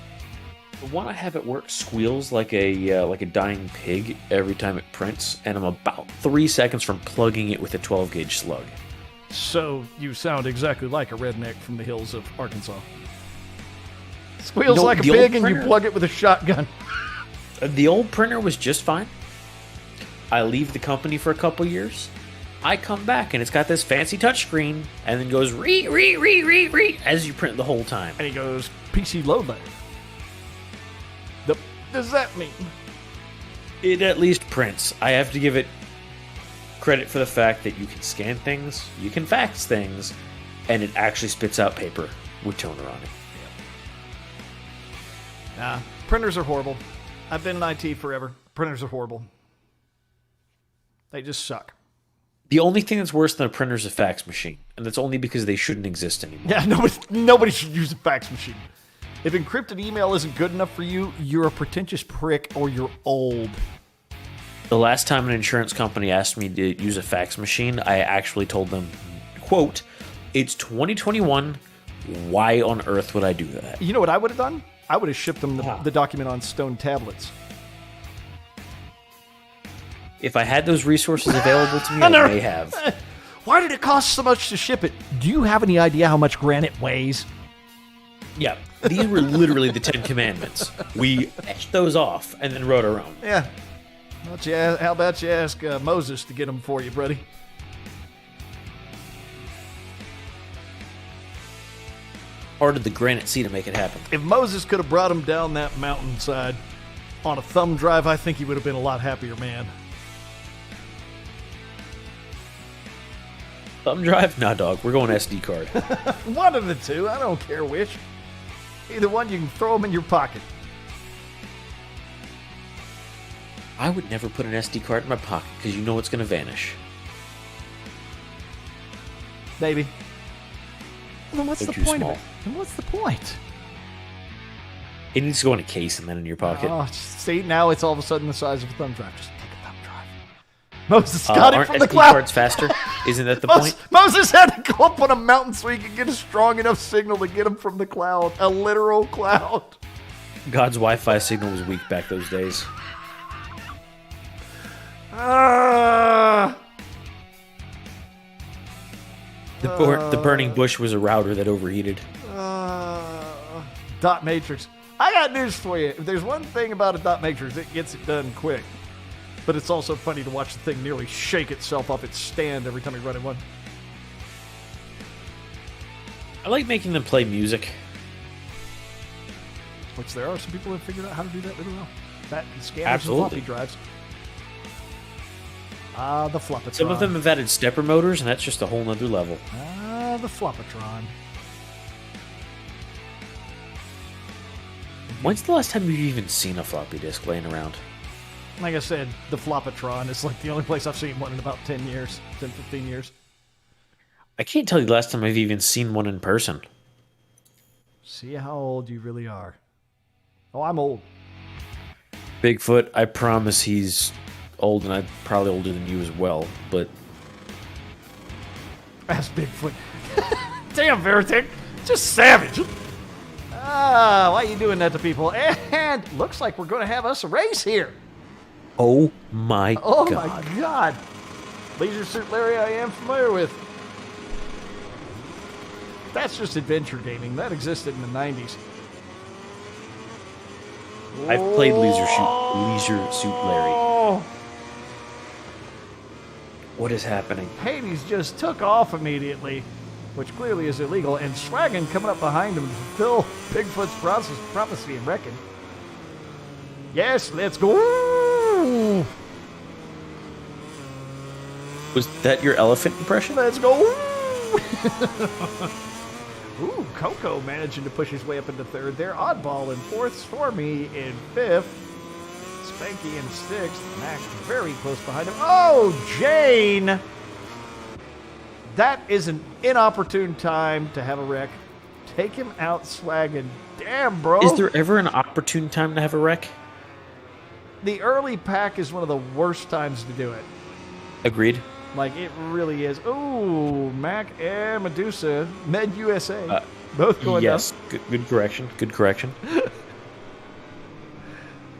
The one I have at work squeals like a dying pig every time it prints, and I'm about 3 seconds from plugging it with a 12-gauge slug. So you sound exactly like a redneck from the hills of Arkansas. Squeals like a pig and you plug it with a shotgun. The old printer was just fine. I leave the company for a couple years. I come back and it's got this fancy touchscreen and then goes re as you print the whole time. And he goes PC load letter. What does that mean? It at least prints. I have to give it credit for the fact that you can scan things, you can fax things, and it actually spits out paper with toner on it. Nah, printers are horrible. I've been in IT forever. Printers are horrible. They just suck. The only thing that's worse than a printer is a fax machine, and that's only because they shouldn't exist anymore. Yeah, nobody should use a fax machine. If encrypted email isn't good enough for you, you're a pretentious prick or you're old. The last time an insurance company asked me to use a fax machine, I actually told them, quote, "It's 2021. Why on earth would I do that?" You know what I would have done? I would have shipped them the document on stone tablets. If I had those resources available to me, I may have. Why did it cost so much to ship it? Do you have any idea how much granite weighs? Yeah, these were literally the 10 Commandments. We etched those off and then wrote our own. Yeah. How about you ask Moses to get them for you, buddy? Parted the granite sea to make it happen. If Moses could have brought him down that mountainside on a thumb drive, I think he would have been a lot happier man. Thumb drive? Nah, dog. We're going SD card. One of the two. I don't care which. Either one, you can throw them in your pocket. I would never put an SD card in my pocket because you know it's going to vanish. Maybe. Well, then what's They're the too point small. of it? Then what's the point? It needs to go in a case and then in your pocket. Oh, see, now it's all of a sudden the size of a thumb drive. Just take a thumb drive. Moses got it aren't from the SD cloud. cards faster? Isn't that the point? Moses had to go up on a mountain so he could get a strong enough signal to get him from the cloud. A literal cloud. God's Wi-Fi signal was weak back those days. The burning bush was a router that overheated. Dot matrix. I got news for you. If there's one thing about a dot matrix, it gets it done quick. But it's also funny to watch the thing nearly shake itself off its stand every time you run in one. I like making them play music. Which there are some people that have figured out how to do that really well. That and scanners Absolutely. and floppy drives. The Floppatron. Some of them have added stepper motors, and that's just a whole nother level. The Floppatron. When's the last time you've even seen a floppy disk laying around? Like I said, the Floppatron is like the only place I've seen one in about 10 years, 10, 15 years. I can't tell you the last time I've even seen one in person. See how old you really are. Oh, I'm old. Bigfoot, I promise he's old, and I'm probably older than you as well, but... That's Bigfoot. Damn, Veritek. Just savage. Why are you doing that to people? And looks like we're going to have us a race here. Oh my god. Oh my god. Leisure Suit Larry I am familiar with. That's just adventure gaming. That existed in the 90s. I've played Leisure Suit Larry. What is happening? Hades just took off immediately, which clearly is illegal, and Swaggin coming up behind him to fulfill Bigfoot's prophecy and reckon. Yes, let's go. Was that your elephant impression? Let's go. Ooh, Coco managing to push his way up into third there. Oddball in fourth. Stormy in fifth. Spanky in sixth. Max very close behind him. Oh, Jane! That is an inopportune time to have a wreck. Take him out swagging. Damn, bro. Is there ever an opportune time to have a wreck? The early pack is one of the worst times to do it. Agreed. Like, it really is. Ooh, Mac and Medusa, Med USA, both going yes, down. good correction. Good correction.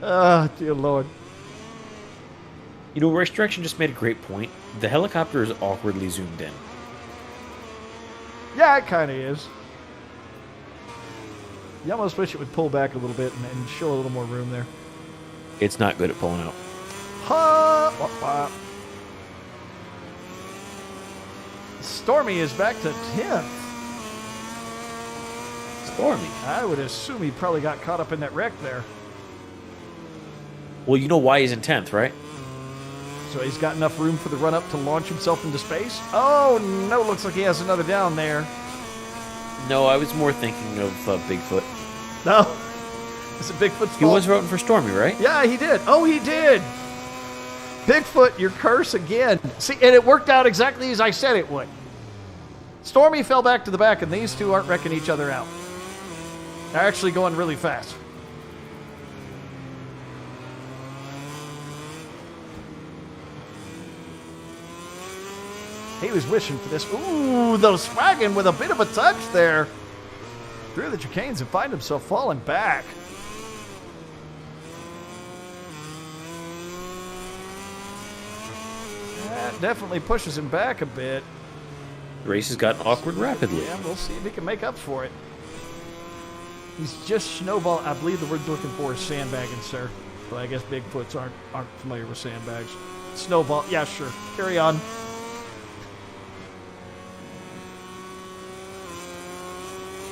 Dear Lord. You know, Race Direction just made a great point. The helicopter is awkwardly zoomed in. Yeah, it kind of is. You almost wish it would pull back a little bit and show a little more room there. It's not good at pulling out. Ha! Wah, wah. Stormy is back to 10th. Stormy. I would assume he probably got caught up in that wreck there. Well, you know why he's in 10th, right? So he's got enough room for the run-up to launch himself into space? Oh, no, looks like he has another down there. No, I was more thinking of Bigfoot. No. Is it Bigfoot's fault? He was voting for Stormy, right? Yeah, he did. Oh, he did. Bigfoot, your curse again. See, and it worked out exactly as I said it would. Stormy fell back to the back, and these two aren't wrecking each other out. They're actually going really fast. He was wishing for this. Ooh, those Swaggin with a bit of a touch there. Through the chicanes and find himself falling back. That definitely pushes him back a bit. The race has gotten awkward rapidly. Yeah, we'll see if he can make up for it. He's just snowball. I believe the word looking for is sandbagging, sir. But I guess Bigfoots aren't familiar with sandbags. Snowball. Yeah, sure. Carry on.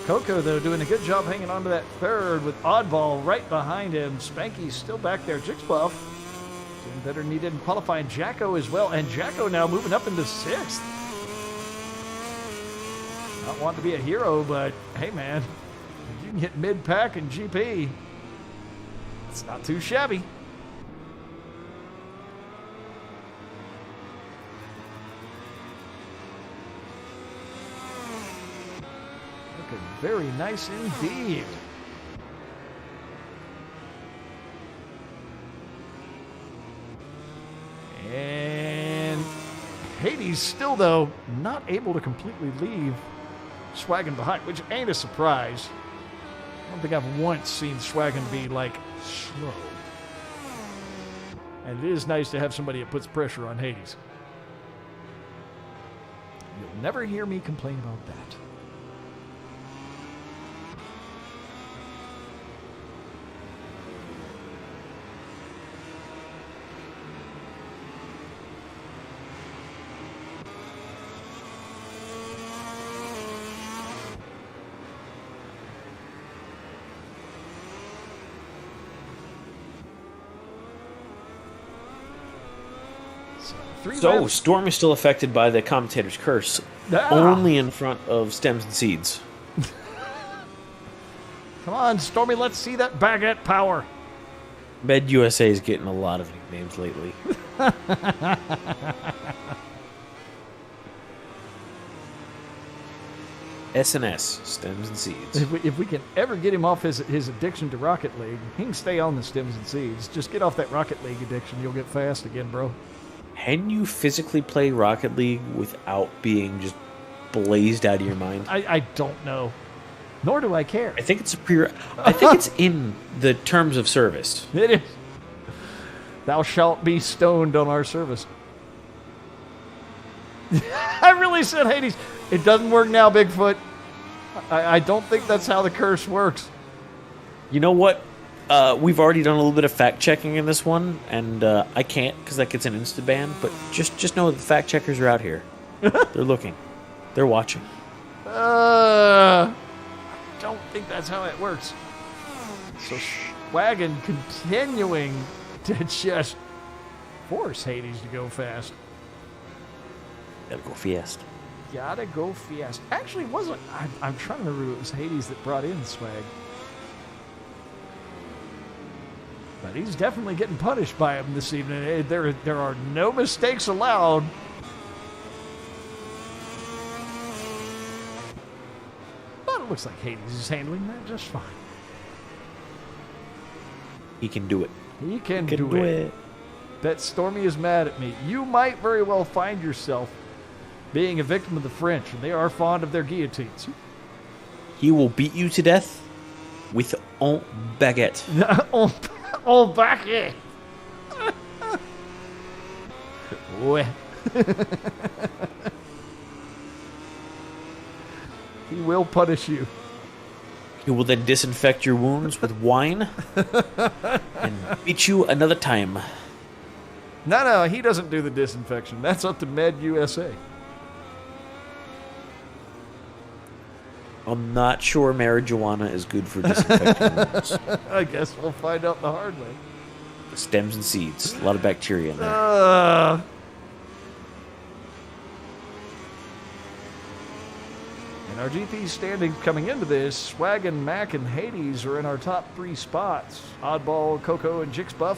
Coco, though, doing a good job hanging on to that third with Oddball right behind him. Spanky's still back there. Jixbuff doing better than he did in qualifying. Jacko as well. And Jacko now moving up into 6th. Not wanting to be a hero, but hey, man, if you can hit mid-pack in GP, it's not too shabby. Looking very nice indeed. And Hades still, though, not able to completely leave Swaggin behind, which ain't a surprise. I don't think I've once seen Swaggin be, like, slow. And it is nice to have somebody that puts pressure on Hades. You'll never hear me complain about that. So, Storm is still affected by the commentator's curse, only in front of Stems and Seeds. Come on, Stormy, let's see that baguette power. Med USA is getting a lot of nicknames lately. SNS, Stems and Seeds. If we can ever get him off his addiction to Rocket League, he can stay on the Stems and Seeds. Just get off that Rocket League addiction, you'll get fast again, bro. Can you physically play Rocket League without being just blazed out of your mind? I don't know. Nor do I care. I think it's I think it's in the terms of service. It is. Thou shalt be stoned on our service. I really said Hades. It doesn't work now, Bigfoot. I don't think that's how the curse works. You know what? We've already done a little bit of fact checking in this one, and I can't because that gets an insta ban. But just know that the fact checkers are out here. They're looking. They're watching. I don't think that's how it works. So Wagon continuing to just force Hades to go fast. Gotta go fast. Gotta go fast. Actually, it wasn't. I'm trying to remember. It was Hades that brought in Swag. But he's definitely getting punished by him this evening. There are no mistakes allowed. But it looks like Hades is handling that just fine. He can do it. He can do it. That Stormy is mad at me. You might very well find yourself being a victim of the French, and they are fond of their guillotines. He will beat you to death with un baguette. Oh, baguette. He will punish you. He will then disinfect your wounds with wine and beat you another time. No, he doesn't do the disinfection. That's up to Med USA. I'm not sure marijuana is good for disinfecting wounds. I guess we'll find out the hard way. Stems and Seeds. A lot of bacteria in there. And our GP standings coming into this, Swag, Mac, and Hades are in our top 3 spots. Oddball, Coco, and Jixbuff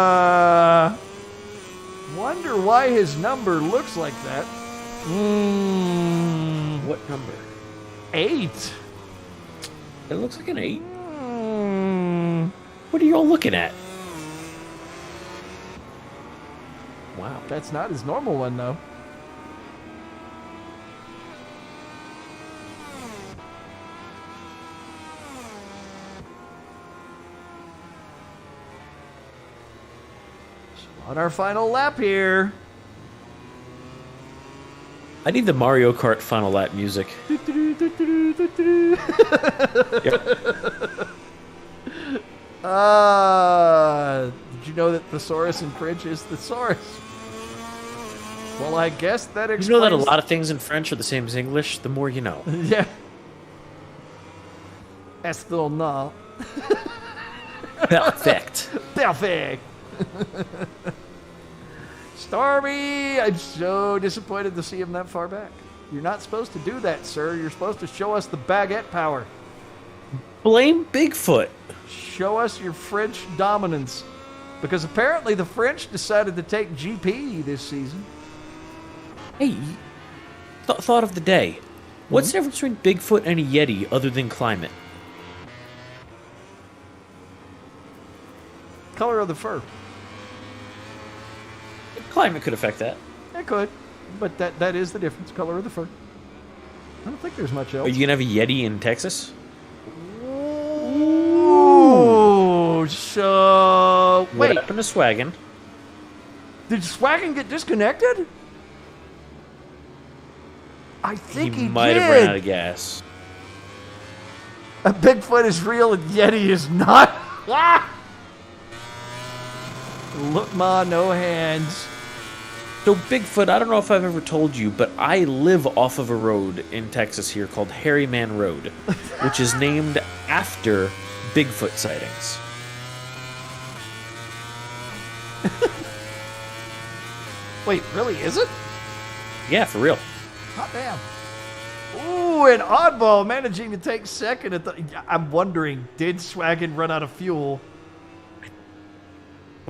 why his number looks like that. What number? 8. It looks like an 8. What are you all looking at? Wow. That's not his normal one, though. On our final lap here. I need the Mario Kart final lap music. Yep. Did you know that thesaurus in French is thesaurus? Well, I guess that explains... You know that a lot of things in French are the same as English? The more you know. Yeah. Estel na. Perfect. Perfect. Stormy, I'm so disappointed to see him that far back. You're not supposed to do that, sir. You're supposed to show us the baguette power. Blame Bigfoot. Show us your French dominance. Because apparently the French decided to take GP this season. Hey, thought of the day. What's the difference between Bigfoot and a Yeti other than climate? Color of the fur. Climate could affect that. It could. But that is the difference. Color of the fur. I don't think there's much else. Are you going to have a Yeti in Texas? Ooh, so... What Wait, happened to Swaggin? did Swaggin get disconnected? I think he might have ran out of gas. A Bigfoot is real and Yeti is not. Look, ma, no hands. So Bigfoot, I don't know if I've ever told you, but I live off of a road in Texas here called Harryman Road, which is named after Bigfoot sightings. Wait, really, is it? Yeah, for real. Hot damn. Ooh, and Oddball managing to take second at the... I'm wondering, did Swaggin run out of fuel?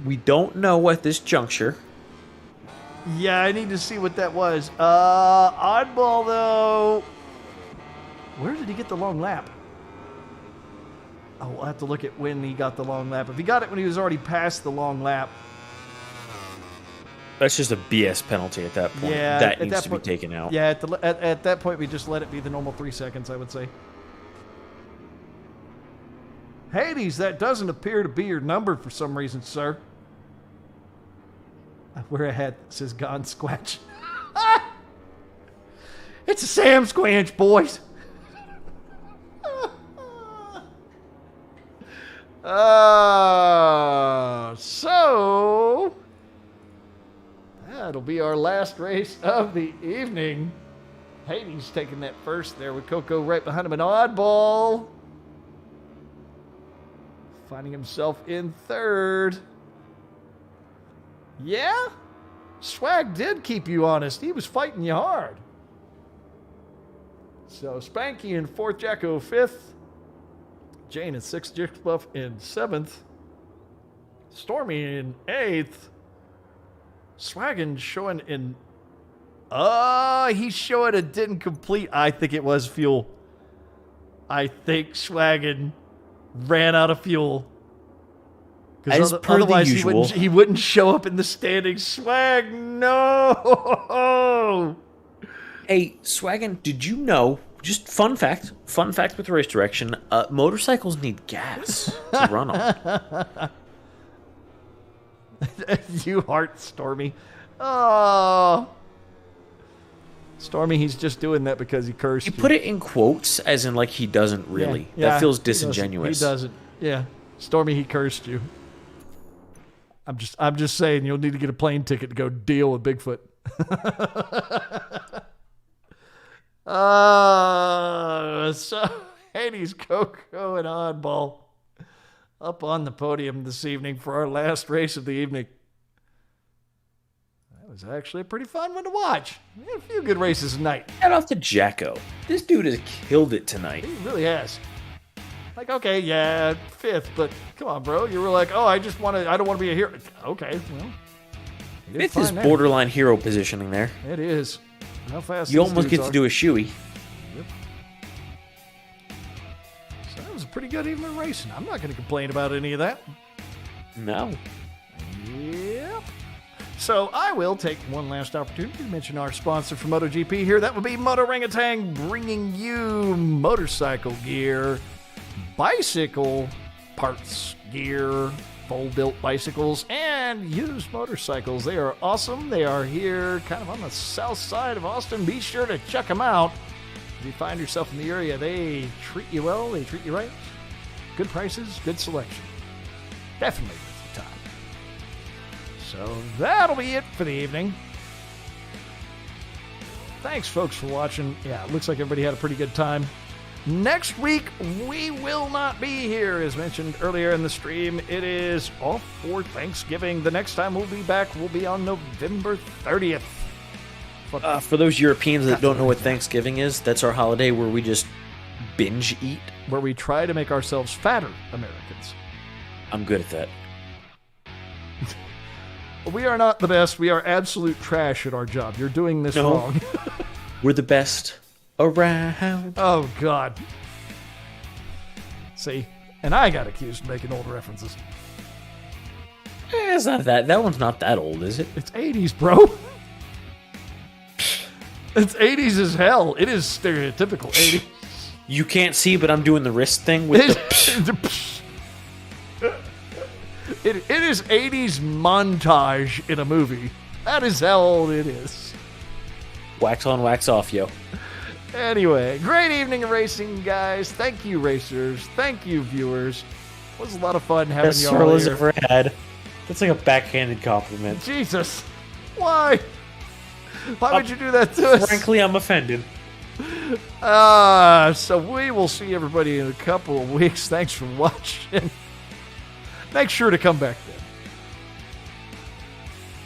We don't know at this juncture. Yeah, I need to see what that was. Oddball, though... Where did he get the long lap? Oh, we'll have to look at when he got the long lap. If he got it when he was already past the long lap... That's just a BS penalty at that point. Yeah, that at needs that to point- be taken out. Yeah, at that point, we just let it be the normal 3 seconds, I would say. Hades, that doesn't appear to be your number for some reason, sir. I wear a hat that says Gone Squatch. It's a Sam Squanch, boys. So... That'll be our last race of the evening. Hades taking that first there with Coco right behind him. An Oddball finding himself in third. Yeah? Swag did keep you honest. He was fighting you hard. So Spanky in fourth, Jacko fifth. Jane in sixth, Jigsbuff in seventh. Stormy in eighth. Swaggin showing in... he's showing it didn't complete. I think it was fuel. I think Swaggin ran out of fuel. As per otherwise the usual. he wouldn't show up in the standings. Swag, no! Hey, Swaggin, did you know, just fun fact with race direction, motorcycles need gas to run them. You heart, Stormy. Oh. Stormy, he's just doing that because he cursed you. You put it in quotes, as in like he doesn't really. Yeah, that feels he disingenuous. doesn't. Yeah. Stormy, he cursed you. I'm just saying you'll need to get a plane ticket to go deal with Bigfoot. So Hades, Coco, and Oddball up on the podium this evening for our last race of the evening. That was actually a pretty fun one to watch. We had a few good races tonight. Head off to Jacko. This dude has killed it tonight. He really has. Like, okay, yeah, fifth, but come on, bro. You were like, oh, I don't want to be a hero. Okay, well, Fifth is borderline hero positioning there. It is. How fast you almost get to do a shoey. Yep. So that was a pretty good evening of racing. I'm not going to complain about any of that. No. Yep. So I will take one last opportunity to mention our sponsor for MotoGP here. That would be Moto Ringatang, bringing you motorcycle gear, bicycle parts, gear, full-built bicycles, and used motorcycles. They are awesome. They are here kind of on the south side of Austin. Be sure to check them out. If you find yourself in the area, they treat you well. They treat you right. Good prices, good selection. Definitely worth the time. So that'll be it for the evening. Thanks, folks, for watching. Yeah, it looks like everybody had a pretty good time. Next week, we will not be here, as mentioned earlier in the stream. It is off for Thanksgiving. The next time we'll be back will be on November 30th. For those Europeans that don't know what Thanksgiving is, that's our holiday where we just binge eat. Where we try to make ourselves fatter Americans. I'm good at that. We are not the best. We are absolute trash at our job. You're doing this wrong. We're the best around. Oh, God. See? And I got accused of making old references. It's not that. That one's not that old, is it? It's 80s, bro. It's 80s as hell. It is stereotypical 80s. You can't see, but I'm doing the wrist thing with It is 80s montage in a movie. That is how old it is. Wax on, wax off, yo. Anyway, great evening of racing, guys. Thank you, racers. Thank you, viewers. It was a lot of fun having Best you all Sorrel has here. ever had. That's like a backhanded compliment. Jesus. Why? Why would you do that to us? Frankly, I'm offended. So we will see everybody in a couple of weeks. Thanks for watching. Make sure to come back then.